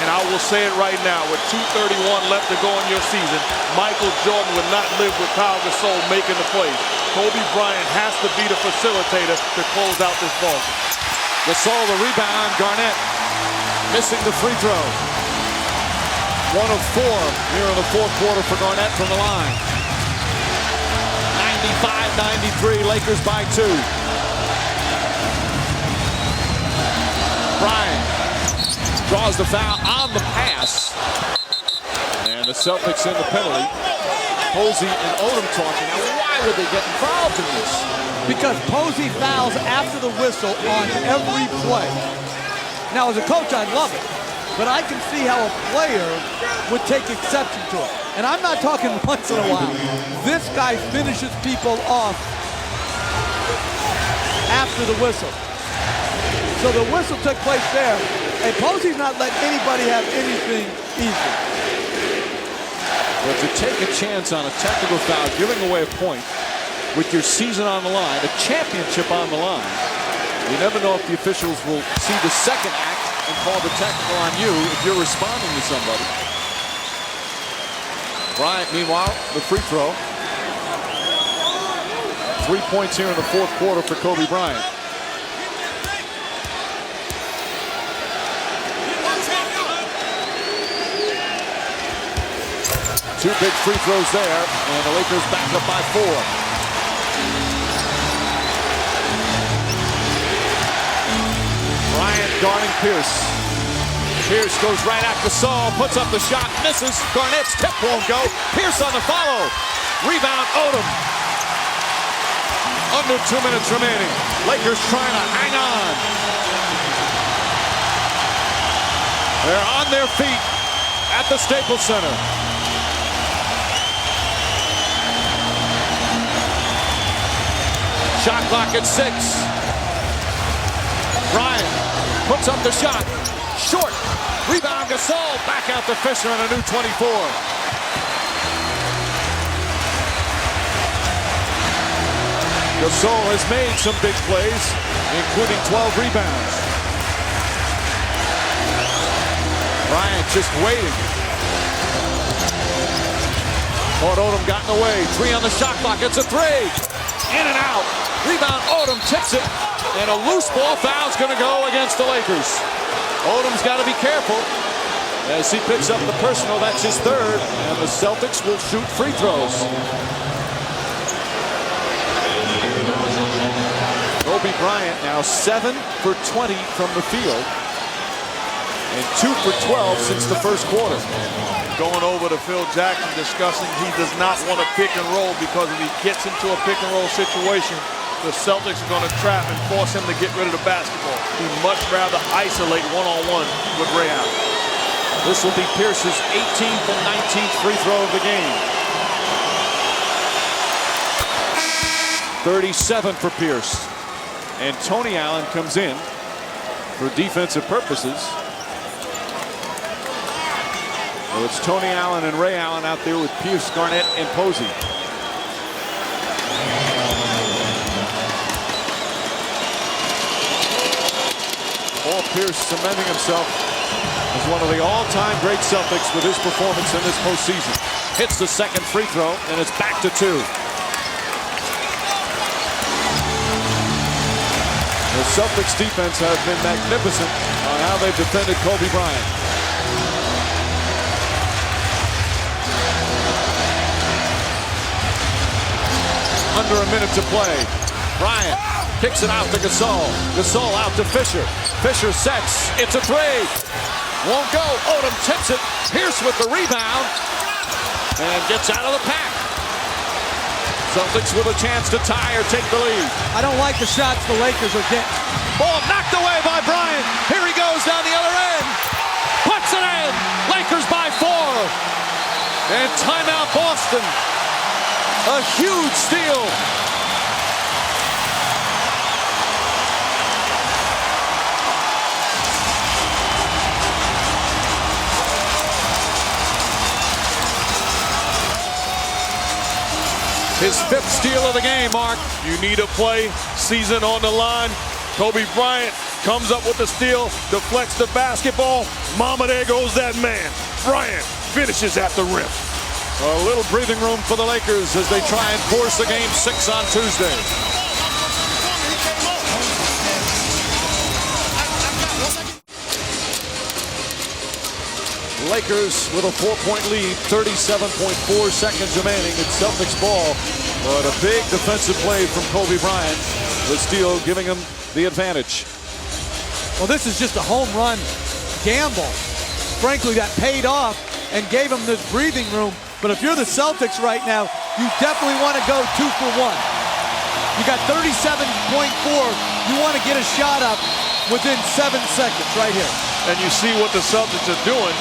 And I will say it right now, with 2:31 left to go in your season, Michael Jordan would not live with Pau Gasol making the plays. Kobe Bryant has to be the facilitator to close out this ball game. Gasol the rebound, Garnett missing the free throw. 1 of 4 here in the 4th quarter for Garnett from the line. 95-93, Lakers by 2. Bryant draws the foul on the pass. And the Celtics in the penalty. Posey and Odom talking. Now, why would they get involved in this? Because Posey fouls after the whistle on every play. Now, as a coach, I love it. But I can see how a player would take exception to it. And I'm not talking once in a while. This guy finishes people off after the whistle. So the whistle took place there. And Posey's not letting anybody have anything easy. But to take a chance on a technical foul, giving away a point with your season on the line, a championship on the line, you never know if the officials will see the second act and call the technical on you if you're responding to somebody. Bryant, meanwhile, the free throw. 3 points here in the fourth quarter for Kobe Bryant. Two big free throws there, and the Lakers back up by 4. Bryant guarding Pierce. Pierce goes right at Gasol, puts up the shot, misses. Garnett's tip won't go. Pierce on the follow. Rebound, Odom. Under 2 minutes remaining. Lakers trying to hang on. They're on their feet at the Staples Center. Shot clock at 6. Bryant puts up the shot. Short. Rebound, Gasol. Back out to Fisher and a new 24. Gasol has made some big plays, including 12 rebounds. Bryant just waiting. Caught Odom got in the way. 3 on the shot clock. It's a 3. In and out. Rebound, Odom tips it. And a loose ball foul's going to go against the Lakers. Odom's got to be careful as he picks up the personal. That's his 3rd. And the Celtics will shoot free throws. Kobe Bryant now 7 for 20 from the field. And 2 for 12 since the first quarter. Going over to Phil Jackson discussing he does not want to pick and roll because if he gets into a pick and roll situation, the Celtics are going to trap and force him to get rid of the basketball. He'd much rather isolate one-on-one with Ray Allen. This will be Pierce's 18th and 19th free throw of the game. 37 for Pierce. And Tony Allen comes in for defensive purposes. So it's Tony Allen and Ray Allen out there with Pierce, Garnett, and Posey. Paul Pierce cementing himself as one of the all-time great Celtics with his performance in this postseason. Hits the second free throw, and it's back to 2. The Celtics defense has been magnificent on how they've defended Kobe Bryant. Under a minute to play. Bryant kicks it out to Gasol. Gasol out to Fisher. Fisher sets. It's a 3. Won't go. Odom tips it. Pierce with the rebound. And gets out of the pack. Celtics with a chance to tie or take the lead. I don't like the shots the Lakers are getting. Ball knocked away by Bryant. Here he goes down the other end. Puts it in. Lakers by 4. And timeout Boston. A huge steal. His 5th steal of the game, Mark. You need a play, season on the line. Kobe Bryant comes up with the steal, deflects the basketball. Mama, there goes that man. Bryant finishes at the rim. A little breathing room for the Lakers as they try and force the game 6 on Tuesday. Lakers with a 4-point lead, 37.4 seconds remaining. It's Celtics ball, but a big defensive play from Kobe Bryant. The steal giving him the advantage. Well, this is just a home run gamble. Frankly, that paid off and gave him this breathing room. But if you're the Celtics right now, you definitely want to go 2 for 1. You got 37.4. You want to get a shot up within 7 seconds right here. And you see what the Celtics are doing,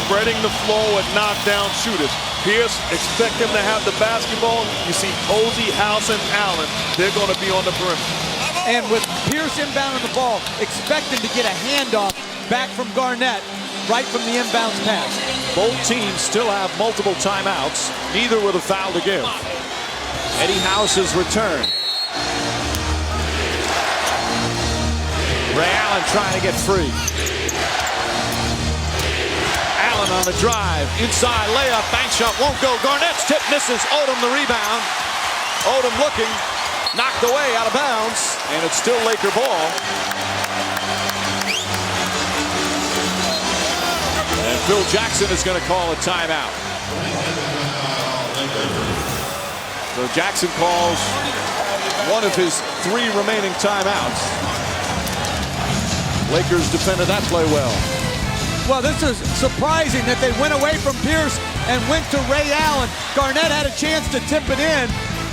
spreading the floor with knockdown shooters. Pierce, expect him to have the basketball. You see Posey, House, and Allen. They're going to be on the perimeter. And with Pierce inbounding the ball, expect him to get a handoff back from Garnett right from the inbounds pass. Both teams still have multiple timeouts, neither with a foul to give. Eddie House's return. Ray Allen trying to get free. Allen on the drive. Inside layup. Bank shot won't go. Garnett's tip misses. Odom the rebound. Odom looking. Knocked away out of bounds. And it's still Laker ball. And Phil Jackson is going to call a timeout. So Jackson calls one of his 3 remaining timeouts. Lakers defended that play well. Well, this is surprising that they went away from Pierce and went to Ray Allen. Garnett had a chance to tip it in,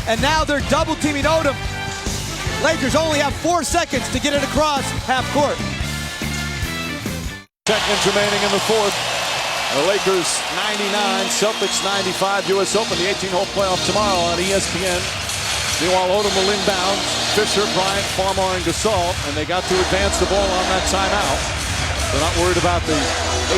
and now they're double teaming Odom. Lakers only have 4 seconds to get it across half court. Seconds remaining in the fourth. The Lakers 99, Celtics 95. U.S. Open, the 18-hole playoff tomorrow on ESPN. Meanwhile, Odom will inbound. Fisher, Bryant, Farmar, and Gasol, and they got to advance the ball on that timeout. They're not worried about the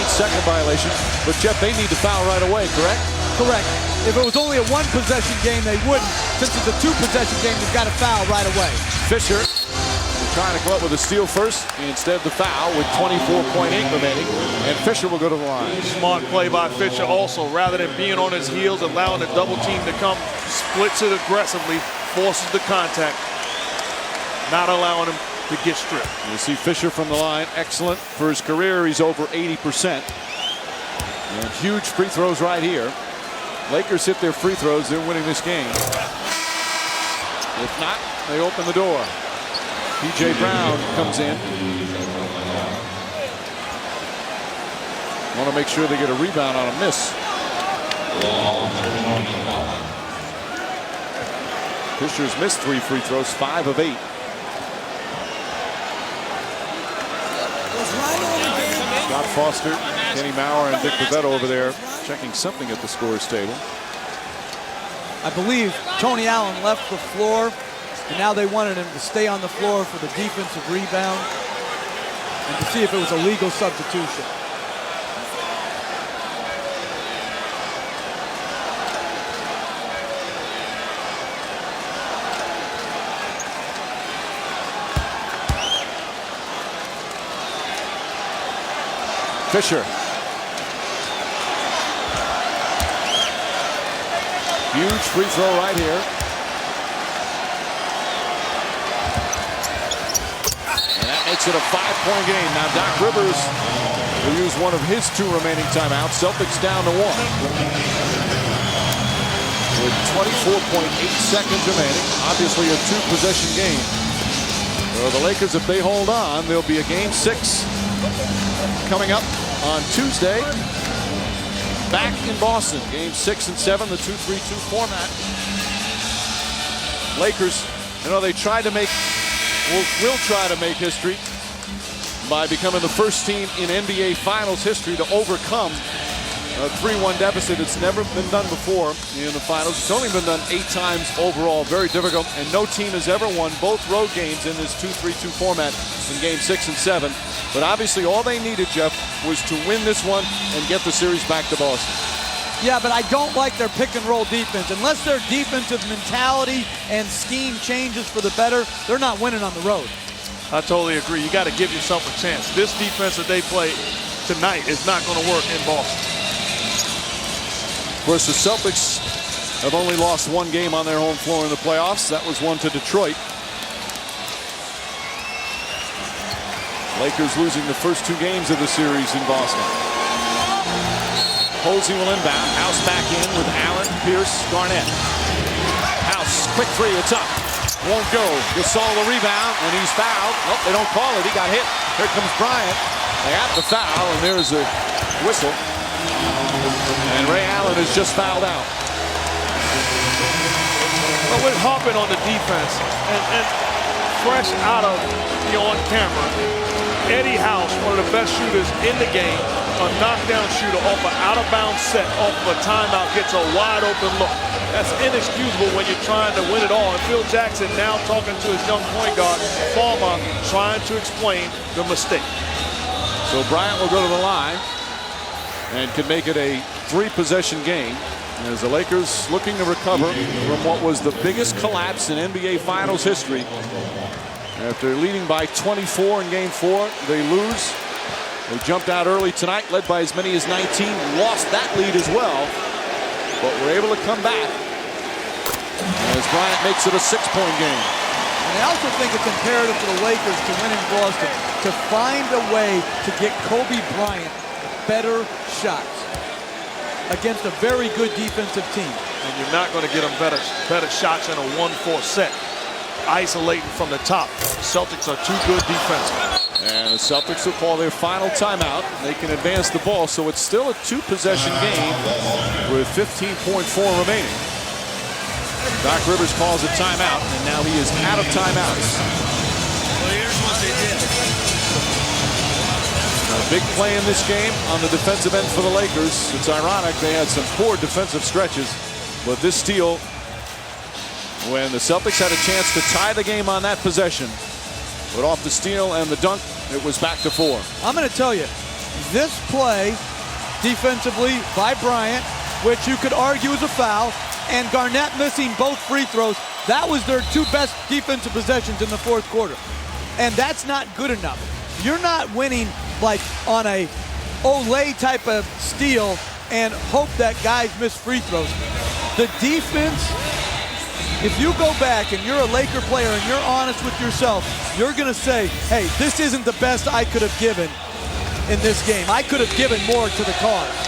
8-second violation. But, Jeff, they need to foul right away, correct? Correct. If it was only a 1-possession game, they wouldn't. Since it's a 2-possession game, they've got to foul right away. Fisher trying to come up with a steal first. Instead, the foul with 24.8 remaining. And Fisher will go to the line. Smart play by Fisher also. Rather than being on his heels, allowing the double team to come, splits it aggressively, forces the contact, not allowing him to get stripped. You see Fisher from the line. Excellent for his career. He's over 80%. And huge free throws right here. Lakers hit their free throws. They're winning this game. If not, they open the door. P.J. Brown comes in. Want to make sure they get a rebound on a miss. Fisher's missed 3 free throws, 5 of 8. Scott Foster, Kenny Maurer, and Dick Pivetta over there checking something at the scorer's table. I believe Tony Allen left the floor, and now they wanted him to stay on the floor for the defensive rebound and to see if it was a legal substitution. Fisher. Huge free throw right here. And that makes it a 5-point game. Now Doc Rivers will use one of his 2 remaining timeouts. Celtics down to 1. With 24.8 seconds remaining. Obviously a 2-possession game. So the Lakers, if they hold on, there'll be a game 6 coming up on Tuesday. Back in Boston. Game 6 and 7, the 2-3-2 format. Lakers, you know, they tried to make, will try to make history by becoming the first team in NBA Finals history to overcome a 3-1 deficit. It's never been done before in the finals. It's only been done 8 times overall. Very difficult, and no team has ever won both road games in this 2-3-2 format in game 6 and 7. But obviously all they needed, Jeff, was to win this one and get the series back to Boston. Yeah, but I don't like their pick and roll defense. Unless their defensive mentality and scheme changes for the better, they're not winning on the road. I totally agree. You got to give yourself a chance. This defense that they play tonight is not going to work in Boston. Of course, the Celtics have only lost 1 game on their home floor in the playoffs. That was one to Detroit. Lakers losing the first 2 games of the series in Boston. Posey will inbound. House back in with Allen, Pierce, Garnett. House, quick 3, it's up. Won't go. Gasol the rebound, and he's fouled. Nope, they don't call it. He got hit. Here comes Bryant. They got the foul, and there's a whistle. And Ray Allen is just fouled out. But we're hopping on the defense, and fresh out of the on camera, Eddie House, one of the best shooters in the game, a knockdown shooter off an out-of-bounds set, off of a timeout, gets a wide-open look. That's inexcusable when you're trying to win it all. And Phil Jackson now talking to his young point guard, Farmar, trying to explain the mistake. So Bryant will go to the line and can make it a 3-possession game as the Lakers looking to recover from what was the biggest collapse in NBA Finals history. After leading by 24 in game 4, they lose They jumped out early tonight, led by as many as 19, lost that lead as well, but were able to come back as Bryant makes it a 6-point game. And I also think it's imperative for the Lakers to win in Boston to find a way to get Kobe Bryant better shots against a very good defensive team. And you're not going to get them better shots in a 1-4 set. Isolating from the top. The Celtics are too good defensively. And the Celtics will call their final timeout. They can advance the ball, so it's still a 2-possession game with 15.4 remaining. Doc Rivers calls a timeout, and now he is out of timeouts. Well, here's what they did. A big play in this game on the defensive end for the Lakers. It's ironic they had some poor defensive stretches, but this steal, when the Celtics had a chance to tie the game on that possession, but off the steal and the dunk, it was back to 4. I'm going to tell you, this play defensively by Bryant, which you could argue is a foul, and Garnett missing both free throws, that was their 2 best defensive possessions in the 4th quarter. And that's not good enough. You're not winning like on a Olay type of steal and hope that guys miss free throws. The defense, if you go back and you're a Laker player and you're honest with yourself, you're going to say, hey, this isn't the best I could have given in this game. I could have given more to the cause.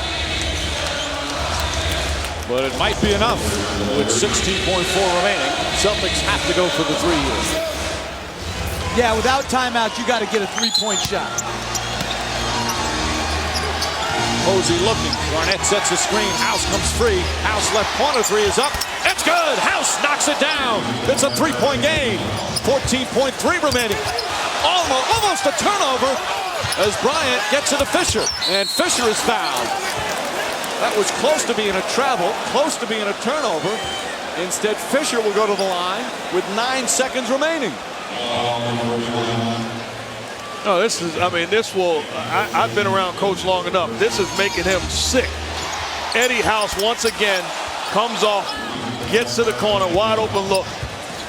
But it might be enough with 16.4 remaining. Celtics have to go for the 3 here. Yeah, without timeouts, you got to get a 3-point shot. Posey looking. Garnett sets a screen. House comes free. House left corner 3 is up. It's good. House knocks it down. It's a 3-point game. 14.3 remaining. Almost a turnover as Bryant gets it to Fisher. And Fisher is fouled. That was close to being a travel, close to being a turnover. Instead, Fisher will go to the line with 9 seconds remaining. No, this is, I've been around Coach long enough. This is making him sick. Eddie House once again comes off, gets to the corner, wide open look,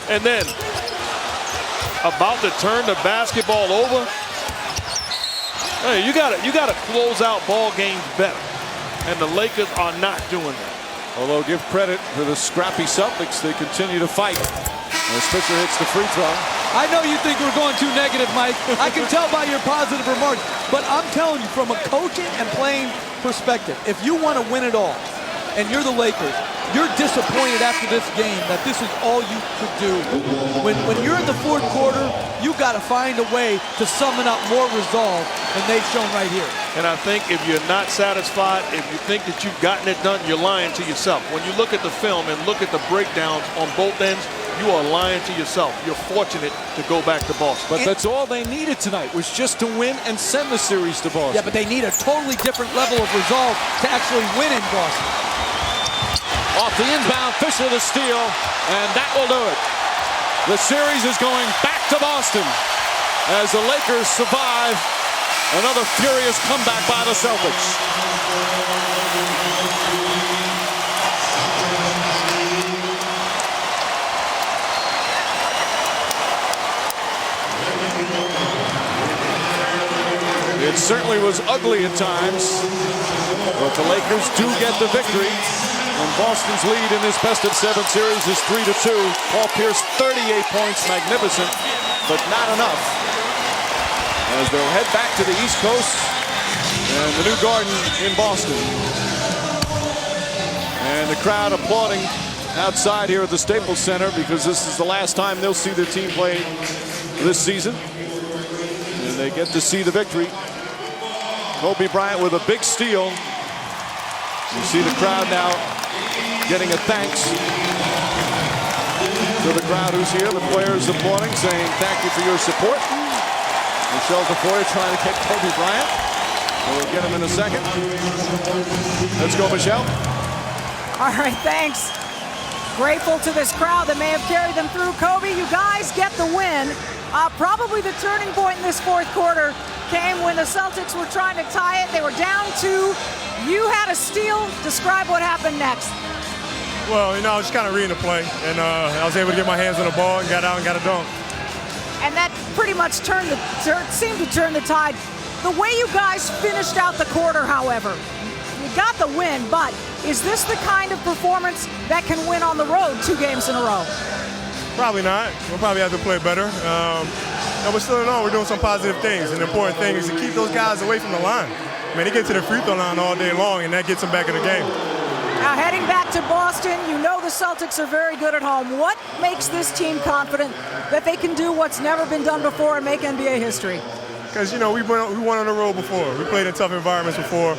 and then about to turn the basketball over. Hey, you gotta close out ball games better. And the Lakers are not doing that. Although give credit to the scrappy Celtics, they continue to fight. As Fisher hits the free throw. I know you think we're going too negative, Mike. I can tell by your positive remarks. But I'm telling you, from a coaching and playing perspective, if you want to win it all, and you're the Lakers, you're disappointed after this game that this is all you could do. When you're in the 4th quarter, you got to find a way to summon up more resolve than they've shown right here. And I think if you're not satisfied, if you think that you've gotten it done, you're lying to yourself. When you look at the film and look at the breakdowns on both ends, you are lying to yourself. You're fortunate to go back to Boston. But that's all they needed tonight, was just to win and send the series to Boston. Yeah, but they need a totally different level of resolve to actually win in Boston. Off the inbound, Fisher the steal, and that will do it. The series is going back to Boston as the Lakers survive another furious comeback by the Celtics. It certainly was ugly at times, but the Lakers do get the victory. And Boston's lead in this best-of-7 series is 3-2. Paul Pierce, 38 points, magnificent, but not enough. As they'll head back to the East Coast and the new Garden in Boston. And the crowd applauding outside here at the Staples Center because this is the last time they'll see their team play this season. And they get to see the victory. Kobe Bryant with a big steal. You see the crowd now getting a thanks to the crowd who's here. The players applauding, saying thank you for your support. Michelle DeFoy trying to get Kobe Bryant. We'll get him in a second. Let's go, Michelle. All right, thanks. Grateful to this crowd that may have carried them through. Kobe, you guys get the win. Probably the turning point in this 4th quarter came when the Celtics were trying to tie it. They were down 2. You had a steal. Describe what happened next. Well, I was just kind of reading the play, and I was able to get my hands on the ball and got out and got a dunk. And that pretty much seemed to turn the tide. The way you guys finished out the quarter, however, you got the win, but is this the kind of performance that can win on the road 2 games in a row? Probably not. We'll probably have to play better. But still in all, we're doing some positive things. And the important thing is to keep those guys away from the line. I mean, they get to the free throw line all day long, and that gets them back in the game. Now, heading back to Boston, you know the Celtics are very good at home. What makes this team confident that they can do what's never been done before and make NBA history? Because, you know, we won on the road before. We played in tough environments before.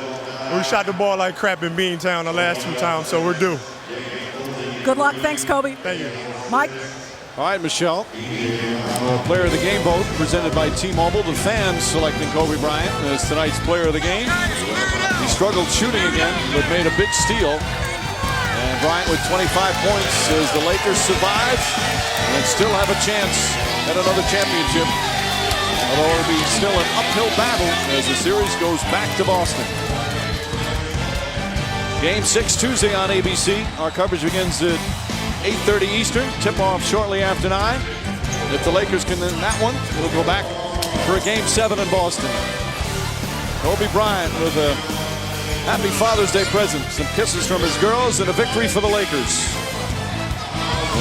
We shot the ball like crap in Beantown the last 2 times, so we're due. Good luck. Thanks, Kobe. Thank you. Mike? All right, Michelle. Player of the game vote presented by T-Mobile. The fans selecting Kobe Bryant as tonight's player of the game. He struggled shooting again, but made a big steal. And Bryant with 25 points as the Lakers survive and still have a chance at another championship. Although it'll be still an uphill battle as the series goes back to Boston. Game 6 Tuesday on ABC. Our coverage begins at 8:30 Eastern. Tip-off shortly after 9. If the Lakers can win that one, we'll go back for a Game 7 in Boston. Kobe Bryant with a happy Father's Day present. Some kisses from his girls and a victory for the Lakers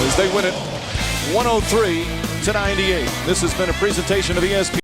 as they win it 103-98. This has been a presentation of ESPN.